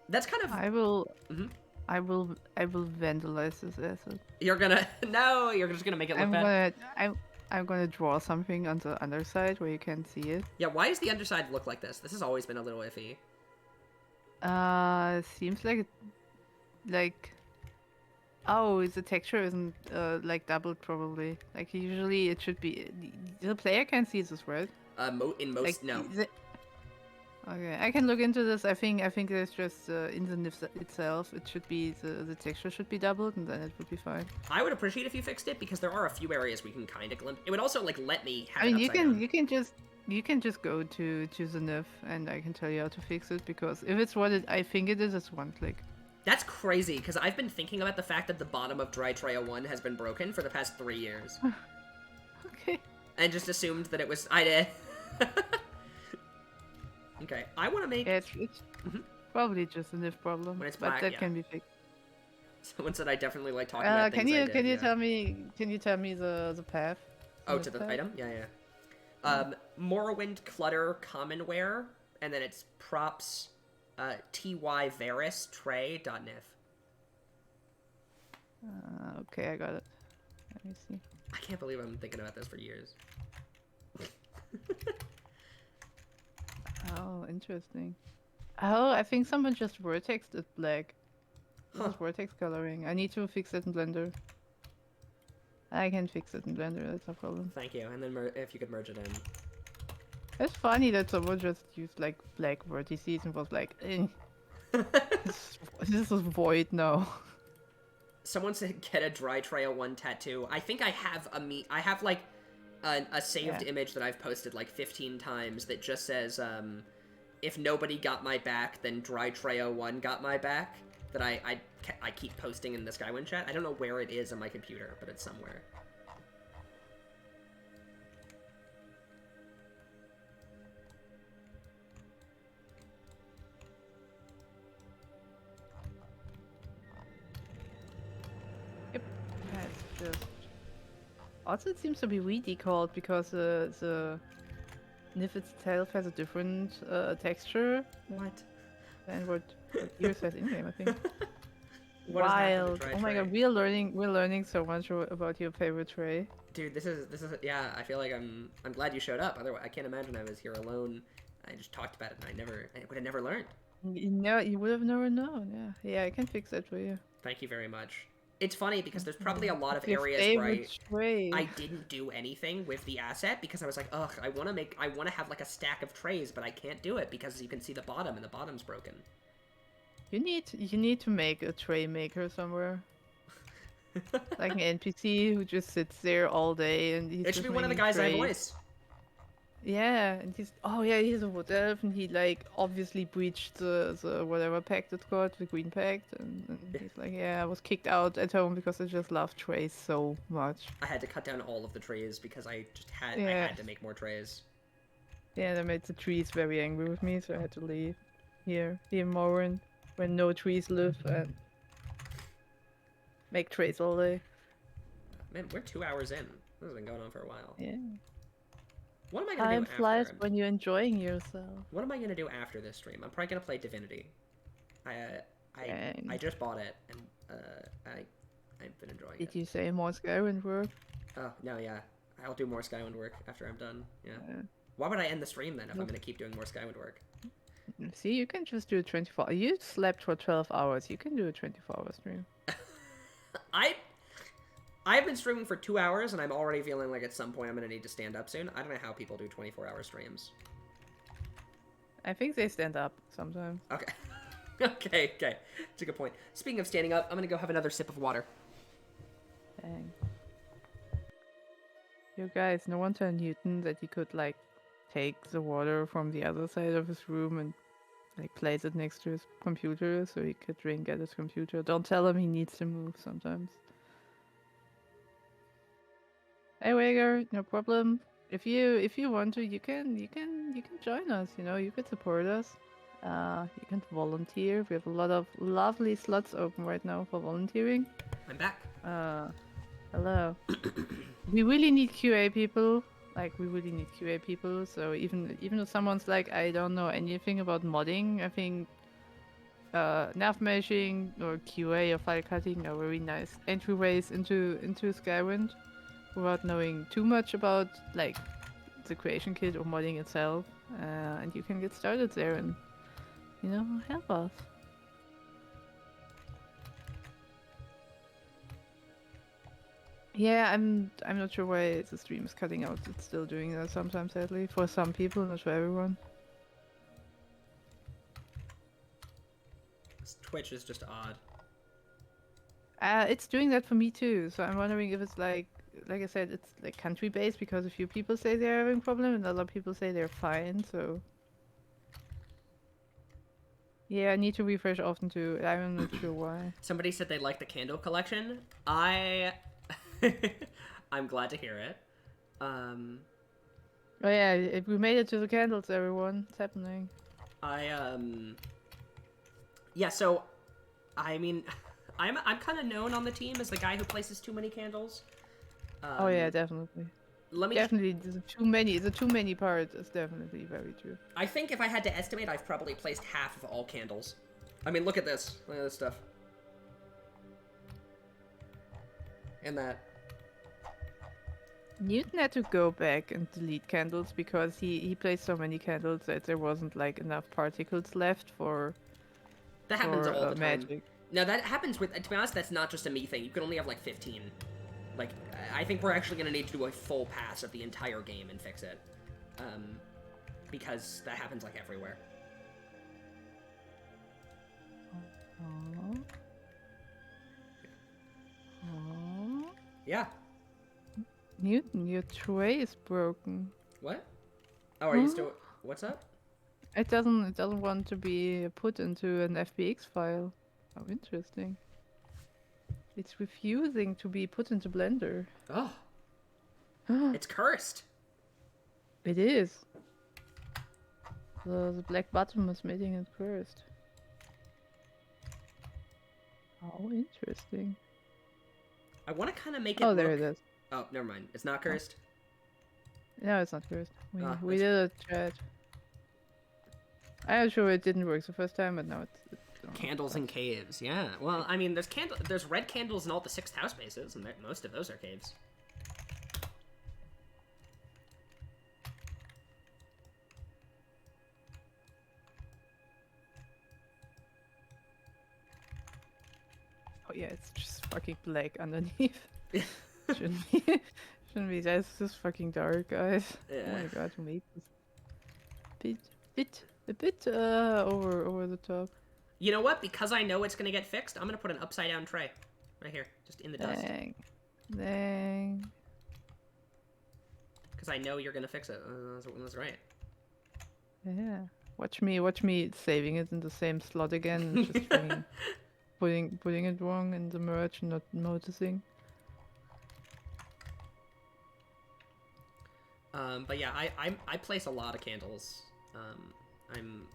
That's kind of... I will vandalize this asset. You're gonna... No, you're just gonna make it look bad. I'm gonna draw something on the underside where you can't see it. Yeah, why does the underside look like this? This has always been a little iffy. Seems like... Oh, the texture isn't, like, doubled, probably. Like, usually it should be... The player can see this, right? In most, no. Okay, I can look into this. I think there's just in the NIF itself, it should be the texture should be doubled, and then it would be fine. I would appreciate if you fixed it because there are a few areas we can kind of glimpse. It would also like let me have. I mean, you can just go to the NIF, and I can tell you how to fix it because if it's what I think it is, it's one click. That's crazy because I've been thinking about the fact that the bottom of Dry Tray 01 has been broken for the past 3 years. Okay. And just assumed that it was I did. Okay, I want to make... Yeah, it's probably just a NIF problem, when it's black, but that can be fixed. Someone said I definitely like talking about things Can you tell me the path? Oh, to the path? Item? Yeah. Morrowind Clutter Commonware, and then it's props ty varus tray.nif. Okay, I got it. Let me see. I can't believe I'm thinking about this for years. Oh, interesting. Oh, I think someone just vertexed it black. This is vertex coloring. I need to fix it in Blender. I can fix it in Blender, that's no problem. Thank you, and then if you could merge it in. It's funny that someone just used like black vertices and was like, this is void now. Someone said get a Dry Trail 1 tattoo. I think I have I have like a saved image that I've posted like 15 times that just says, if nobody got my back, then Dry Trail 1 got my back. That I keep posting in the Skywind chat. I don't know where it is on my computer, but it's somewhere. Yep, that's just... Also, it seems to be re-decalled because the NIF itself has a different texture. What? And what yours has in-game, I think. What Wild! Oh my god, we're learning so much about your favorite tray. Dude, this is yeah. I feel like I'm glad you showed up. Otherwise, I can't imagine I was here alone. I just talked about it, and I would have never learned. You would have never known. Yeah, I can fix that for you. Thank you very much. It's funny because there's probably a lot of It's your areas where favorite tray. I didn't do anything with the asset because I was like, ugh, I want to have like a stack of trays, but I can't do it because you can see the bottom and the bottom's broken. You need to make a tray maker somewhere. Like an NPC who just sits there all day and he's It should just be one of the making guys I trays. voice. Yeah, and he's a wood elf, and he like obviously breached the whatever pact it's called, the Green Pact, and he's like, yeah, I was kicked out at home because I just love trays so much. I had to cut down all of the trays because I Yeah. had to make more trays. Yeah, that made the trees very angry with me, so I had to leave here in Morrowind, where no trees live, and make trays all day. Man, we're 2 hours in. This has been going on for a while. Yeah. What am I gonna Time do flies after? when you're enjoying yourself. What am I gonna do after this stream? I'm probably gonna play Divinity. I just bought it and I've been enjoying Did it. you say more Skywind work? Oh no, yeah. I'll do more Skywind work after I'm done. Yeah. Yeah. Why would I end the stream then if I'm gonna keep doing more Skywind work? See, you can just do a 24. You slept for 12 hours. You can do a 24-hour stream. I've been streaming for 2 hours and I'm already feeling like at some point I'm gonna need to stand up soon. I don't know how people do 24-hour streams. I think they stand up sometimes. Okay. okay. It's a good point. Speaking of standing up, I'm gonna go have another sip of water. Dang. You guys, no one told Newton that he could like take the water from the other side of his room and like place it next to his computer so he could drink at his computer. Don't tell him he needs to move sometimes. Hey Wager, no problem. If you want to, you can join us. You know, you could support us. You can volunteer. We have a lot of lovely slots open right now for volunteering. I'm back. Hello. We really need QA people. Like, we really need QA people. So even if someone's like, I don't know anything about modding, I think nav meshing or QA or file cutting are very nice entryways into Skywind, without knowing too much about like the creation kit or modding itself. And you can get started there and, you know, help us. Yeah, I'm not sure why the stream is cutting out. It's still doing that sometimes, sadly. For some people, not for everyone. Twitch is just odd. It's doing that for me too. So I'm wondering if it's like I said, it's like country based because a few people say they're having problem and other people say they're fine. So yeah, I need to refresh often too. I'm not sure why. Somebody said they liked the candle collection. I'm glad to hear it. Oh yeah, we made it to the candles, everyone. It's happening. Yeah, so, I mean, I'm kind of known on the team as the guy who places too many candles. Oh yeah, definitely. Let me Definitely, the too many part is definitely very true. I think if I had to estimate, I've probably placed half of all candles. I mean, look at this. Look at this stuff. And that. Newton had to go back and delete candles because he placed so many candles that there wasn't like enough particles left for That happens all the time. magic. Now that happens with, to be honest, that's not just a me thing. You can only have like 15. Like, I think we're actually gonna need to do a full pass of the entire game and fix it. Because that happens like everywhere. Aww. Aww. Yeah. Newton, your tray is broken. What? Oh, are you still, what's up? It doesn't want to be put into an FBX file. How interesting. It's refusing to be put into Blender. Oh. It's cursed. It is. The black button is making it cursed. How interesting. I want to kind of make it Oh, there look... it is. Oh, never mind. It's not cursed? No, it's not cursed. We Ah, did a chat. I'm sure it didn't work the first time, but now it's Candles in caves, yeah. Well, I mean, there's red candles in all the 6th house bases, and most of those are caves. Oh yeah, it's just fucking black underneath. Shouldn't be. Shouldn't be. That's just fucking dark, guys. Oh Yeah. my god, who made this? A bit over the top. You know what? Because I know it's gonna get fixed, I'm gonna put an upside down tray. Right here. Just in the dust. Dang. Because I know you're gonna fix it. That's right. Yeah. Watch me saving it in the same slot again and just fucking putting it wrong in the merge and not noticing. But yeah, I place a lot of candles. I'm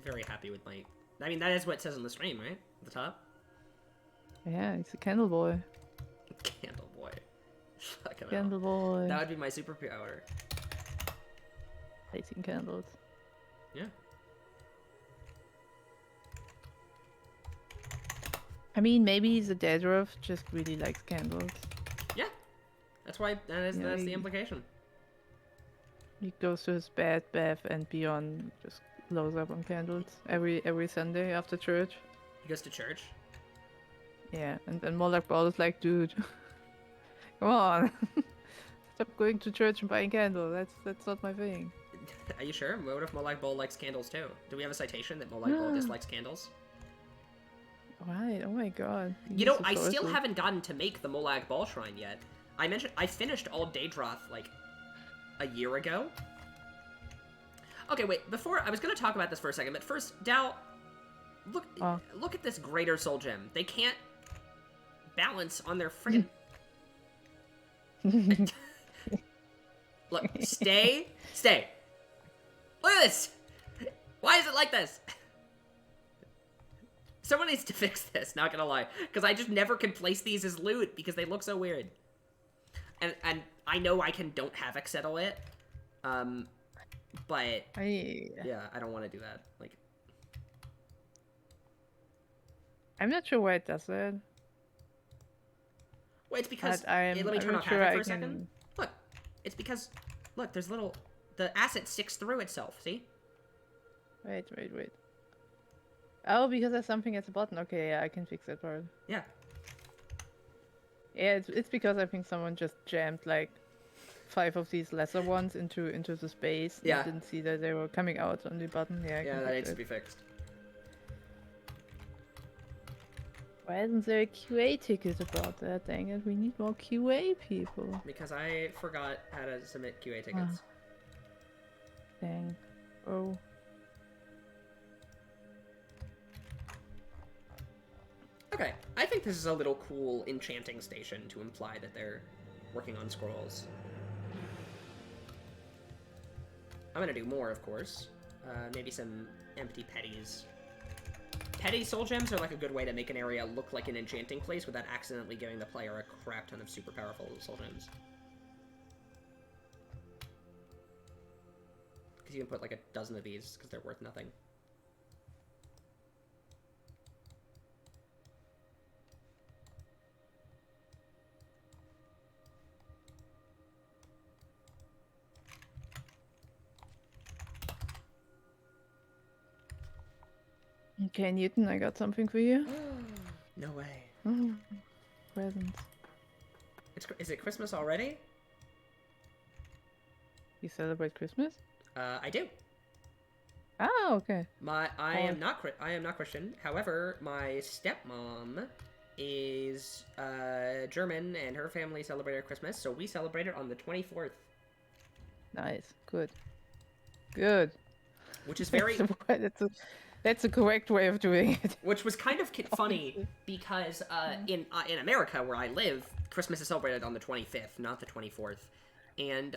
very happy with my... I mean, that is what it says on the stream, right? At the top? Yeah, he's a candle boy. Candle boy. Fucking hell. Candle boy. That would be my superpower. Lighting candles. Yeah. I mean, maybe the Daedroth just really likes candles. Yeah. That's why, that's the implication. He goes to his bath and beyond, just blows up on candles every Sunday after church. He goes to church. Yeah, and then Molag Bal is like, dude, come on, stop going to church and buying candles. That's not my thing. Are you sure? What if Molag Bal likes candles too? Do we have a citation that Molag Bal dislikes candles? Right. Oh my god. You know, I still haven't gotten to make the Molag Bal shrine yet. I finished all Daedroth like a year ago. Okay, wait. Before I was gonna talk about this for a second, but first, Dal, look at this Greater Soul Gem. They can't balance on their friggin'. Look, stay. Look at this. Why is it like this? Someone needs to fix this, not gonna lie. Because I just never can place these as loot because they look so weird. And I know I don't havoc settle it. But yeah, I don't want to do that. Like, I'm not sure why it does that. Well, it's because let me turn off havoc for a second. Look, it's because there's the asset sticks through itself. See? Wait. Oh, because there's something at the bottom. Okay, yeah, I can fix that part. Yeah. Yeah, it's because I think someone just jammed like 5 of these lesser ones into the space. Yeah. I didn't see that they were coming out on the button. Yeah. That needs to be fixed. Why isn't there a QA ticket about that? Dang it, we need more QA people. Because I forgot how to submit QA tickets. Dang. Oh. Okay, I think this is a little cool enchanting station to imply that they're working on scrolls. I'm gonna do more, of course. Maybe some empty petties. Petty soul gems are like a good way to make an area look like an enchanting place without accidentally giving the player a crap ton of super powerful soul gems. Because you can put like a dozen of these because they're worth nothing. Okay, Newton, I got something for you. No way. Present. Is it Christmas already? You celebrate Christmas? I do. Oh, okay. I am not Christian. However, my stepmom is German, and her family celebrated Christmas, so we celebrated on the 24th. Nice. Good. Good. Which is very... That's a correct way of doing it. Which was kind of funny, because in America, where I live, Christmas is celebrated on the 25th, not the 24th. And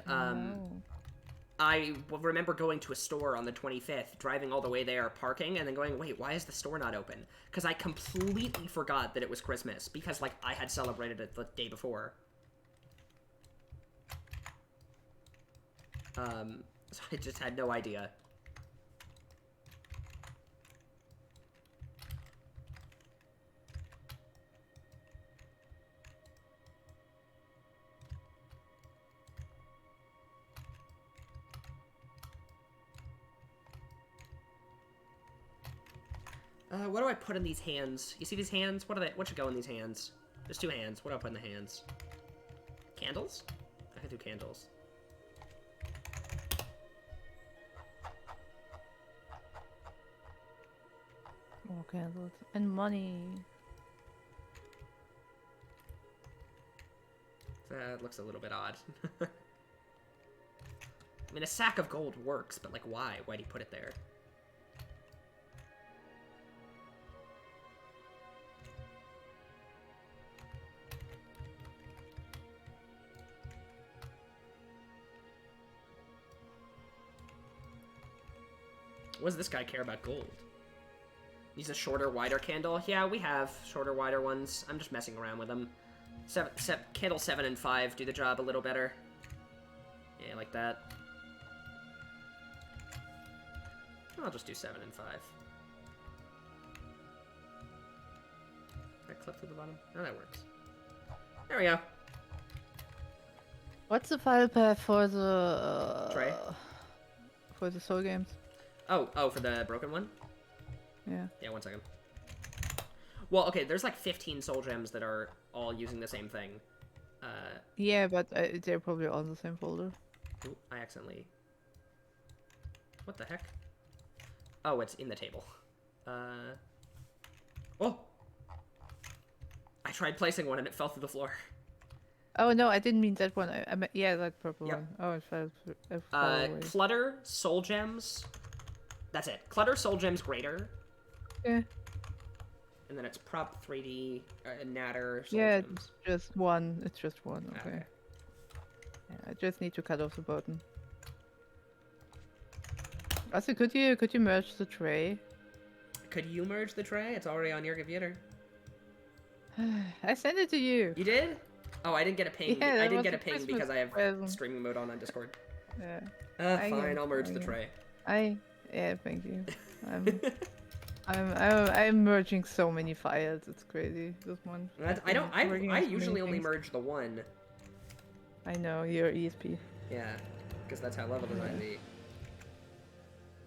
I remember going to a store on the 25th, driving all the way there, parking, and then going, wait, why is the store not open? Because I completely forgot that it was Christmas, because, like, I had celebrated it the day before. So I just had no idea. What do I put in these hands? You see these hands? What are they? What should go in these hands? There's 2 hands. What do I put in the hands? Candles? I could do candles. More candles. And money. That looks a little bit odd. I mean, a sack of gold works, but like, why? Why'd he put it there? What does this guy care about gold? Use a shorter, wider candle? Yeah, we have shorter, wider ones. I'm just messing around with them. Candle 7 and 5 do the job a little better. Yeah, like that. I'll just do 7 and 5. Can I clip through the bottom? Oh, that works. There we go. What's the file path for the Tray? For the soul games? Oh, for the broken one? Yeah. Yeah, 1 second. Well, okay, there's like 15 soul gems that are all using the same thing. Yeah, but they're probably all in the same folder. Ooh, I accidentally... What the heck? Oh, it's in the table. Oh! I tried placing one and it fell through the floor. Oh no, I didn't mean that one. I meant, yeah, that purple Yep. one. Oh, it fell away. Clutter, soul gems. That's it. Clutter, soul gems, greater. Yeah. And then it's prop 3D, natter, soul Yeah, gems. it's just one. It's just one. Okay. Okay. Yeah, I just need to cut off the button. Also, could you merge the tray? Could you merge the tray? It's already on your computer. I sent it to you. You did? Oh, I didn't get a ping. Yeah, I that didn't was get a a ping Christmas because I have present. streaming mode on Discord. Yeah. I Fine, get- I'll merge I the get- tray. Yeah, thank you. I'm merging so many files. It's crazy. This one. I usually only merge the one. I know you're ESP. Yeah, because that's how level design be.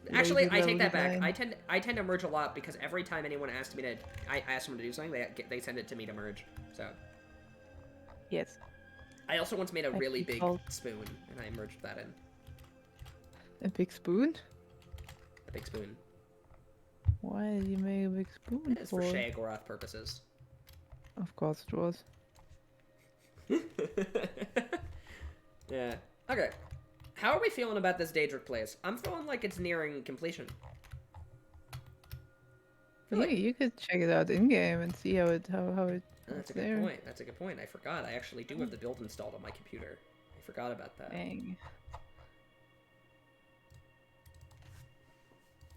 Lazy Actually, I level take that back. design. I tend to merge a lot because every time anyone asks me to, I ask them to do something, they send it to me to merge. So Yes. I also once made a I really big default. spoon, and I merged that in A big spoon? a big spoon. Why did you make a big spoon It's for Shagoroth purposes. Of course it was. Yeah. Okay. How are we feeling about this Daedric place? I'm feeling like it's nearing completion. You could check it out in game and see how it That's a there. good point. That's a good point. I forgot. I actually do have the build installed on my computer. I forgot about that. Dang.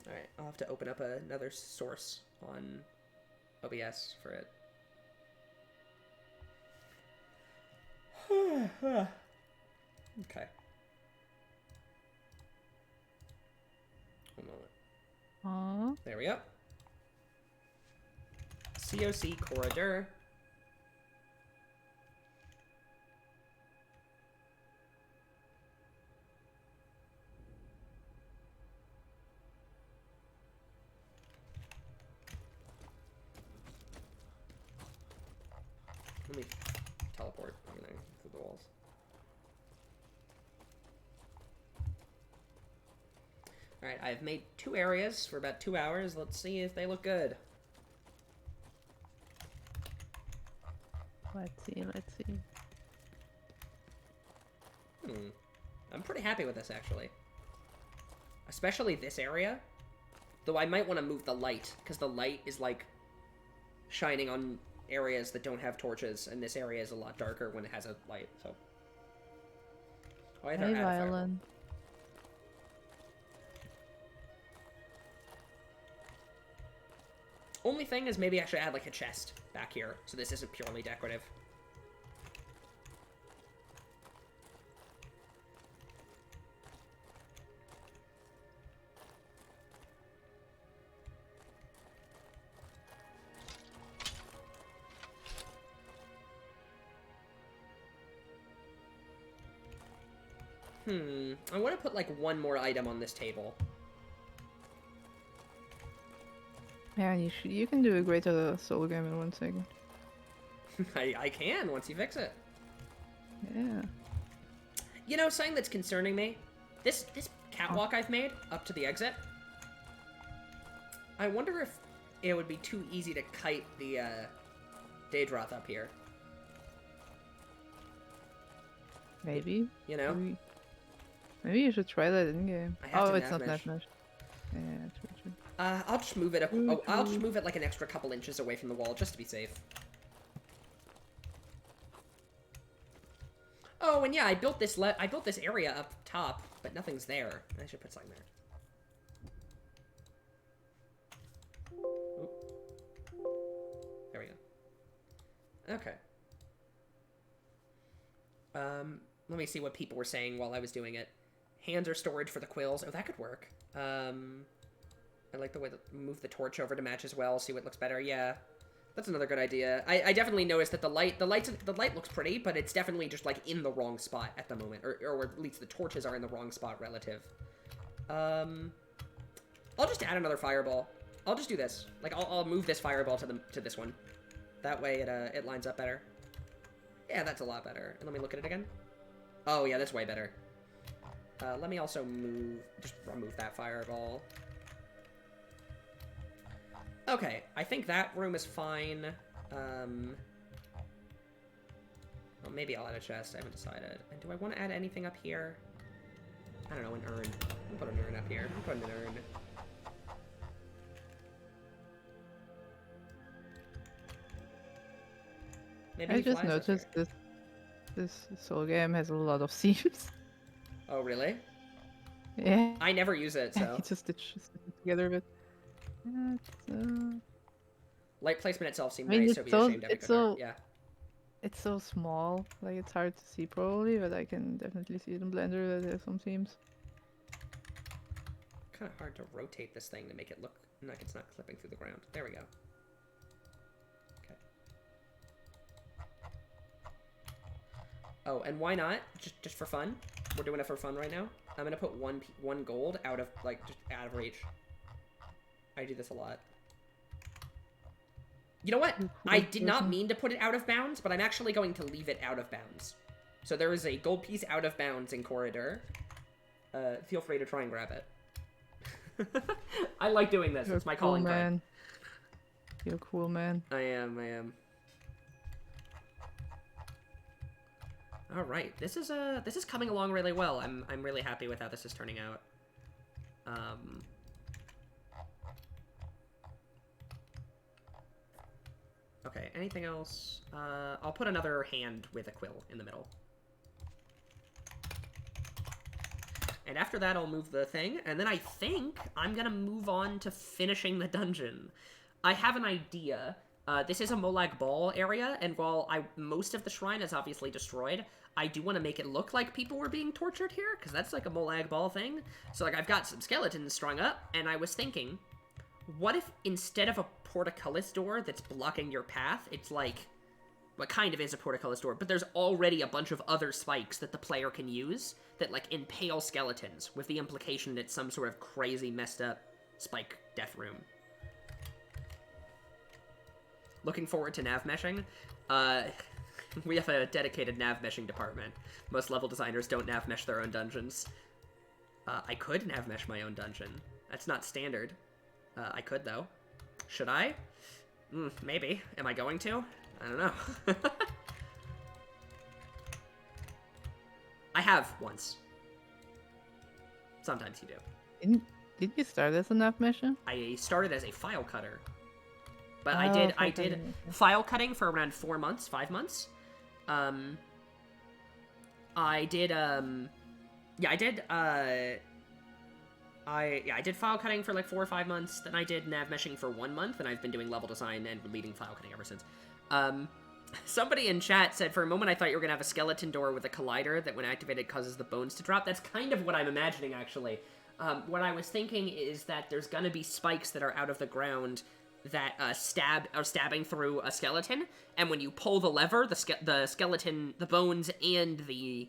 Alright, I'll have to open up another source on OBS for it. Okay. One moment. Aw. There we go. COC Kora-Dur. Let me teleport everything through the walls. Alright, I've made 2 areas for about 2 hours. Let's see if they look good. Let's see. I'm pretty happy with this, actually. Especially this area. Though I might want to move the light, because the light is, like, shining on areas that don't have torches, and this area is a lot darker when it has a light, so... Oh, I Hey, Violin. Only thing is maybe I should add, like, a chest back here, so this isn't purely decorative. I want to put, like, one more item on this table. Yeah, you can do a greater soul game in 1 second. I can once you fix it. Yeah. You know, something that's concerning me? This catwalk I've made up to the exit. I wonder if it would be too easy to kite the Daedroth up here. Maybe. You know? Maybe you should try that in game. I have Oh, to it's not nav-mesh. nav mesh. Yeah, true. I'll just move it up. Oh, I'll just move it like an extra couple inches away from the wall just to be safe. Oh, and yeah, I built this area up top, but nothing's there. I should put something there. Oop. There we go. Okay. Let me see what people were saying while I was doing it. Hands are storage for the quills. Oh, that could work. I like the way that move the torch over to match as well. See what looks better. Yeah, that's another good idea. I definitely noticed that the light looks pretty, but it's definitely just like in the wrong spot at the moment, or at least the torches are in the wrong spot relative. I'll just add another fireball. I'll just do this. Like I'll move this fireball to this one. That way it lines up better. Yeah, that's a lot better. And let me look at it again. Oh yeah, that's way better. Let me also just remove that fireball. Okay, I think that room is fine. Well, maybe I'll add a chest. I haven't decided. And do I want to add anything up here? I don't know, an urn. I'll put an urn up here. I'll put an urn. Maybe I just noticed this soul game has a lot of seams. Oh, really? Yeah. I never use it, so. You just stitch together a bit. Yeah, light placement itself seemed I mean, nice, so be ashamed of it. Yeah. It's so small, like it's hard to see probably, but I can definitely see it in Blender that there's some seams. Kind of hard to rotate this thing to make it look like it's not clipping through the ground. There we go. Okay. Oh, and why not? Just for fun. We're doing it for fun right now. I'm gonna put one gold out of just out of reach. I do this a lot. You know what? I did not mean to put it out of bounds, but I'm actually going to leave it out of bounds. So there is a gold piece out of bounds in Kora-Dur. Feel free to try and grab it. I like doing this. It's my calling card. You're a cool man. I am. All right, this is coming along really well. I'm really happy with how this is turning out. Okay, anything else? I'll put another hand with a quill in the middle. And after that, I'll move the thing, and then I think I'm gonna move on to finishing the dungeon. I have an idea. This is a Molag Bal area, and while most of the shrine is obviously destroyed, I do want to make it look like people were being tortured here, because that's like a Molag Bal thing. So like I've got some skeletons strung up, and I was thinking, what if instead of a portcullis door that's blocking your path, it's like, what kind of is a portcullis door, but there's already a bunch of other spikes that the player can use that like impale skeletons, with the implication that it's some sort of crazy messed up spike death room. Looking forward to nav meshing. We have a dedicated nav meshing department. Most level designers don't nav mesh their own dungeons. I could nav mesh my own dungeon. That's not standard. I could, though. Should I? Maybe. Am I going to? I don't know. I have once. Sometimes you do. Did you start as a nav mesher? I started as a file cutter. But I did file cutting for around 5 months. I did file cutting for like 4 or 5 months, then I did nav meshing for 1 month, and I've been doing level design and leading file cutting ever since. Somebody in chat said, for a moment I thought you were gonna have a skeleton door with a collider that when activated causes the bones to drop. That's kind of what I'm imagining, actually. What I was thinking is that there's gonna be spikes that are out of the ground that are stabbing through a skeleton, and when you pull the lever, the skeleton, the bones, and the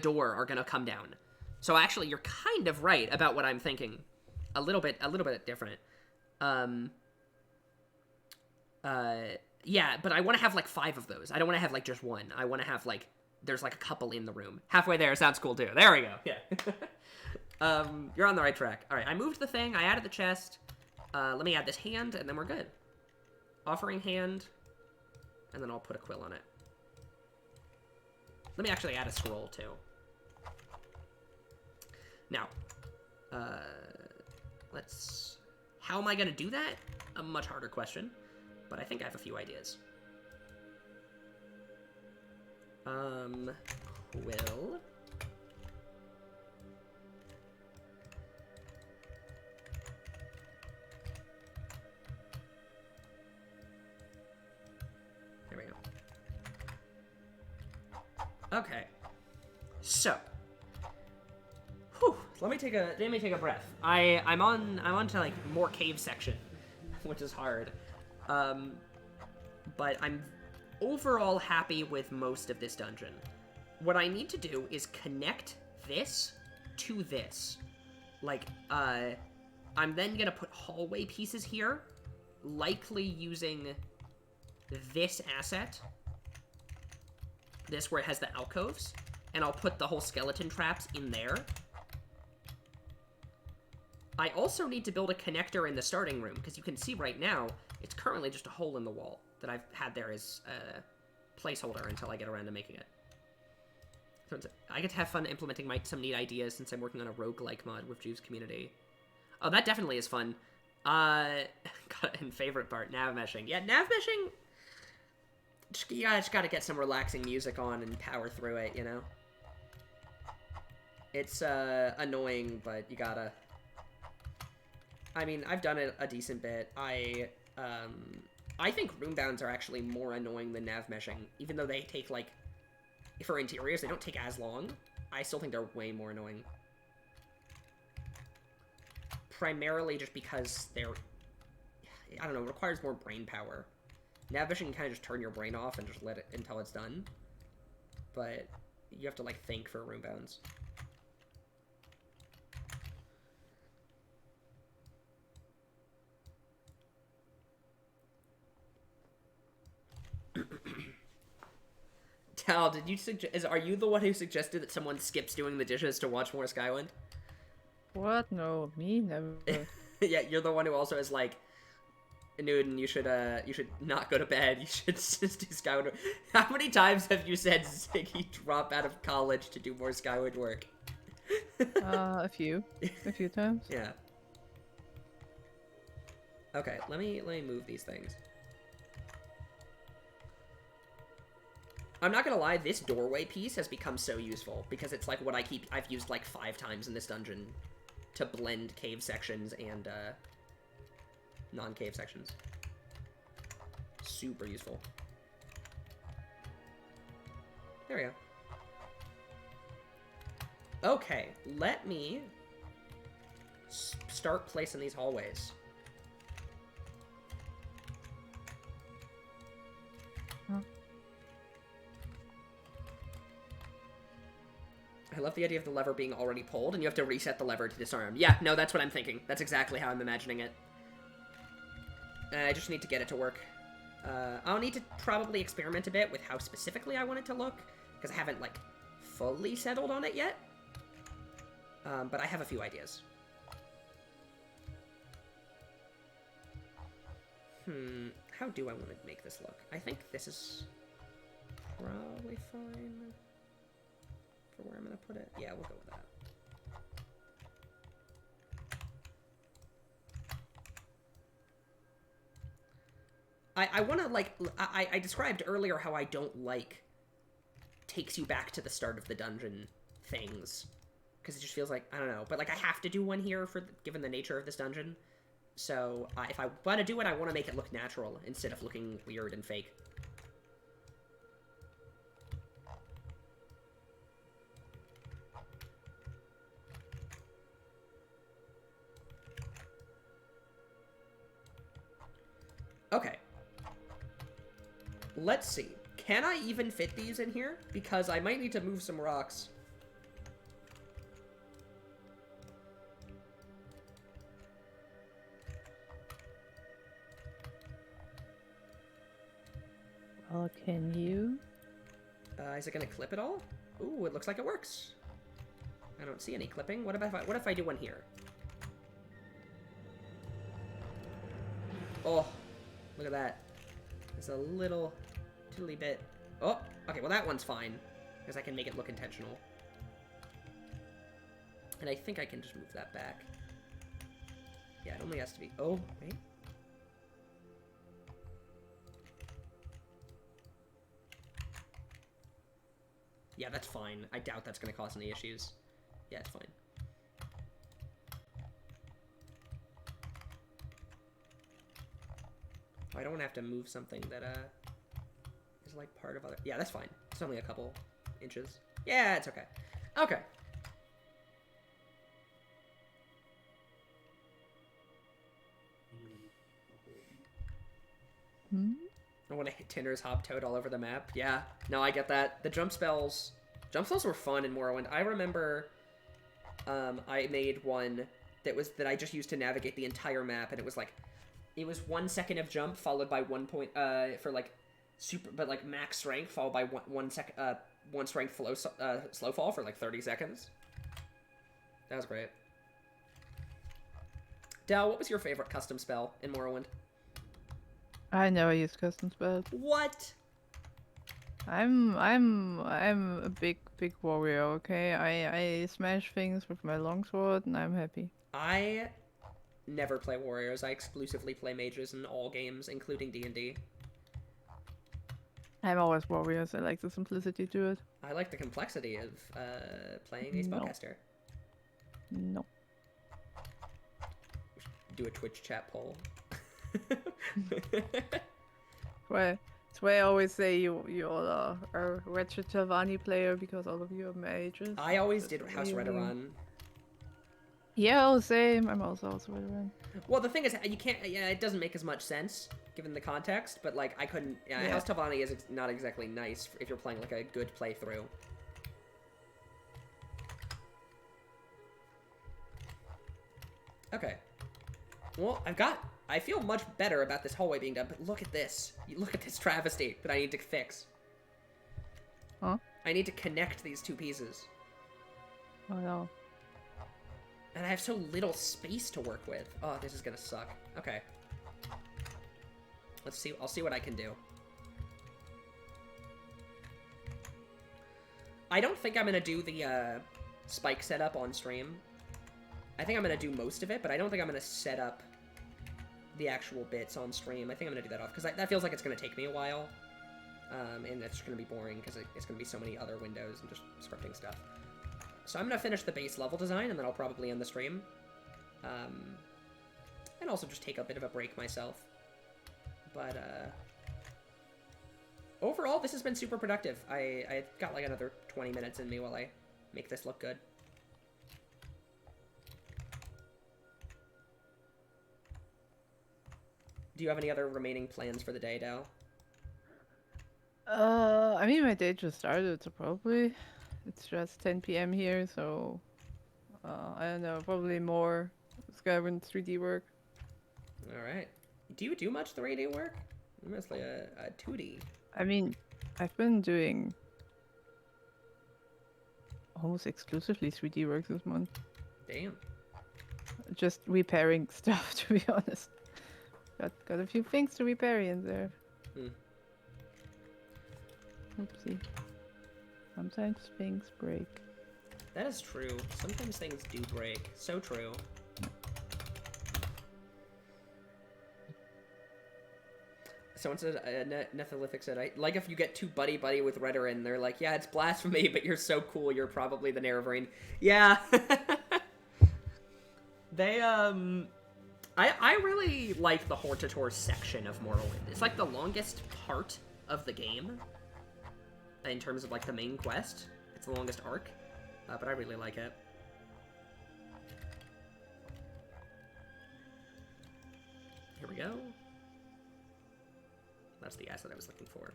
door are gonna come down. So actually, you're kind of right about what I'm thinking. A little bit different. Yeah, but I want to have, like, 5 of those. I don't want to have, like, just one. I want to have, like, there's, like, a couple in the room. Halfway there sounds cool, too. There we go. Yeah. You're on the right track. All right, I moved the thing. I added the chest. Let me add this hand, and then we're good. Offering hand, and then I'll put a quill on it. Let me actually add a scroll, too. Now, let's... How am I going to do that? A much harder question, but I think I have a few ideas. Quill. There we go. Okay. So. Whew, let me take a breath. I'm on to like more cave section, which is hard. But I'm overall happy with most of this dungeon. What I need to do is connect this to this. Like, I'm then gonna put hallway pieces here, likely using this asset. This where it has the alcoves, and I'll put the whole skeleton traps in there. I also need to build a connector in the starting room, because you can see right now, it's currently just a hole in the wall that I've had there as a placeholder until I get around to making it. So I get to have fun implementing some neat ideas since I'm working on a roguelike mod with Juve's community. Oh, that definitely is fun. Got it in favorite part, nav meshing. Yeah, nav meshing, you just gotta get some relaxing music on and power through it, you know? It's annoying, but you gotta... I mean, I've done it a decent bit. I think room bounds are actually more annoying than nav meshing, even though they take, like, for interiors, they don't take as long. I still think they're way more annoying. Primarily just because they're, I don't know, it requires more brain power. Nav meshing, you kind of just turn your brain off and just let it until it's done. But you have to, like, think for room bounds. Tal, did you suggest? Are you the one who suggested that someone skips doing the dishes to watch more Skywind? What? No, me never. Yeah, you're the one who also is like, Newton, you should not go to bed. You should just do Skywind. How many times have you said Ziggy drop out of college to do more Skywind work? A few times. Yeah. Okay, let me move these things. I'm not gonna lie, this doorway piece has become so useful, because it's like what I've used like 5 times in this dungeon to blend cave sections and, non-cave sections. Super useful. There we go. Okay, let me start placing these hallways. I love the idea of the lever being already pulled, and you have to reset the lever to disarm. Yeah, no, that's what I'm thinking. That's exactly how I'm imagining it. I just need to get it to work. I'll need to probably experiment a bit with how specifically I want it to look, because I haven't, like, fully settled on it yet. But I have a few ideas. How do I want to make this look? I think this is probably fine for where I'm going to put it. Yeah, we'll go with that. I want to, like, I described earlier how I don't like takes you back to the start of the dungeon things. Because it just feels like, I don't know, but, like, I have to do one here given the nature of this dungeon. So, if I want to do it, I want to make it look natural instead of looking weird and fake. Okay. Let's see. Can I even fit these in here? Because I might need to move some rocks. Or can you? Is it gonna clip at all? Ooh, it looks like it works. I don't see any clipping. What if I do one here? Oh, look at that. It's a little tiddly bit. Oh, okay, well that one's fine, because I can make it look intentional. And I think I can just move that back. Yeah, it only has to be... Oh, wait. Yeah, that's fine. I doubt that's going to cause any issues. Yeah, it's fine. Oh, I don't want to have to move something that is like part of other... Yeah, that's fine. It's only a couple inches. Yeah, it's okay. Okay. Hmm? I want to hit Tinder's Hop Toad all over the map. Yeah, no, I get that. The jump spells were fun in Morrowind. I remember I made one that I just used to navigate the entire map, and it was 1 second of jump followed by 1 point for like max strength followed by one strength slow fall for like 30 seconds. That was great. Dal, what was your favorite custom spell in Morrowind? I never use custom spells. What? I'm a big warrior, okay? I smash things with my longsword and I'm happy. I never play warriors. I exclusively play mages in all games, including D&D. I'm always warriors. I like the simplicity to it. I like the complexity of playing a spellcaster. No. Do a Twitch chat poll. It's why I always say you all are a wretched Telvanni player because all of you are mages. I always did House Redoran. Yeah, same. I'm also Redoran. Well, the thing is, you can't. Yeah, it doesn't make as much sense given the context. But like, I couldn't. Yeah, House Telvanni is not exactly nice if you're playing like a good playthrough. Okay. Well, I feel much better about this hallway being done, but look at this. Look at this travesty that I need to fix. Huh? I need to connect these two pieces. Oh no. And I have so little space to work with. Oh, this is gonna suck. Okay. Let's see. I'll see what I can do. I don't think I'm gonna do the spike setup on stream. I think I'm gonna do most of it, but I don't think I'm gonna set up the actual bits on stream. I think I'm gonna do that off, because that feels like it's gonna take me a while. And that's gonna be boring, because it's gonna be so many other windows and just scripting stuff. So I'm gonna finish the base level design, and then I'll probably end the stream. And also just take a bit of a break myself. But, overall, this has been super productive. I got like another 20 minutes in me while I make this look good. Do you have any other remaining plans for the day, Dal? I mean, my day just started, so probably it's just 10 p.m. here, so I don't know, probably more Skywind 3D work. All right. Do you do much 3D work? Mostly a 2D. I mean, I've been doing almost exclusively 3D work this month. Damn. Just repairing stuff, to be honest. Got a few things to repair in there. Oopsie. Sometimes things break. That is true. Sometimes things do break. So true. Someone said, Netholithic said, I like if you get too buddy-buddy with Redoran, they're like, yeah, it's blasphemy, but you're so cool, you're probably the Nerevarine. Yeah. They, I really like the Hortator section of Morrowind. It's like the longest part of the game in terms of like the main quest. It's the longest arc, but I really like it. Here we go. That's the asset I was looking for.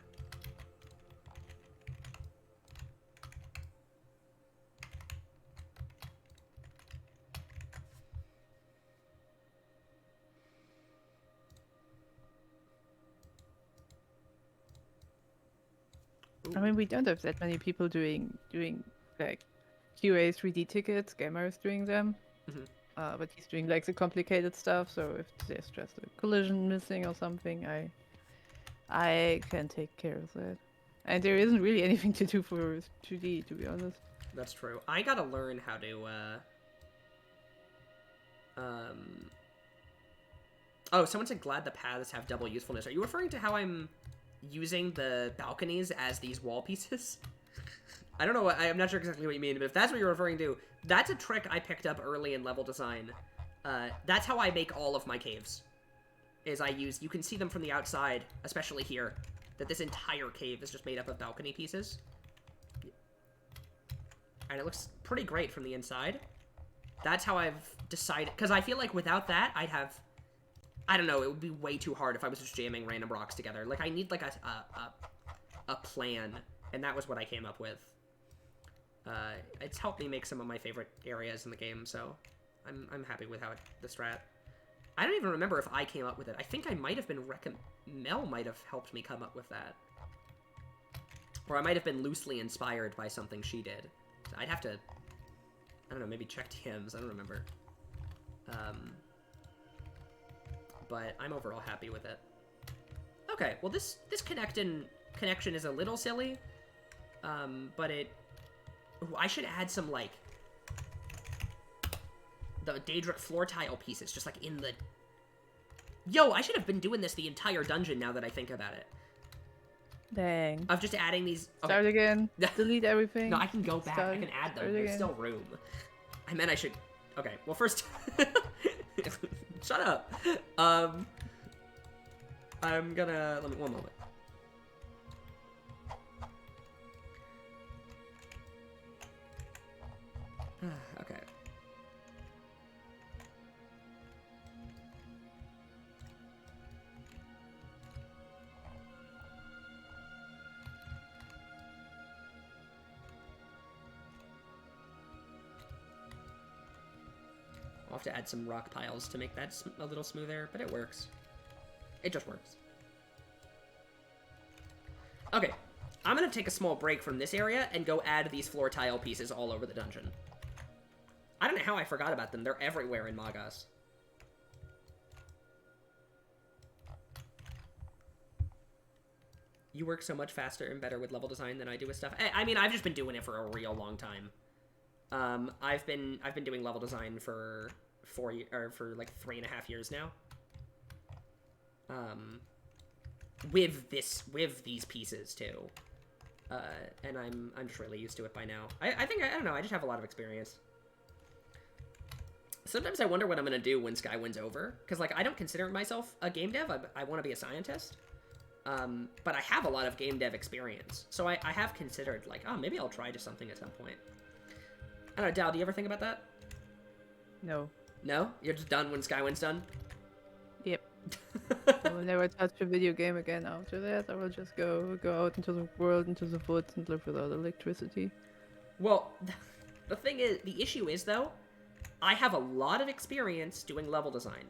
I mean, we don't have that many people doing like QA 3D tickets. Gamer is doing them. Mhm. But he's doing like the complicated stuff. So if there's just a collision missing or something, I can take care of that. And there isn't really anything to do for 2D, to be honest. That's true. I gotta learn how to, Oh, someone said glad the paths have double usefulness. Are you referring to how I'm using the balconies as these wall pieces? I don't know. I'm not sure exactly what you mean, but if that's what you're referring to, that's a trick I picked up early in level design. That's how I make all of my caves. Is you can see them from the outside, especially here, that this entire cave is just made up of balcony pieces. And it looks pretty great from the inside. That's how I've decided, because I feel like without that, I don't know, it would be way too hard if I was just jamming random rocks together. Like, I need, like, a plan, and that was what I came up with. It's helped me make some of my favorite areas in the game, so I'm happy with the strat. I don't even remember if I came up with it. I think I might have been Mel might have helped me come up with that. Or I might have been loosely inspired by something she did. I'd have to, I don't know, maybe check TMs, I don't remember. But I'm overall happy with it. Okay, well this connection is a little silly, but ooh, I should add some, like, the Daedric floor tile pieces, just, like, in the... Yo, I should have been doing this the entire dungeon now that I think about it. Dang. Of just adding these... Okay. Start again. Delete everything. No, I can go back. I can add them. There's still room. I meant I should... Okay, well, first... Shut up. I'm gonna... Let me... One moment. Okay. I'll have to add some rock piles to make that a little smoother, but it works. It just works. Okay, I'm gonna take a small break from this area and go add these floor tile pieces all over the dungeon. I don't know how I forgot about them. They're everywhere in Magas. You work so much faster and better with level design than I do with stuff. I mean, I've just been doing it for a real long time. I've been doing level design for like 3.5 years now. With these pieces too. And I'm just really used to it by now. I think I don't know, I just have a lot of experience. Sometimes I wonder what I'm gonna do when Skywind's over, because, like, I don't consider myself a game dev. I want to be a scientist. But I have a lot of game dev experience, so I have considered, like, oh, maybe I'll try just something at some point. I don't know, Dal, do you ever think about that? No. No? You're just done when Skywind's done? Yep. I will never touch a video game again after that. I will just go out into the world, into the woods, and live without electricity. Well, the thing is, the issue is, though, I have a lot of experience doing level design.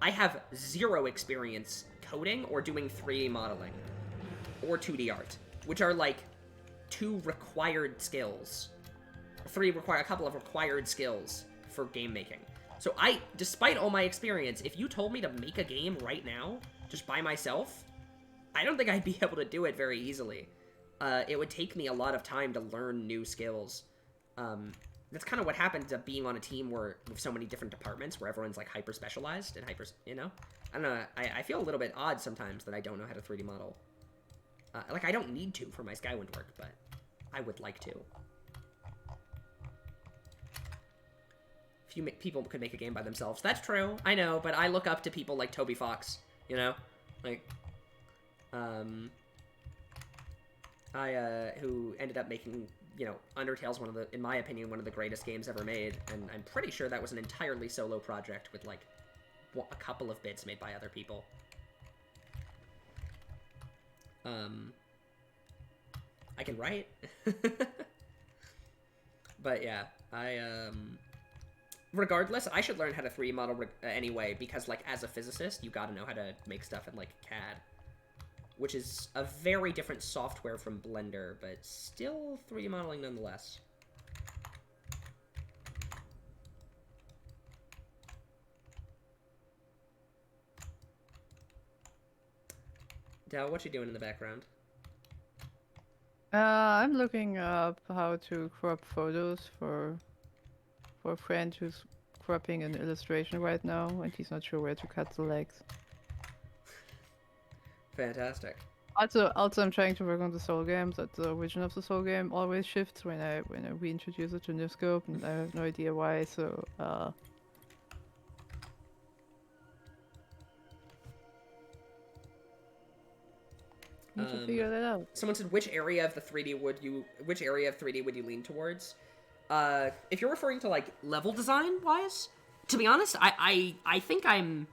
I have 0 experience coding or doing 3D modeling or 2D art, which are, like, 2 required skills. A couple of required skills for game making. So despite all my experience, if you told me to make a game right now, just by myself, I don't think I'd be able to do it very easily. It would take me a lot of time to learn new skills. That's kind of what happens to being on a team with so many different departments, where everyone's, like, hyper-specialized and you know? I don't know, I feel a little bit odd sometimes that I don't know how to 3D model. Like, I don't need to for my Skywind work, but I would like to. Few people could make a game by themselves. That's true, I know, but I look up to people like Toby Fox, you know? Like, who ended up making, you know, Undertale's in my opinion, one of the greatest games ever made, and I'm pretty sure that was an entirely solo project with, like, a couple of bits made by other people. I can write. But yeah, regardless, I should learn how to 3D model anyway, because, like, as a physicist, you gotta know how to make stuff in, like, CAD. which is a very different software from Blender, but still 3D modeling nonetheless. Dal, what you doing in the background? I'm looking up how to crop photos for a friend who's cropping an illustration right now, and he's not sure where to cut the legs. Fantastic. Also, I'm trying to work on the Soul game, but the origin of the Soul game always shifts when I reintroduce it to new scope, and I have no idea why. So, need to figure that out. Someone said, which area of 3D would you lean towards? If you're referring to like level design wise, to be honest, I think I'm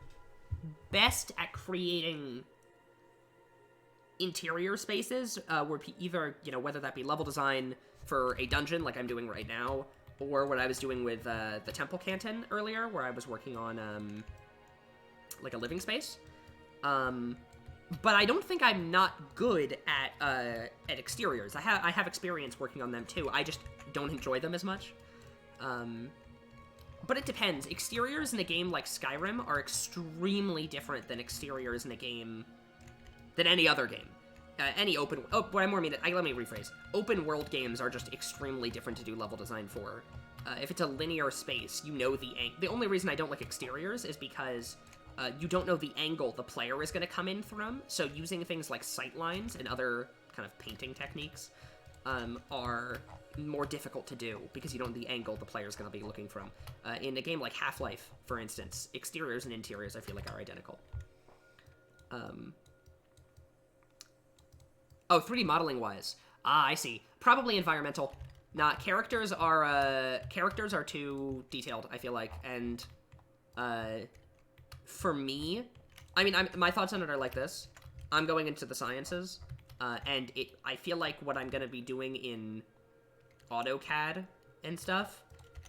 best at creating interior spaces, where either, you know, whether that be level design for a dungeon like I'm doing right now, or what I was doing with the Temple Canton earlier, where I was working on like a living space. But I don't think I'm not good at exteriors. I have experience working on them too. I just don't enjoy them as much. But it depends. Exteriors in a game like Skyrim are extremely different than exteriors in a game than any other game. Any open... Oh, what I more mean... let me rephrase. Open world games are just extremely different to do level design for. If it's a linear space, you know the only reason I don't like exteriors is because you don't know the angle the player is going to come in from, so using things like sight lines and other kind of painting techniques are more difficult to do because you don't know the angle the player is going to be looking from. In a game like Half-Life, for instance, exteriors and interiors I feel like are identical. Oh, 3D modeling wise. Ah, I see. Probably environmental. Nah, characters are too detailed, I feel like, and for me, I mean, my thoughts on it are like this. I'm going into the sciences, and I feel like what I'm gonna be doing in AutoCAD and stuff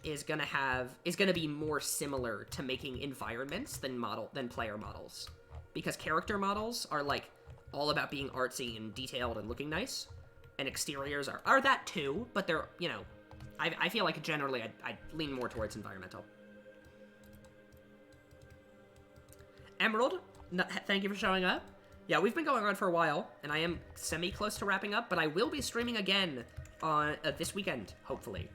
is gonna be more similar to making environments than player models, because character models are like all about being artsy and detailed and looking nice, and exteriors are that too, but they're, you know, I feel like generally I'd lean more towards environmental. Emerald, thank you for showing up. Yeah, we've been going on for a while, and I am semi-close to wrapping up, but I will be streaming again on this weekend, hopefully.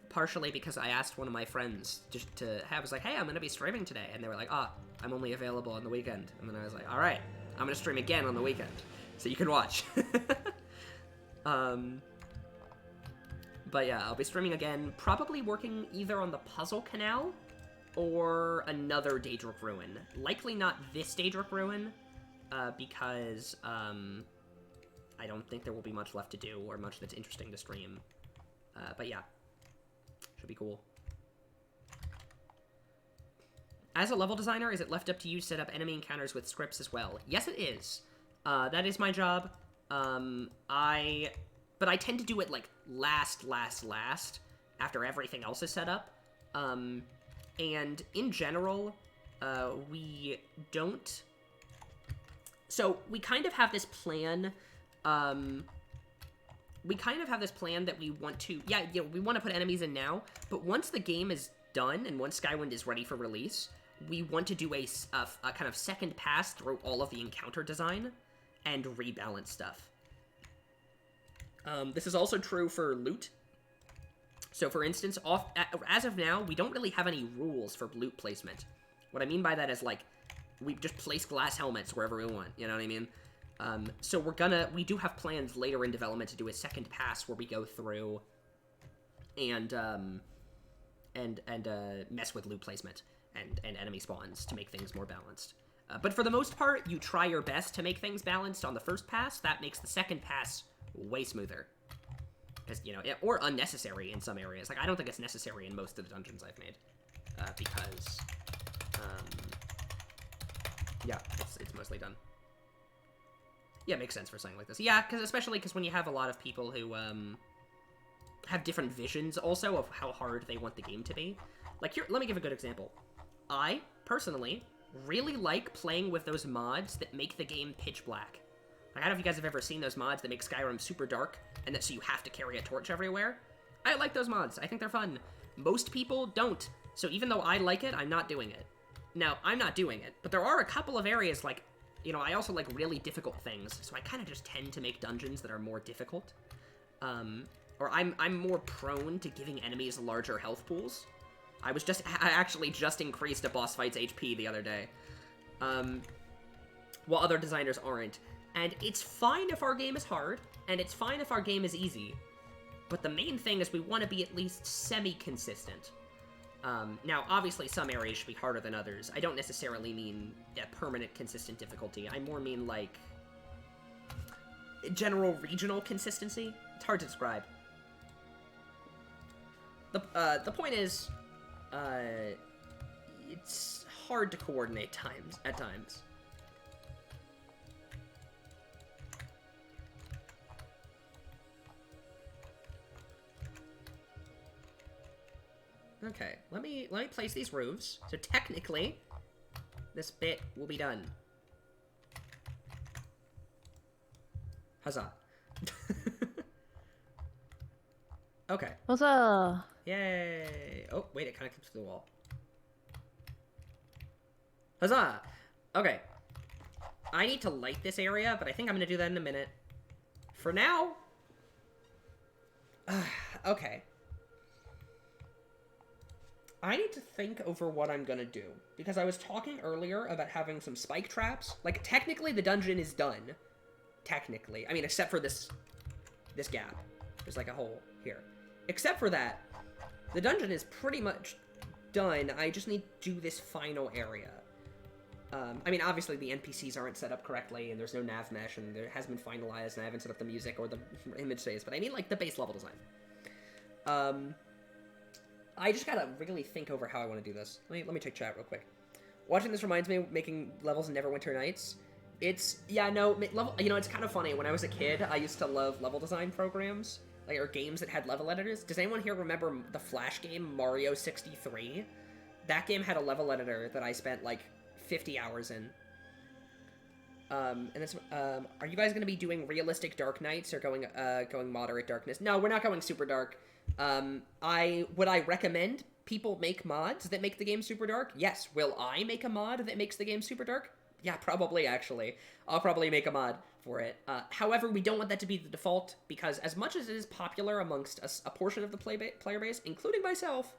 Partially because I asked one of my friends just to have, I was like, hey, I'm going to be streaming today, and they were like, I'm only available on the weekend. And then I was like, all right, I'm going to stream again on the weekend, so you can watch. But yeah, I'll be streaming again, probably working either on the Puzzle Canal or another Daedric Ruin. Likely not this Daedric Ruin, because I don't think there will be much left to do or much that's interesting to stream. But yeah, should be cool. As a level designer, is it left up to you to set up enemy encounters with scripts as well? Yes, it is. That is my job. But I tend to do it like last, after everything else is set up. And in general, we don't... So, we kind of have this plan, that we want to... Yeah, we want to put enemies in now, but once the game is done, and once Skywind is ready for release, we want to do a kind of second pass through all of the encounter design, and rebalance stuff. This is also true for loot. So, for instance, as of now, we don't really have any rules for loot placement. What I mean by that is, like, we just place glass helmets wherever we want, you know what I mean? So we do have plans later in development to do a second pass where we go through and mess with loot placement and enemy spawns to make things more balanced. But for the most part, you try your best to make things balanced on the first pass. That makes the second pass way smoother. Because, you know, or unnecessary in some areas. Like, I don't think it's necessary in most of the dungeons I've made. Because, yeah, it's mostly done. Yeah, it makes sense for something like this. Yeah, especially because when you have a lot of people who, have different visions, also, of how hard they want the game to be. Like, here, let me give a good example. I, personally, really like playing with those mods that make the game pitch black. Like, I don't know if you guys have ever seen those mods that make Skyrim super dark, and that so you have to carry a torch everywhere. I like those mods. I think they're fun. Most people don't. So even though I like it, I'm not doing it. Now, I'm not doing it, but there are a couple of areas, like, you know, I also like really difficult things, so I kind of just tend to make dungeons that are more difficult. Or I'm more prone to giving enemies larger health pools. I actually just increased a boss fight's HP the other day. While other designers aren't. And it's fine if our game is hard, and it's fine if our game is easy. But the main thing is we want to be at least semi-consistent. Now, obviously, some areas should be harder than others. I don't necessarily mean a permanent consistent difficulty. I more mean, like, general regional consistency. It's hard to describe. The point is, it's hard to coordinate at times. Okay, let me place these roofs. So technically, this bit will be done. Huzzah. Okay. Huzzah! Yay! Oh, wait, it kind of comes to the wall. Huzzah! Okay. I need to light this area, but I think I'm going to do that in a minute. For now... okay. I need to think over what I'm gonna do, because I was talking earlier about having some spike traps. Like, technically the dungeon is done. Technically. I mean, except for this gap. There's like a hole here. Except for that, the dungeon is pretty much done. I just need to do this final area. I mean, obviously the NPCs aren't set up correctly, and there's no nav mesh, and it hasn't been finalized, and I haven't set up the music or the image saves, but I need, like, the base level design. I just gotta really think over how I want to do this. Let me check chat real quick. Watching this reminds me of making levels in Neverwinter Nights. It's, yeah, no, level, you know, it's kind of funny. When I was a kid, I used to love level design programs, like, or games that had level editors. Does anyone here remember the Flash game, Mario 63? That game had a level editor that I spent, like, 50 hours in. And it's, are you guys gonna be doing realistic Dark Nights or going moderate darkness? No, we're not going super dark. Would I recommend people make mods that make the game super dark? Yes. Will I make a mod that makes the game super dark? Yeah, probably, actually. I'll probably make a mod for it. However, we don't want that to be the default, because as much as it is popular amongst a portion of the player base, including myself,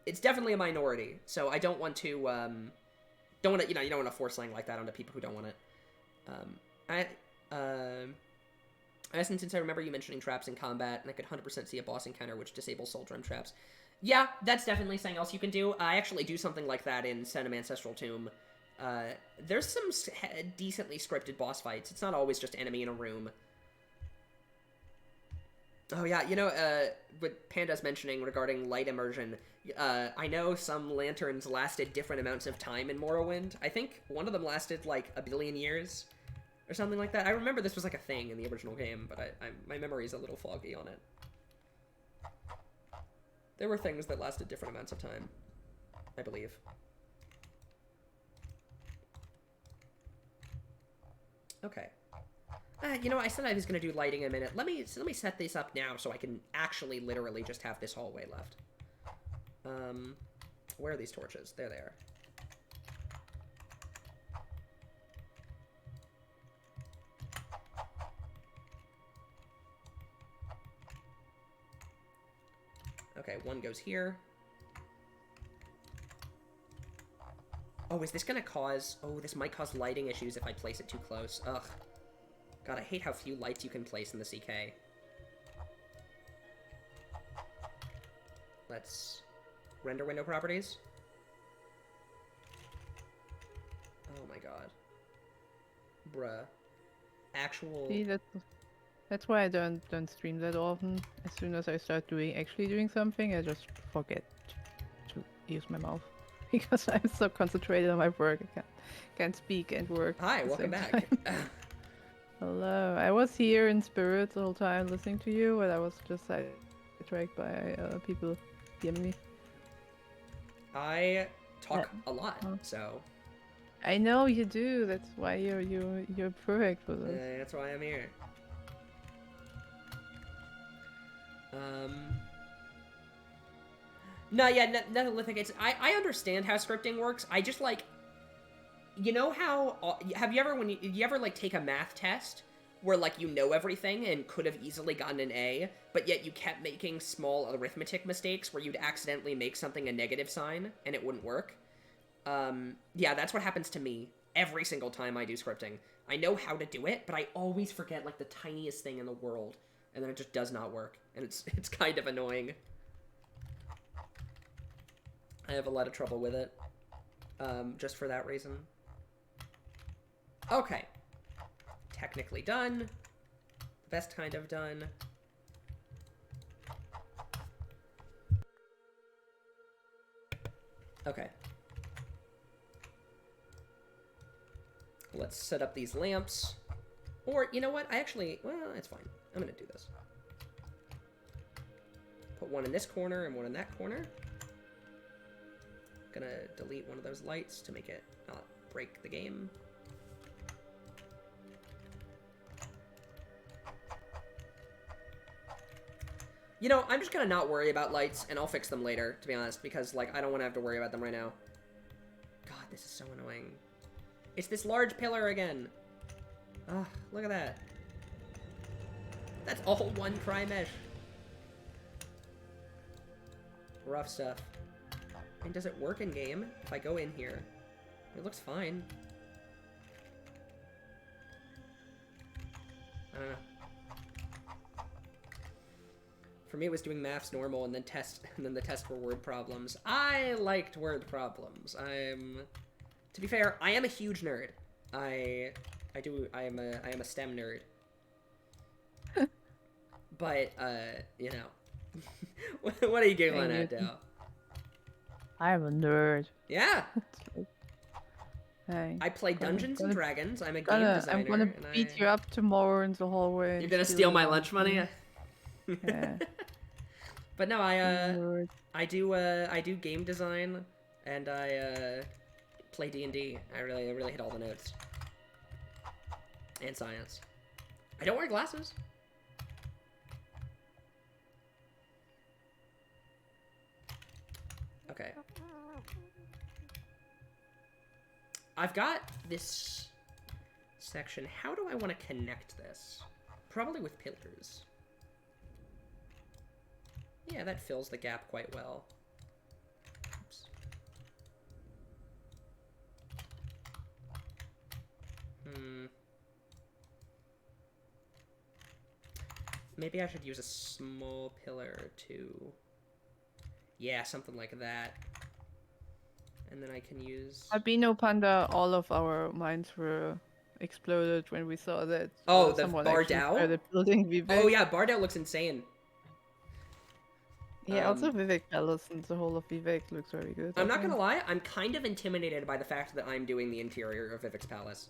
it's definitely a minority. So I don't want to, you don't want to force something like that onto people who don't want it. Since I remember you mentioning traps in combat, and I could 100% see a boss encounter which disables soul drum traps. Yeah, that's definitely something else you can do. I actually do something like that in Senum Ancestral Tomb. There's some decently scripted boss fights. It's not always just enemy in a room. Oh yeah, you know, what Panda's mentioning regarding light immersion, I know some lanterns lasted different amounts of time in Morrowind. I think one of them lasted like 1 billion years. Or something like that. I remember this was like a thing in the original game, but my memory is a little foggy on it. There were things that lasted different amounts of time, I believe. Okay. You know, I said I was going to do lighting in a minute. Let me set this up now so I can actually literally just have this hallway left. Where are these torches? There they are. Okay, one goes here. Oh, is this gonna cause... Oh, this might cause lighting issues if I place it too close. Ugh. God, I hate how few lights you can place in the CK. Let's render window properties. Oh my god. Bruh. Actual... See, that's why I don't stream that often. As soon as I start actually doing something, I just forget to use my mouth. Because I'm so concentrated on my work, I can't speak and work. Hi, welcome back. Hello. I was here in spirit the whole time listening to you, but I was just sidetracked by people DMing me. I talk a lot, so... I know you do. That's why you're perfect for this. Yeah, that's why I'm here. No, yeah, nothing. It's I understand how scripting works. I just like, you know how have you ever you ever like take a math test where like you know everything and could have easily gotten an A, but yet you kept making small arithmetic mistakes where you'd accidentally make something a negative sign and it wouldn't work. Yeah, that's what happens to me every single time I do scripting. I know how to do it, but I always forget like the tiniest thing in the world, and then it just does not work, and it's kind of annoying. I have a lot of trouble with it, just for that reason. Okay. Technically done. Best kind of done. Okay. Let's set up these lamps. Or, you know what? Well, it's fine. I'm gonna do this. Put one in this corner and one in that corner. Gonna delete one of those lights to make it not break the game. You know, I'm just gonna not worry about lights, and I'll fix them later, to be honest, because, like, I don't want to have to worry about them right now. God, this is so annoying. It's this large pillar again. Ugh, look at that. That's all one tri-mesh. Rough stuff. And does it work in game? If I go in here, it looks fine. I don't know. For me, it was doing maths normal and then the test were word problems. I liked word problems. To be fair, I am a huge nerd. I am a STEM nerd. But, you know. What are you giggling at, Dale? I'm a nerd. Yeah! Hey, I play Dungeons and Dragons. I'm a game designer. I'm gonna beat you up tomorrow in the hallway. You're gonna steal my lunch money? Yeah. But no, I do game design, and I play D&D. I really hit all the notes. And science. I don't wear glasses. Okay. I've got this section. How do I want to connect this? Probably with pillars. Yeah, that fills the gap quite well. Oops. Maybe I should use a small pillar to... Yeah, something like that. And then I can use... Albino Panda, all of our minds were exploded when we saw that. Oh, the someone Bardal? started building Vivek. Oh yeah, Bardal looks insane. Yeah, also Vivek Palace and the whole of Vivek looks very good. I'm not gonna lie, I'm kind of intimidated by the fact that I'm doing the interior of Vivek's palace.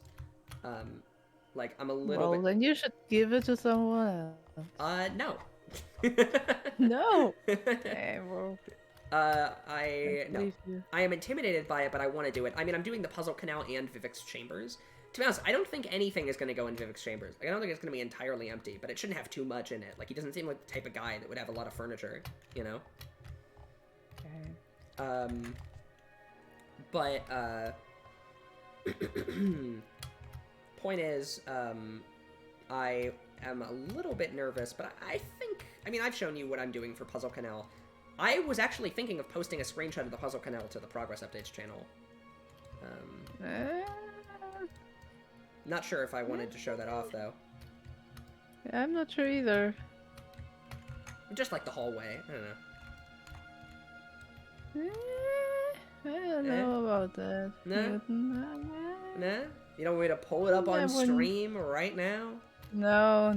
Like, I'm a little bit... Well, then you should give it to someone else. No. No! Damn, bro. No. I am intimidated by it, but I want to do it. I mean, I'm doing the Puzzle Canal and Vivek's Chambers. To be honest, I don't think anything is going to go in Vivek's Chambers. Like, I don't think it's going to be entirely empty, but it shouldn't have too much in it. Like, he doesn't seem like the type of guy that would have a lot of furniture, you know? Okay. But, point is, I am a little bit nervous, but I think... I mean, I've shown you what I'm doing for Puzzle Canal. I was actually thinking of posting a screenshot of the Puzzle Canal to the Progress Updates channel. Not sure if I wanted to show that off, though. I'm not sure either. Just like the hallway. I don't know. I don't know about that. No? Nah? You don't want me to pull it up on stream right now? No.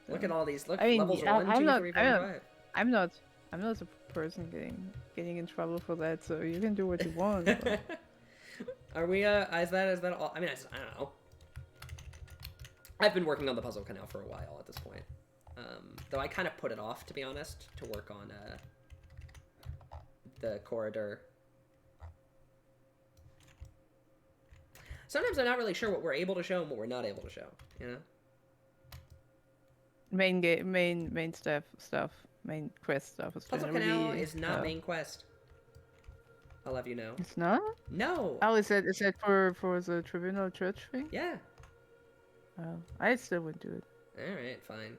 Look at all these. Look, I mean, levels 1, 2, 3, 4, 5. I'm not a person getting in trouble for that, so you can do what you want. But... Are we, is that all? I mean, I don't know. I've been working on the Puzzle Canal for a while at this point. Though I kind of put it off, to be honest, to work on, the Kora-Dur. Sometimes I'm not really sure what we're able to show and what we're not able to show, you know? Main stuff, main quest stuff is Puzzle generally... Canal is not main quest. I'll have you know. It's not? No! Oh, is that for the Tribunal Church thing? Yeah. Oh, I still would do it. Alright, fine.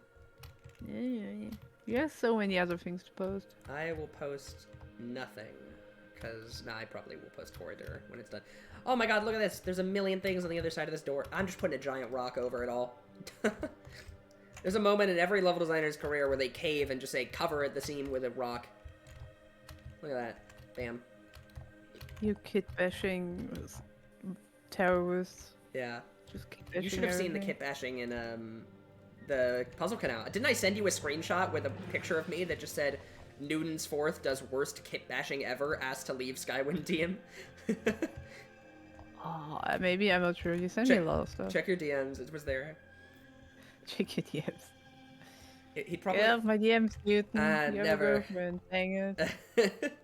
Yeah. You have so many other things to post. I will post nothing. Because, I probably will post Kora-Dur when it's done. Oh my god, look at this! There's a million things on the other side of this door. I'm just putting a giant rock over it all. There's a moment in every level designer's career where they cave and just say, cover the scene with a rock. Look at that. Bam. You kit bashing terrorists. Yeah. Just kit bashing. You should have seen the kit bashing in the Puzzle Canal. Didn't I send you a screenshot with a picture of me that just said, Newton's Fourth does worst kit bashing ever, asked to leave Skywind team? Oh, maybe, I'm not sure. You sent me a lot of stuff. Check your DMs, it was there. Check your DMs. He'd probably... Yeah, my DMs, Newton. You have a never. girlfriend, dang it.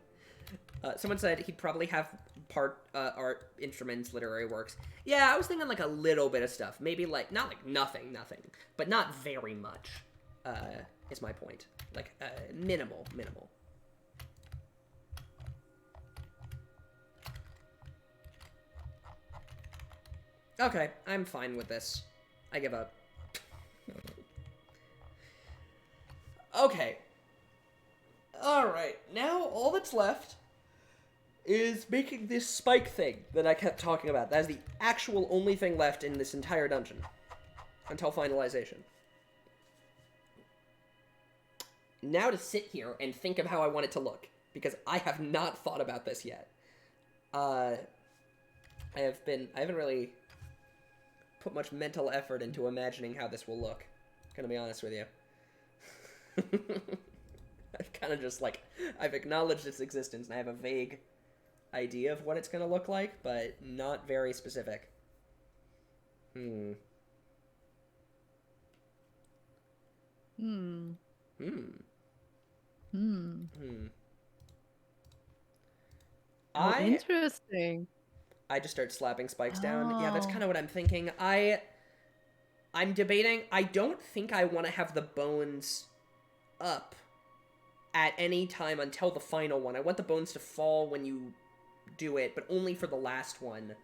Someone said he'd probably have part art, instruments, literary works. Yeah, I was thinking like a little bit of stuff. Maybe like, not like nothing, but not very much, is my point. Like, minimal. Okay, I'm fine with this. I give up. Okay. Alright, now all that's left is making this spike thing that I kept talking about. That is the actual only thing left in this entire dungeon. Until finalization. Now to sit here and think of how I want it to look. Because I have not thought about this yet. I haven't really put much mental effort into imagining how this will look. I'm gonna be honest with you. I've kind of just, like, I've acknowledged its existence, and I have a vague idea of what it's gonna look like, but not very specific. Interesting. I just start slapping spikes down. Yeah, that's kind of what I'm thinking. I'm debating. I don't think I want to have the bones up at any time until the final one. I want the bones to fall when you do it, but only for the last one.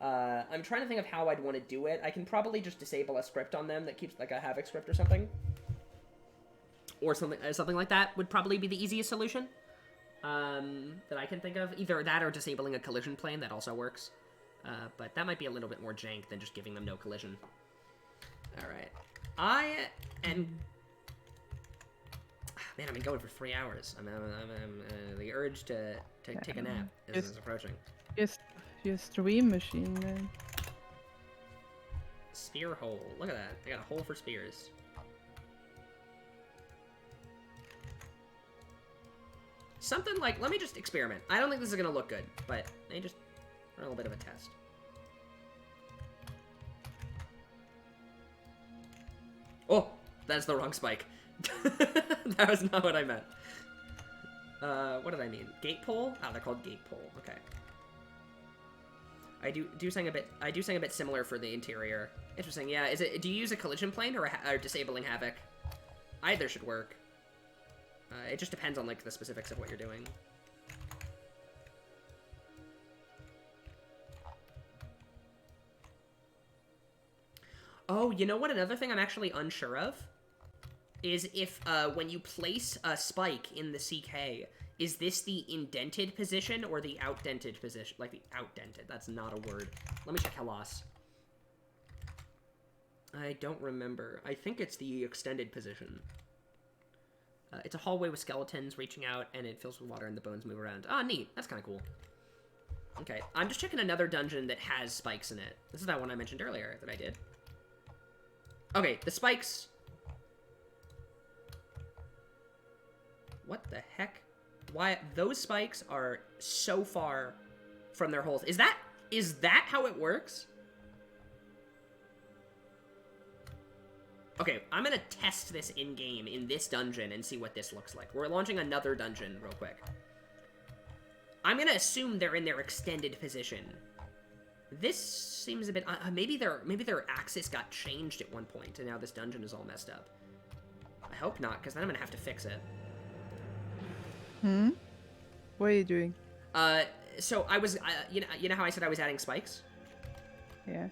I'm trying to think of how I'd want to do it. I can probably just disable a script on them that keeps, like, a Havoc script or something. Or something like that would probably be the easiest solution. That I can think of. Either that or disabling a collision plane, that also works. But that might be a little bit more jank than just giving them no collision. Alright. I am... Man, I've been going for 3 hours. The urge to take a nap is approaching. Your stream machine, man. Spear hole. Look at that. I got a hole for spears. Something like, let me just experiment. I don't think this is going to look good, but let me just run a little bit of a test. Oh, that's the wrong spike. That was not what I meant. What did I mean? Gate pole? Oh, they're called gate pole. Okay. I do something a bit similar for the interior. Interesting. Yeah. Do you use a collision plane or disabling Havoc? Either should work. It just depends on, like, the specifics of what you're doing. Oh, you know what? Another thing I'm actually unsure of is if, when you place a spike in the CK, is this the indented position or the outdented position? Like, the outdented. That's not a word. Let me check Hellas. I don't remember. I think it's the extended position. It's a hallway with skeletons reaching out, and it fills with water, and the bones move around. Ah, neat. That's kind of cool. Okay, I'm just checking another dungeon that has spikes in it. This is that one I mentioned earlier that I did. Okay, the spikes... What the heck? Why? Those spikes are so far from their holes. Is that how it works? Okay, I'm gonna test this in-game, in this dungeon, and see what this looks like. We're launching another dungeon real quick. I'm gonna assume they're in their extended position. This seems a bit... maybe their axis got changed at one point, and now this dungeon is all messed up. I hope not, because then I'm going to have to fix it. Hmm? What are you doing? So I was... you know how I said I was adding spikes? Yeah.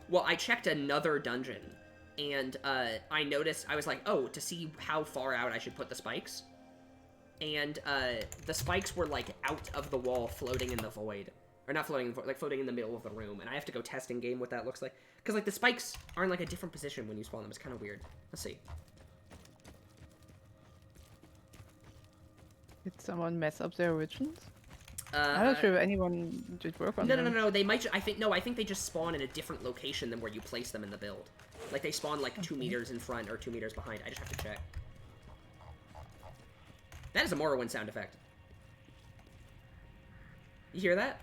Well, I checked another dungeon, and I noticed... I was like, oh, to see how far out I should put the spikes. And the spikes were, like, out of the wall, floating in the void. Or not floating in the void, like, floating in the middle of the room. And I have to go test in-game what that looks like. Because, like, the spikes are in, like, a different position when you spawn them. It's kind of weird. Let's see. Did someone mess up their originals? I'm not sure if anyone did work on them. No. They might... I think they just spawn in a different location than where you place them in the build. Like, they spawn, like, 2 meters in front or 2 meters behind. I just have to check. That is a Morrowind sound effect. You hear that?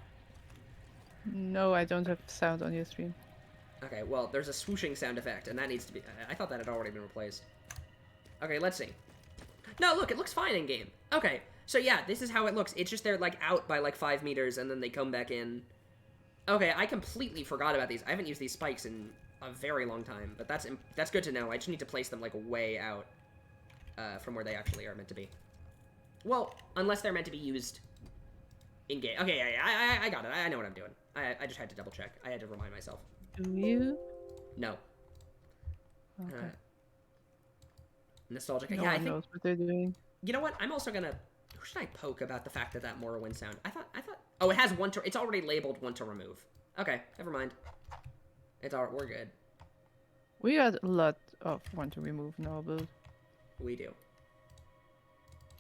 No, I don't have sound on your stream. Okay, well, there's a swooshing sound effect, and that needs to be... I thought that had already been replaced. Okay, let's see. No, look, it looks fine in-game. Okay, so yeah, this is how it looks. It's just they're, like, out by, like, 5 meters, and then they come back in. Okay, I completely forgot about these. I haven't used these spikes in a very long time, but that's good to know. I just need to place them, like, way out from where they actually are meant to be. Well, unless they're meant to be used in-game. Okay, yeah, I got it. I know what I'm doing. I just had to double-check. I had to remind myself. Do you? No. Okay. Nostalgic. No yeah, I one think... knows what they're doing. You know what? I'm also gonna... Who should I poke about the fact that Morrowind sound? I thought... Oh, it has one to... It's already labeled one to remove. Okay, never mind. It's all... We're good. We got a lot of one to remove in our build. We do.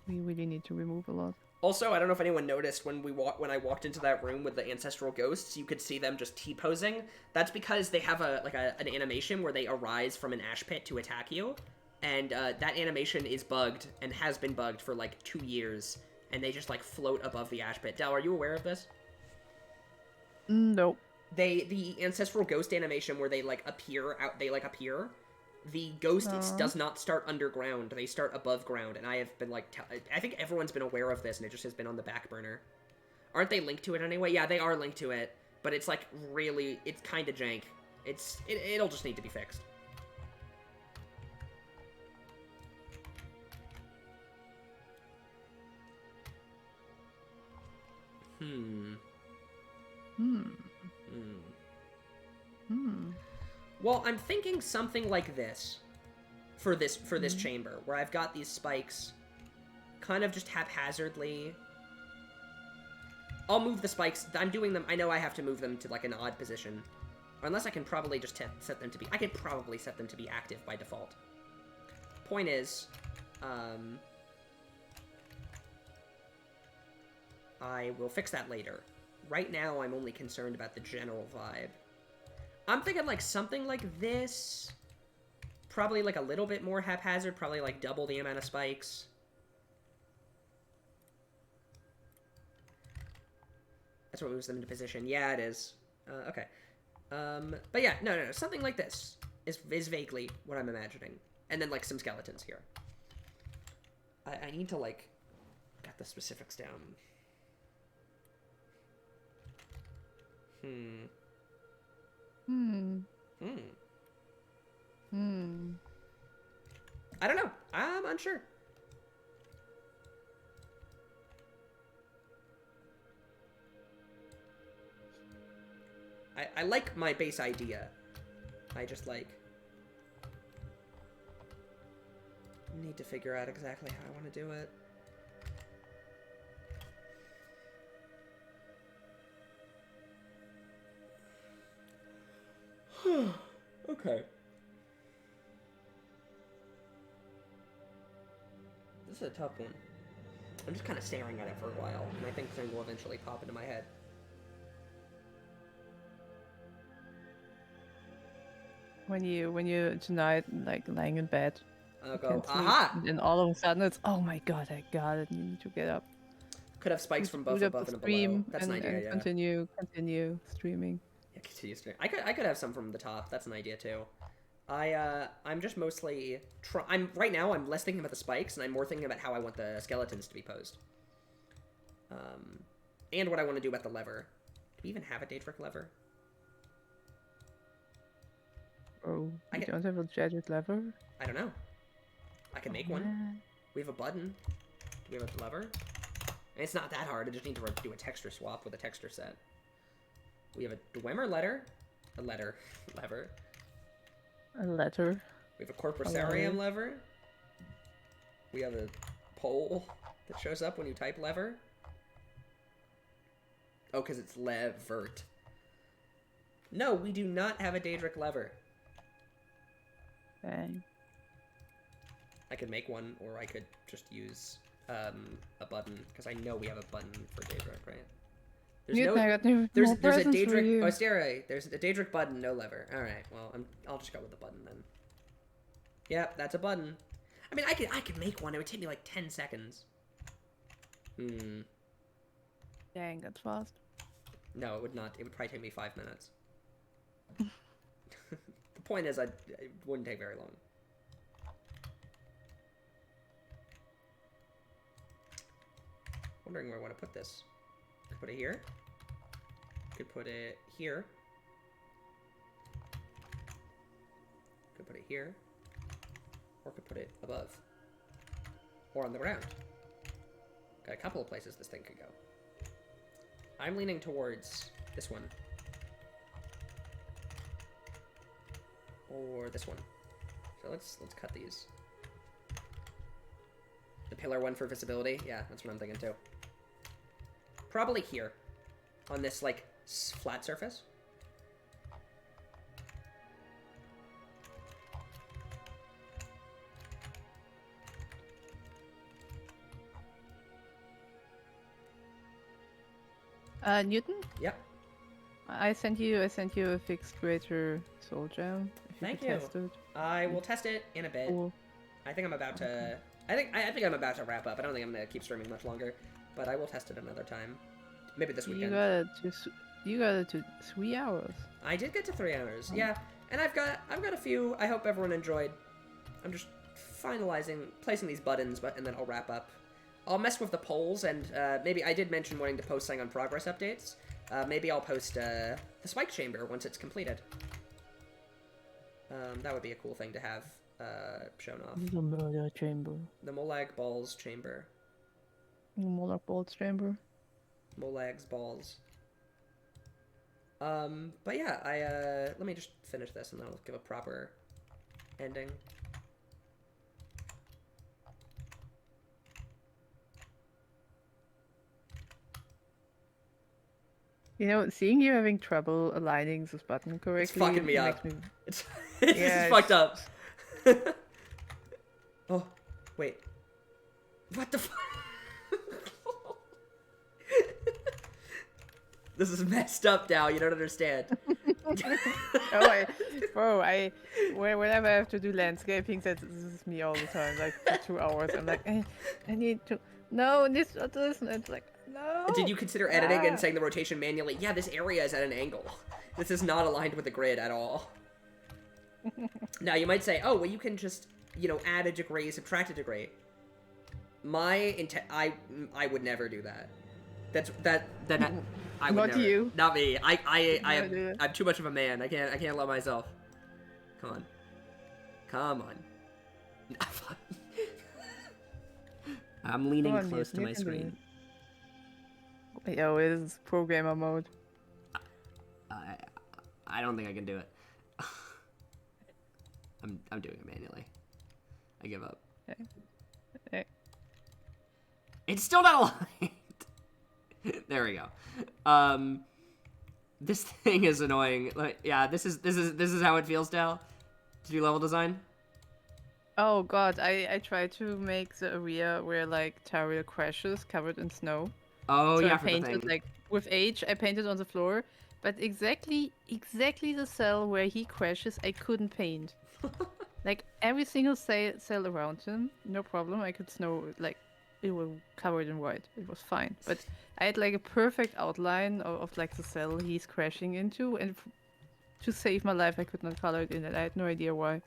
We really need to remove a lot. Also, I don't know if anyone noticed when I walked into that room with the ancestral ghosts, you could see them just T-posing. That's because they have an animation where they arise from an ash pit to attack you, and that animation is bugged and has been bugged for like 2 years, and they just like float above the ash pit. Del, are you aware of this? Nope. The ancestral ghost animation where they appear. The ghost does not start underground. They start above ground, and I have been, I think everyone's been aware of this, and it just has been on the back burner. Aren't they linked to it anyway? Yeah, they are linked to it, but it's, really... It's kind of jank. It'll just need to be fixed. Well, I'm thinking something like this for this chamber, where I've got these spikes kind of just haphazardly. I'll move the spikes. I'm doing them. I know I have to move them to like an odd position, or unless I can probably just set them to be. I could probably set them to be active by default. Point is, I will fix that later. Right now, I'm only concerned about the general vibe. I'm thinking, something like this. Probably, a little bit more haphazard. Probably, double the amount of spikes. That's what moves them into position. Yeah, it is. Okay. But yeah, no. Something like this is vaguely what I'm imagining. And then, some skeletons here. I need to, get the specifics down. I don't know. I'm unsure. I like my base idea. I just need to figure out exactly how I want to do it. Okay. This is a tough one. I'm just kind of staring at it for a while, and I think something will eventually pop into my head. When you tonight lying in bed, I'll go, aha! And then all of a sudden it's, oh my god, I got it. You need to get up. Could have spikes from both above and below. That's an idea, yeah. Continue streaming. Yeah, continue streaming. I could have some from the top. That's an idea too. I'm just mostly right now I'm less thinking about the spikes and I'm more thinking about how I want the skeletons to be posed. And what I want to do about the lever. Do we even have a Daedric lever? Oh, I you can- don't have a jetted lever? I don't know. I can make one. Man. We have a button. Do we have a lever? And it's not that hard. I just need to do a texture swap with a texture set. We have a Dwemer lever. Lever. A letter. We have a Corpusarium lever. We have a pole that shows up when you type lever. Oh, because it's levert. No, we do not have a Daedric lever. Dang. I could make one, or I could just use a button, because I know we have a button for Daedric, right? There's there's a Daedric. Oh, Stare. There's a Daedric button, no lever. All right. Well, I'll just go with the button then. Yep, that's a button. I mean, I could make one. It would take me like 10 seconds. Hmm. Dang, that's fast. No, it would not. It would probably take me 5 minutes. The point is, it wouldn't take very long. Wondering where I want to put this. Could put it here. Could put it here. Could put it here. Or could put it above. Or on the ground. Got a couple of places this thing could go. I'm leaning towards this one. Or this one. So let's cut these. The pillar one for visibility? Yeah, that's what I'm thinking too. Probably here. On this, like, flat surface. Newton? Yep. I sent you a fixed greater soul gem. If Thank could you. Test it. I will test it in a bit. Cool. I think I'm about to... I think I'm about to wrap up. I don't think I'm going to keep streaming much longer. But I will test it another time. Maybe this weekend. You got it to 3 hours. I did get to 3 hours. Yeah. And I've got a few I hope everyone enjoyed. I'm just placing these buttons, and then I'll wrap up. I'll mess with the polls, and maybe I did mention wanting to post something on progress updates. Maybe I'll post the spike chamber once it's completed. That would be a cool thing to have shown off. The murder chamber. The Molag Balls chamber. Molag Balls chamber. Molag's balls. But yeah, let me just finish this and then I'll give a proper ending. You know, seeing you having trouble aligning this button correctly... It's fucking me up. makes me... It's Yeah, fucked up. Oh, wait. What the fuck? This is messed up now, you don't understand. Whenever I have to do landscaping, this is me all the time, like for 2 hours. I'm like, I need to... No, this, and it's like, no. Did you consider editing and saying the rotation manually? Yeah, this area is at an angle. This is not aligned with the grid at all. Now, you might say, oh, well, you can just, add a degree, subtract a degree. I would never do that. I would Not never. you. Not me. I'm too much of a man. I can't love myself. Come on. I'm leaning close to my screen. Yo, it is programmer mode. I don't think I can do it. I'm doing it manually. I give up. Okay. It's still not aligned. There we go. This thing is annoying. Like, yeah, this is how it feels now to do level design. Oh god, I tried to make the area where like Tariel crashes covered in snow. Oh, so yeah, I for the painted thing. like with H, I painted on the floor, but exactly the cell where he crashes, I couldn't paint. Like every single cell around him, no problem. I could snow like it was covered in white. It was fine, but I had like a perfect outline of like the cell he's crashing into, and to save my life, I could not color it in, and I had no idea why.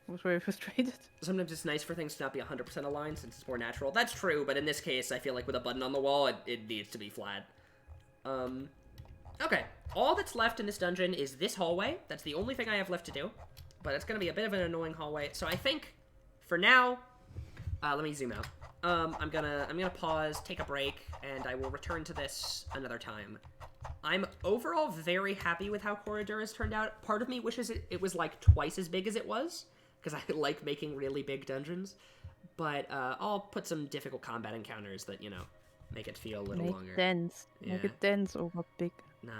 I was very frustrated. Sometimes it's nice for things to not be 100% aligned since it's more natural. That's true, but in this case, I feel like with a button on the wall, it needs to be flat. Okay. All that's left in this dungeon is this hallway. That's the only thing I have left to do. but it's going to be a bit of an annoying hallway. So I think, for now, let me zoom out. I'm gonna pause, take a break, and I will return to this another time. I'm overall very happy with how Kora-Dur has turned out. Part of me wishes it was like twice as big as it was, because I like making really big dungeons. But I'll put some difficult combat encounters that, you know, make it feel a little longer. Dense. Yeah. Make it dense over big. No.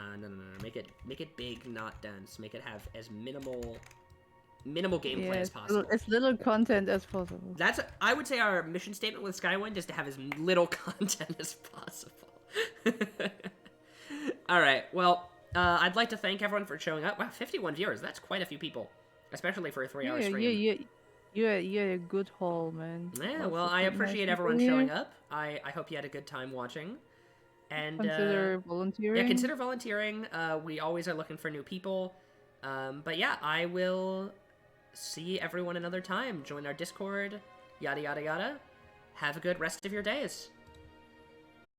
Make it big, not dense. Make it have as minimal gameplay as possible. As little content as possible. I would say our mission statement with Skywind is to have as little content as possible. All right. Well, I'd like to thank everyone for showing up. Wow, 51 viewers. That's quite a few people, especially for a 3-hour stream. You're a good haul, man. Yeah, well, I appreciate everyone showing up. I hope you had a good time watching. And consider volunteering. Yeah, consider volunteering. We always are looking for new people. But yeah, I will see everyone another time. Join our Discord, yada yada yada. Have a good rest of your days.